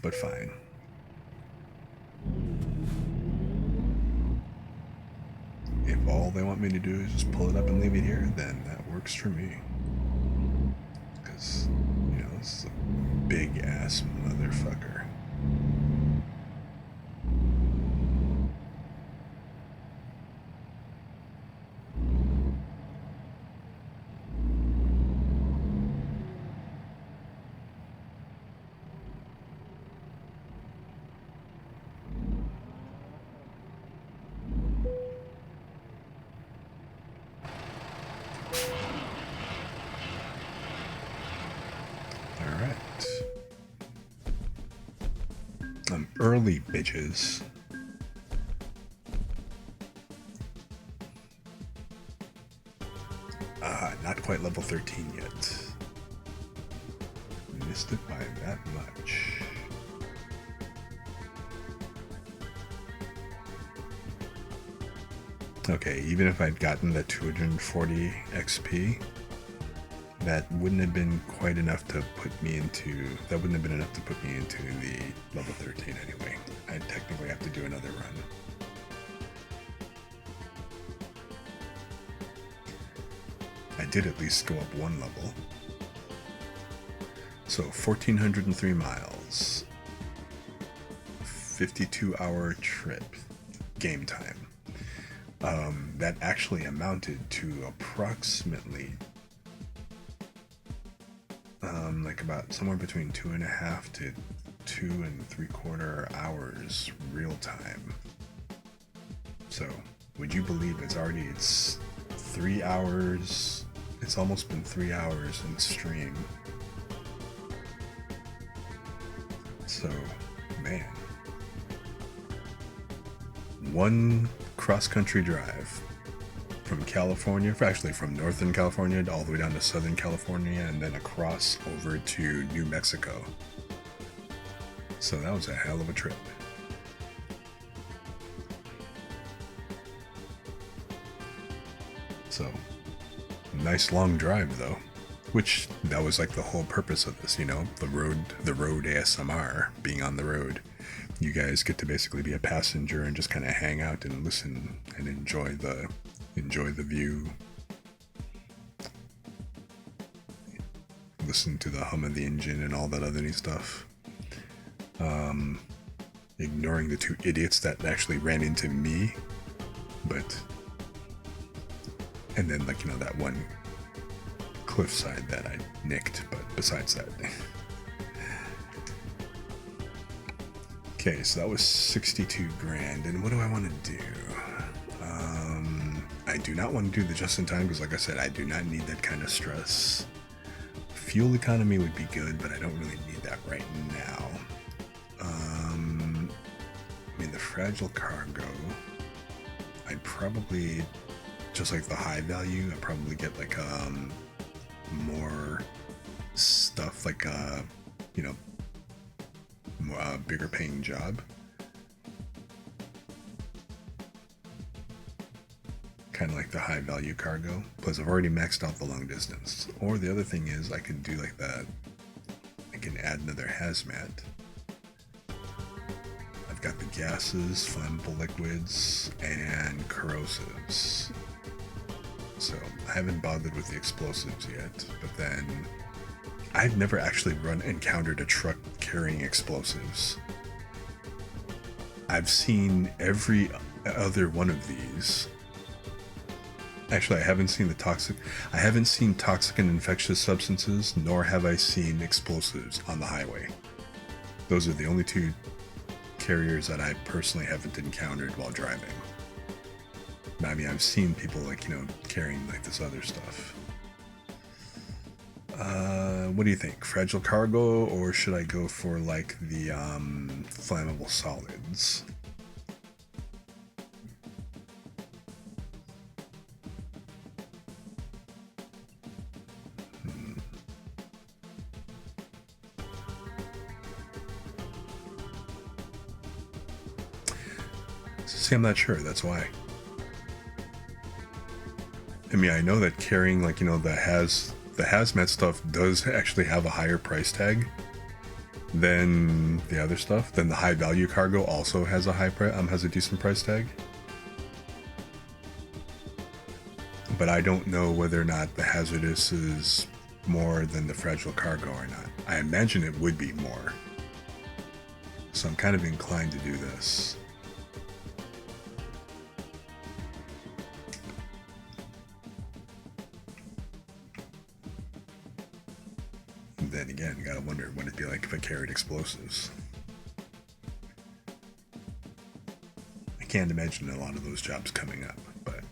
But fine. If all they want me to do is just pull it up and leave it here, then that works for me. Because, this is a big ass motherfucker. Alright. Early bitches. Not quite level 13 yet. Missed it by that much. Okay, even if I'd gotten the 240 XP, that wouldn't have been quite enough to put me into, that wouldn't have been enough to put me into the level 13 anyway. I'd technically have to do another run. I did at least go up one level. So 1,403 miles, 52-hour trip, game time. That actually amounted to approximately like about somewhere between 2.5 to 2 3/4 hours real time. So would you believe it's 3 hours, it's almost been 3 hours in stream. So man, one cross-country drive from California, actually from Northern California all the way down to Southern California, and then across over to New Mexico. So that was a hell of a trip. So, nice long drive though, which that was like the whole purpose of this, the road ASMR, being on the road. You guys get to basically be a passenger and just kind of hang out and listen and enjoy the view. Listen to the hum of the engine and all that other neat stuff. Ignoring the two idiots that actually ran into me, and then that one cliffside that I nicked, but besides that. Okay, so that was 62 grand, and what do I want to do? I do not want to do the just-in-time because, like I said, I do not need that kind of stress. Fuel economy would be good, but I don't really need that right now. The fragile cargo, I'd probably, just like the high value, I'd probably get more stuff, more, bigger paying job. Kind of like the high value cargo. Plus I've already maxed out the long distance. Or the other thing is I could do like that. I can add another hazmat. I've got the gases, flammable liquids, and corrosives. So I haven't bothered with the explosives yet, but then I've never actually encountered a truck carrying explosives. I've seen every other one of these. Actually, I haven't seen toxic and infectious substances, nor have I seen explosives on the highway. Those are the only two carriers that I personally haven't encountered while driving. I mean, I've seen people carrying this other stuff. What do you think? Fragile cargo, or should I go for the flammable solids? See, I'm not sure. That's why. I mean, I know that carrying, like, you know, the hazmat stuff does actually have a higher price tag than the other stuff. Then the high value cargo also has a has a decent price tag. But I don't know whether or not the hazardous is more than the fragile cargo or not. I imagine it would be more. So I'm kind of inclined to do this. And then again, you gotta wonder what it'd be like if I carried explosives. I can't imagine a lot of those jobs coming up, but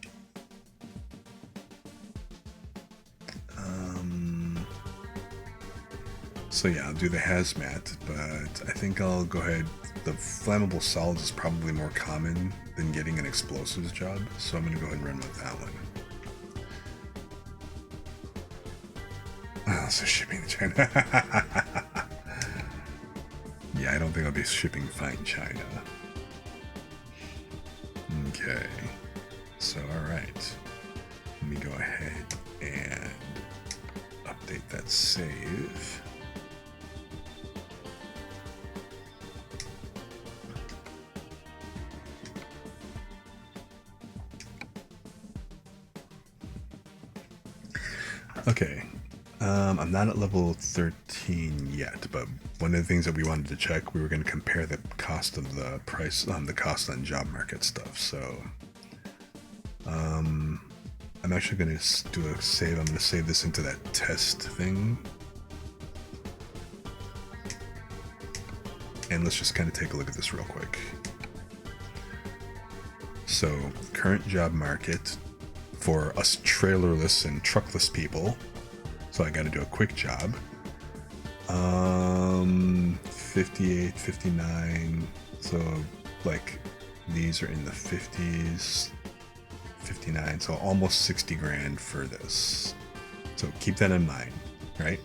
so yeah, I'll do the hazmat, but I think I'll go ahead. The flammable solids is probably more common than getting an explosives job, so I'm going to go ahead and run with that one. Oh, so shipping to China. Yeah, I don't think I'll be shipping fine China. Okay, so alright. Let me go ahead and update that save. Okay, I'm not at level 13 yet, but one of the things that we wanted to check, we were going to compare the cost of the price, the cost on job market stuff. So, I'm actually going to do a save. I'm going to save this into that test thing. And let's just kind of take a look at this real quick. So, current job market for us trailerless and truckless people. So I got to do a quick job. 58, 59. So like these are in the 50s, 59. So almost 60 grand for this. So keep that in mind, right?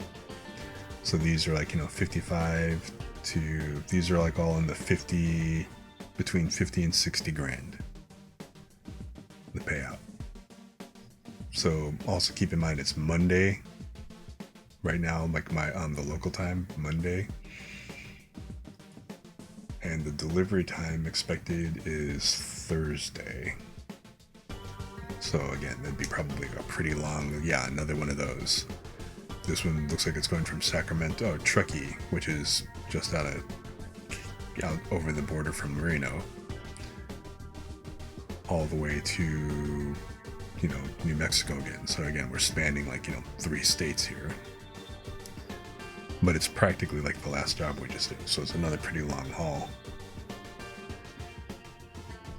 So these are like, you know, 55 to, these are like all in the 50, between 50 and 60 grand, the payout. So also keep in mind it's Monday right now, like my the local time, Monday, and the delivery time expected is Thursday. So again, that'd be probably a pretty long, yeah, another one of those. This one looks like it's going from Sacramento, Truckee, which is just out over the border from Reno, all the way to, you know, New Mexico again. So again, we're spanning like, you know, 3 states here. But it's practically like the last job we just did. So it's another pretty long haul.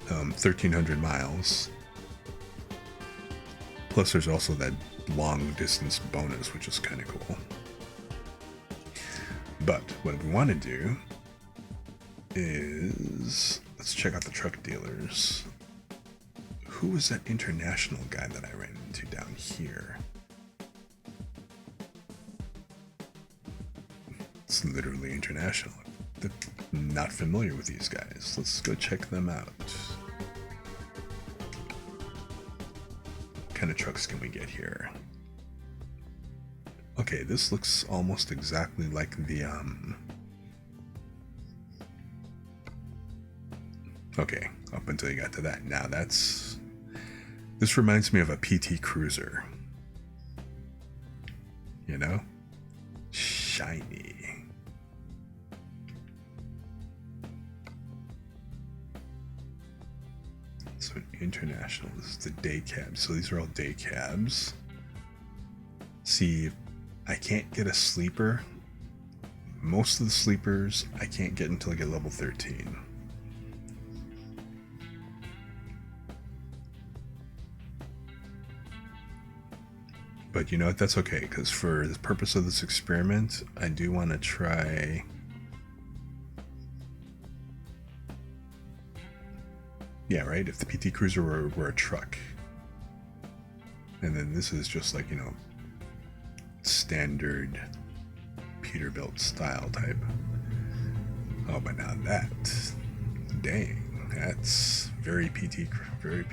1,300 miles. Plus there's also that long distance bonus, which is kind of cool. But what we want to do is, let's check out the truck dealers. Who was that international guy that I ran into down here? It's literally international. I'm not familiar with these guys. Let's go check them out. What kind of trucks can we get here? Okay, this looks almost exactly like the okay, up until you got to that. Now this reminds me of a PT Cruiser. You know? Shiny. So international, this is the day cab. So these are all day cabs. See, I can't get a sleeper. Most of the sleepers I can't get until I get level 13. But you know what, that's okay, because for the purpose of this experiment, I do want to try... Yeah, right, if the PT Cruiser were a truck. And then this is just like, you know, standard Peterbilt style type. Oh, but now that, dang, that's very PT, very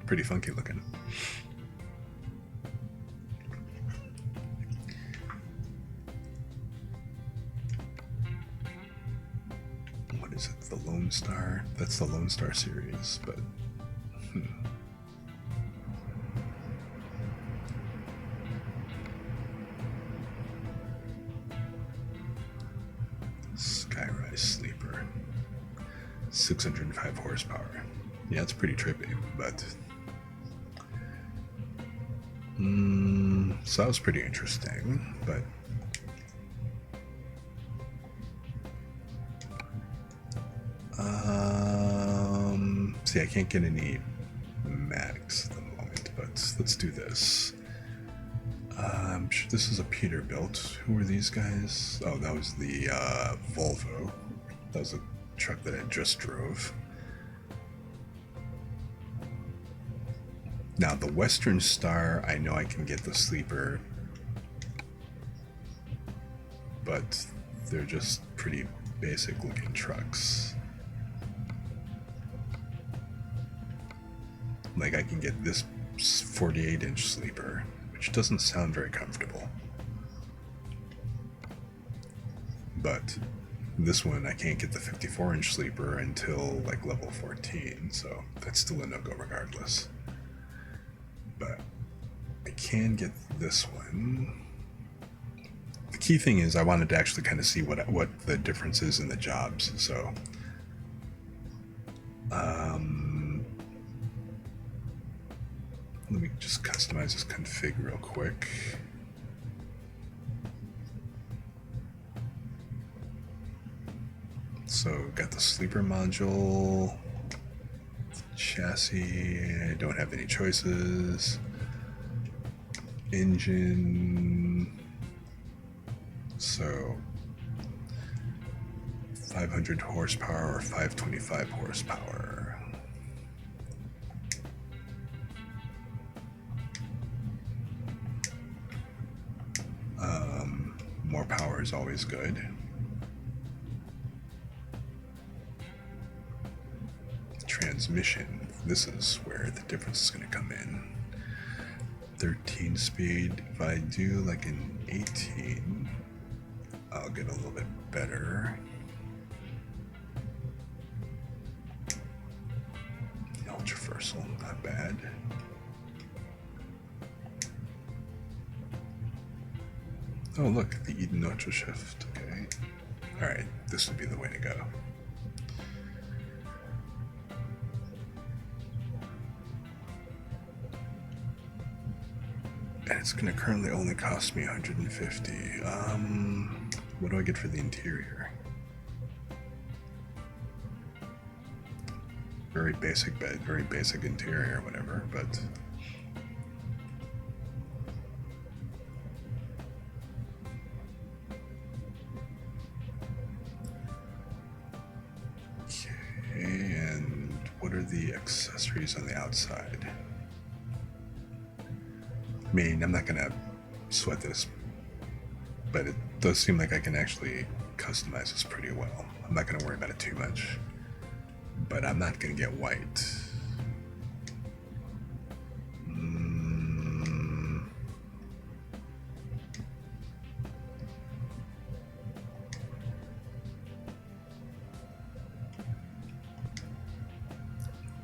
pretty funky looking. What is it? The Lone Star? That's the Lone Star series, but Skyrise Sleeper. 605 horsepower. Yeah, it's pretty trippy, but so that was pretty interesting, but see, I can't get any mags at the moment, but let's do this. I'm sure this is a Peterbilt. Who are these guys? Oh, that was the Volvo. That was a truck that I just drove. Now the Western Star, I know I can get the sleeper, but they're just pretty basic looking trucks. Like I can get this 48-inch sleeper, which doesn't sound very comfortable. But this one, I can't get the 54-inch sleeper until like level 14, so that's still a no-go regardless. But I can get this one. The key thing is I wanted to actually kind of see what the difference is in the jobs, so let me just customize this config real quick. So got the sleeper module, chassis, I don't have any choices, engine, so 500 horsepower or 525 horsepower. More power is always good. Transmission, this is where the difference is going to come in. 13 speed, if I do like an 18, I'll get a little bit better. Ultraversal, not bad. Oh look, the Eden Ultra Shift, okay. Alright, this would be the way to go. And it's gonna currently only cost me 150. What do I get for the interior? Very basic bed, very basic interior, whatever, but okay, and what are the accessories on the outside? I mean, I'm not gonna sweat this, but it does seem like I can actually customize this pretty well. I'm not gonna worry about it too much, but I'm not gonna get white.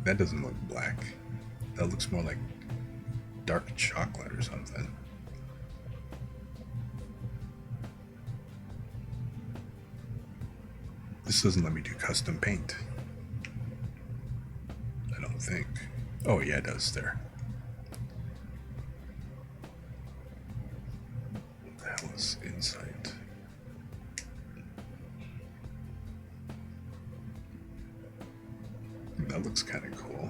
That doesn't look black. That looks more like dark chocolate or something. This doesn't let me do custom paint. I don't think. Oh yeah, it does there. That was Insight. That looks kind of cool.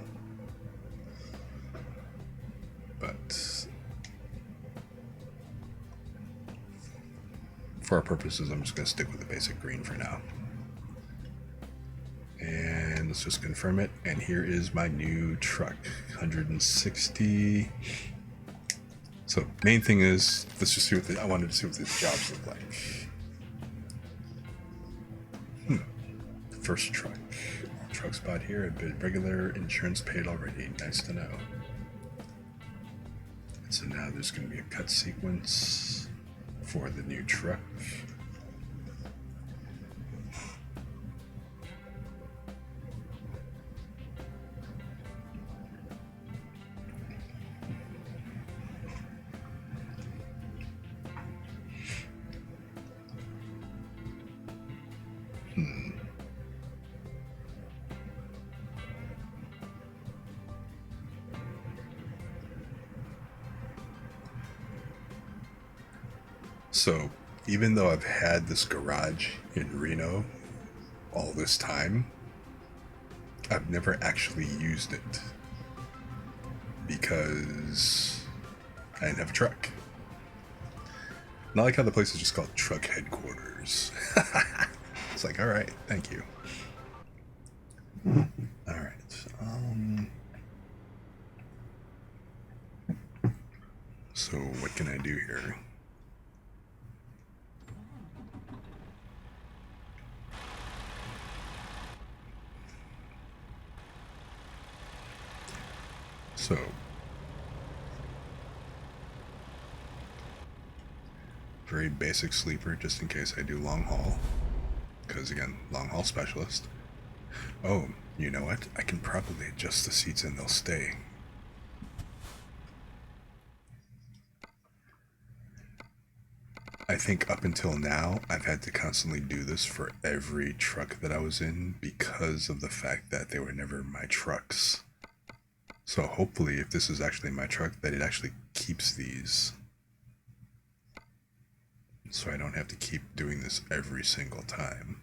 But for our purposes, I'm just going to stick with the basic green for now. And let's just confirm it. And here is my new truck, 160. So main thing is, let's just see what I wanted to see what these jobs look like. First truck, truck spot here. A bit regular insurance paid already. Nice to know. So now there's going to be a cut sequence for the new truck. So, even though I've had this garage in Reno all this time, I've never actually used it because I didn't have a truck. Not like how the place is just called Truck Headquarters. It's like, alright, thank you. Alright, so what can I do here? So, very basic sleeper just in case I do long haul. Because again, long haul specialist. Oh, you know what? I can probably adjust the seats and they'll stay. I think up until now, I've had to constantly do this for every truck that I was in because of the fact that they were never my trucks. So hopefully, if this is actually my truck, that it actually keeps these. So I don't have to keep doing this every single time.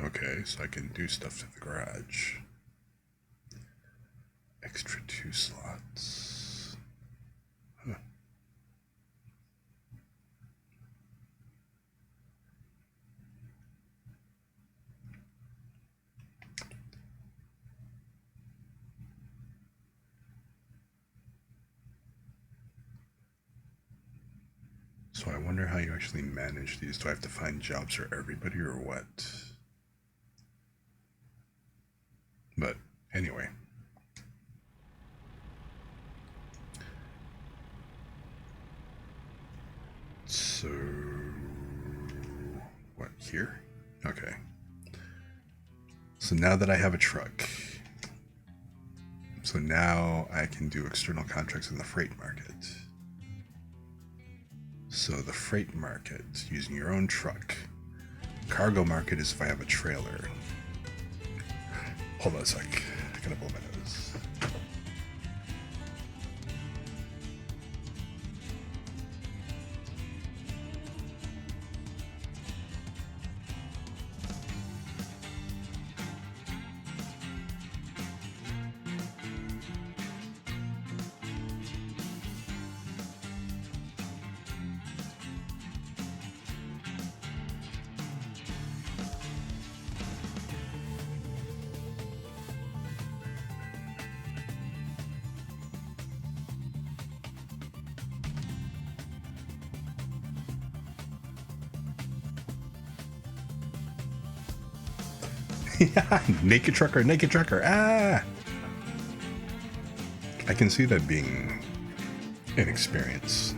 Okay, so I can do stuff to the garage. Extra 2 slots. Huh. So I wonder how you actually manage these. Do I have to find jobs for everybody or what? But anyway. So what, here? Okay. So now that I have a truck, so now I can do external contracts in the freight market. So the freight market, using your own truck. Cargo market is if I have a trailer. Hold on a sec. I gotta blow my nose. Naked trucker, ah! I can see that being an experience.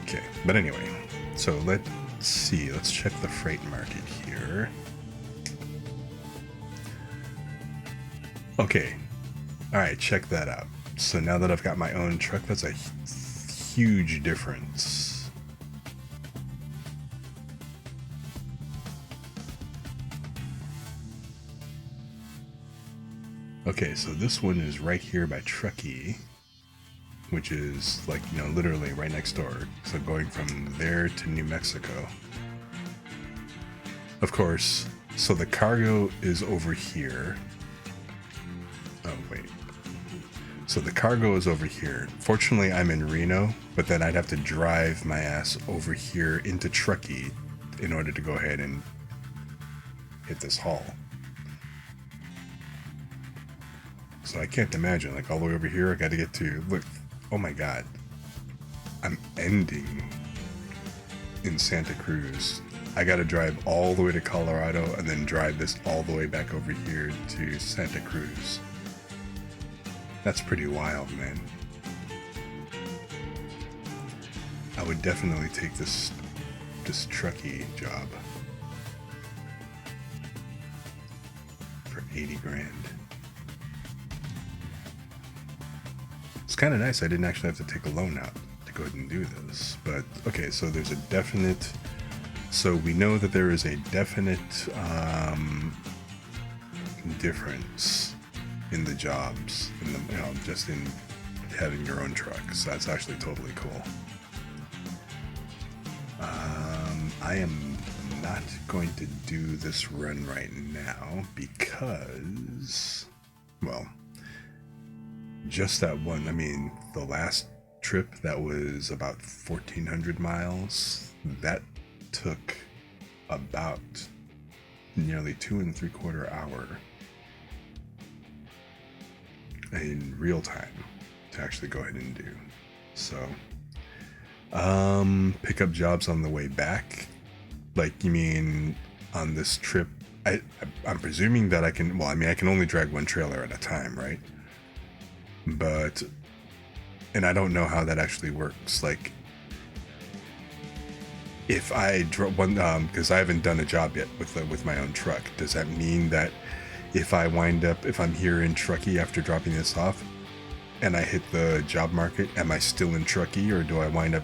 Okay, but anyway, so let's see, let's check the freight market here. Okay, alright, check that out. So now that I've got my own truck, that's a huge difference. Okay, so this one is right here by Truckee, which is like, you know, literally right next door. So going from there to New Mexico. Of course, so the cargo is over here. Oh, wait. So the cargo is over here. Fortunately, I'm in Reno, but then I'd have to drive my ass over here into Truckee in order to go ahead and hit this haul. So I can't imagine, like all the way over here, I gotta get to, look, oh my god. I'm ending in Santa Cruz. I gotta drive all the way to Colorado and then drive this all the way back over here to Santa Cruz. That's pretty wild, man. I would definitely take this Truckee job for 80 grand. It's kind of nice I didn't actually have to take a loan out to go ahead and do this. But okay, so there's a definite, so we know that there is a definite difference in the jobs, in the, you know, just in having your own truck. So that's actually totally cool. I am not going to do this run right now because, well, just that one, I mean, the last trip that was about 1,400 miles, that took about nearly 2.75 hours in real time to actually go ahead and do. So, pick up jobs on the way back. Like, you mean on this trip? I'm presuming that I can, well, I mean, I can only drag one trailer at a time, right? But, and I don't know how that actually works. Like, if I drop one, because I haven't done a job yet with my own truck, does that mean that if I wind up, if I'm here in Truckee after dropping this off, and I hit the job market, am I still in Truckee, or do I wind up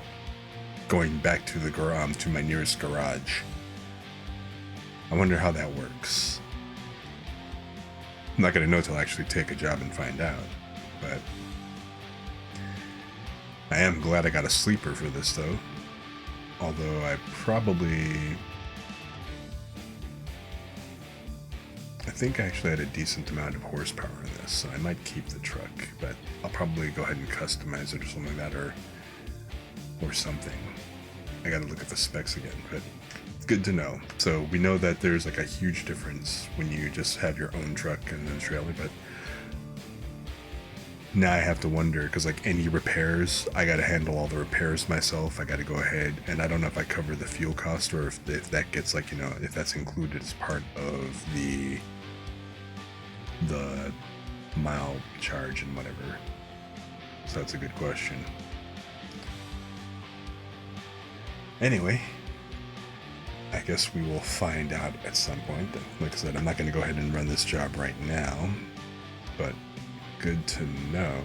going back to the to my nearest garage? I wonder how that works. I'm not gonna know till I actually take a job and find out. But I am glad I got a sleeper for this though. Although I think I actually had a decent amount of horsepower in this, so I might keep the truck, but I'll probably go ahead and customize it or something like that, or something. I gotta look at the specs again, but it's good to know. So we know that there's like a huge difference when you just have your own truck and then trailer, but now I have to wonder, because like any repairs, I got to handle all the repairs myself. I got to go ahead, and I don't know if I cover the fuel cost or if that gets, like, you know, if that's included as part of the mile charge and whatever. So that's a good question. Anyway, I guess we will find out at some point. Like I said, I'm not going to go ahead and run this job right now, but good to know.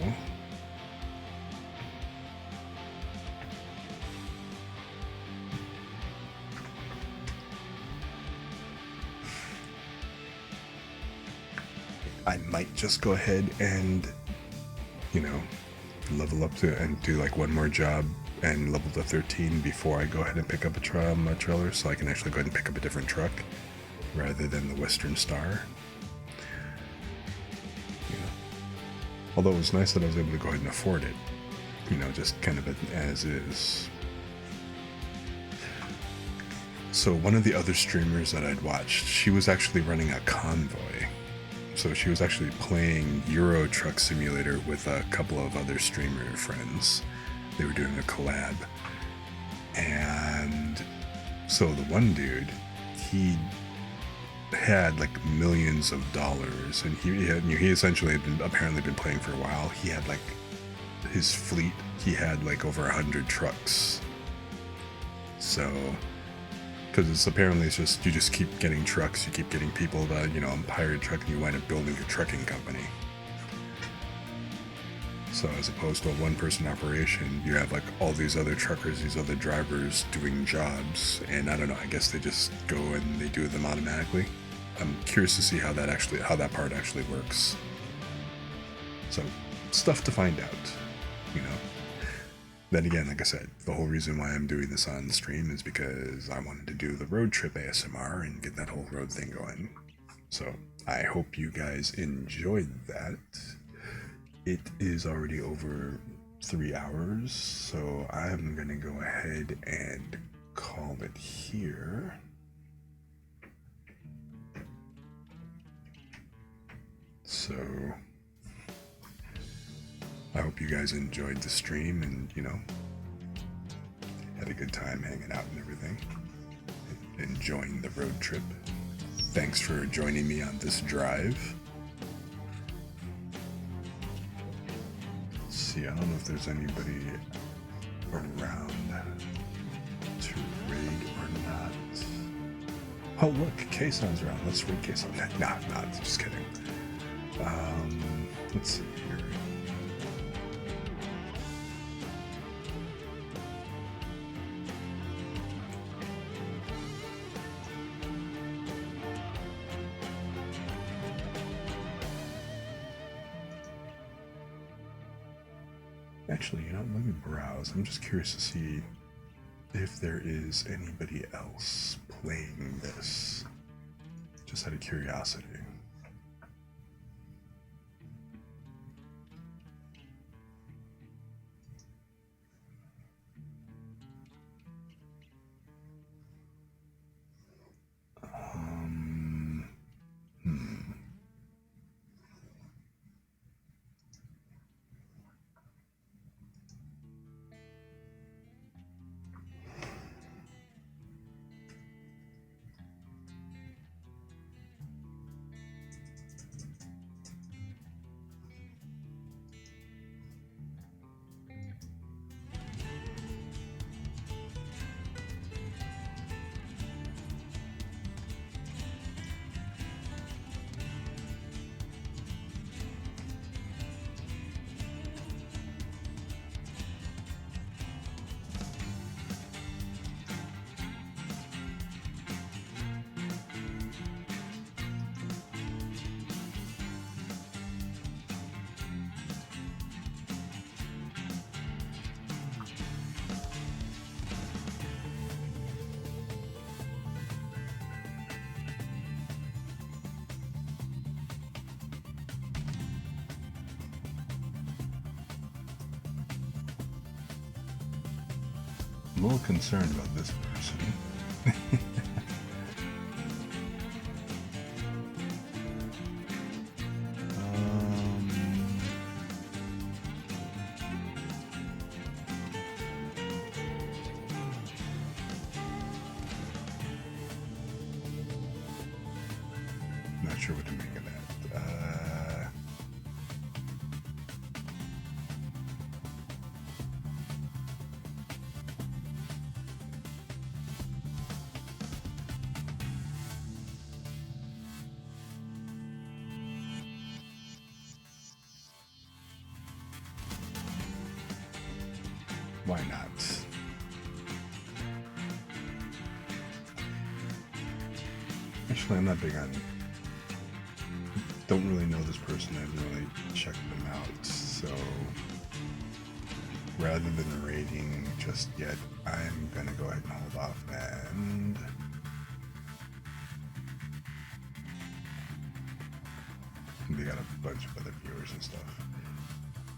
I might just go ahead and, you know, level up to and do like one more job and level to 13 before I go ahead and pick up a trailer, so I can actually go ahead and pick up a different truck rather than the Western Star. Although it was nice that I was able to go ahead and afford it, you know, just kind of as is. So one of the other streamers that I'd watched, she was actually running a convoy. So she was actually playing Euro Truck Simulator with a couple of other streamer friends. They were doing a collab. And so the one dude, he had like millions of dollars, and he essentially had apparently been playing for a while. He had like his fleet, he had like over 100 trucks. So, because it's apparently it's just, you just keep getting trucks, you keep getting people to, you know, hire a truck, and you wind up building a trucking company. So as opposed to a one-person operation, you have like all these other truckers, these other drivers doing jobs, and I don't know, I guess they just go and they do them automatically. I'm curious to see how that part actually works. So, stuff to find out, you know. Then again, like I said, the whole reason why I'm doing this on stream is because I wanted to do the road trip ASMR and get that whole road thing going. So I hope you guys enjoyed that. It is already over 3 hours, so I'm gonna go ahead and call it here. So I hope you guys enjoyed the stream and, you know, had a good time hanging out and everything, enjoying the road trip. Thanks for joining me on this drive. Let's see, I don't know if there's anybody around to raid or not. Oh look, K-Son's around. Let's raid K-Son. Nah, just kidding. Let's see here. Actually, you know, let me browse. I'm just curious to see if there is anybody else playing this. Just out of curiosity. I'm a little concerned about this person. Not sure what to make of that. Why not? Actually, I'm not big on... Don't really know this person. I haven't really checked them out. So, rather than raiding just yet, I'm gonna go ahead and hold off and... They got a bunch of other viewers and stuff.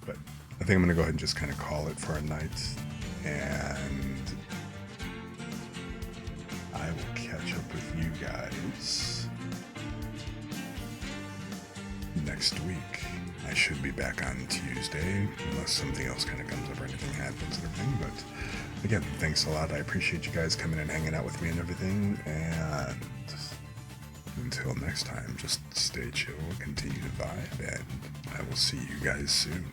But I think I'm gonna go ahead and just kind of call it for a night, and I will catch up with you guys next week. I should be back on Tuesday, unless something else kind of comes up or anything happens and everything. But again, thanks a lot. I appreciate you guys coming and hanging out with me and everything. And until next time, just stay chill, continue to vibe, and I will see you guys soon.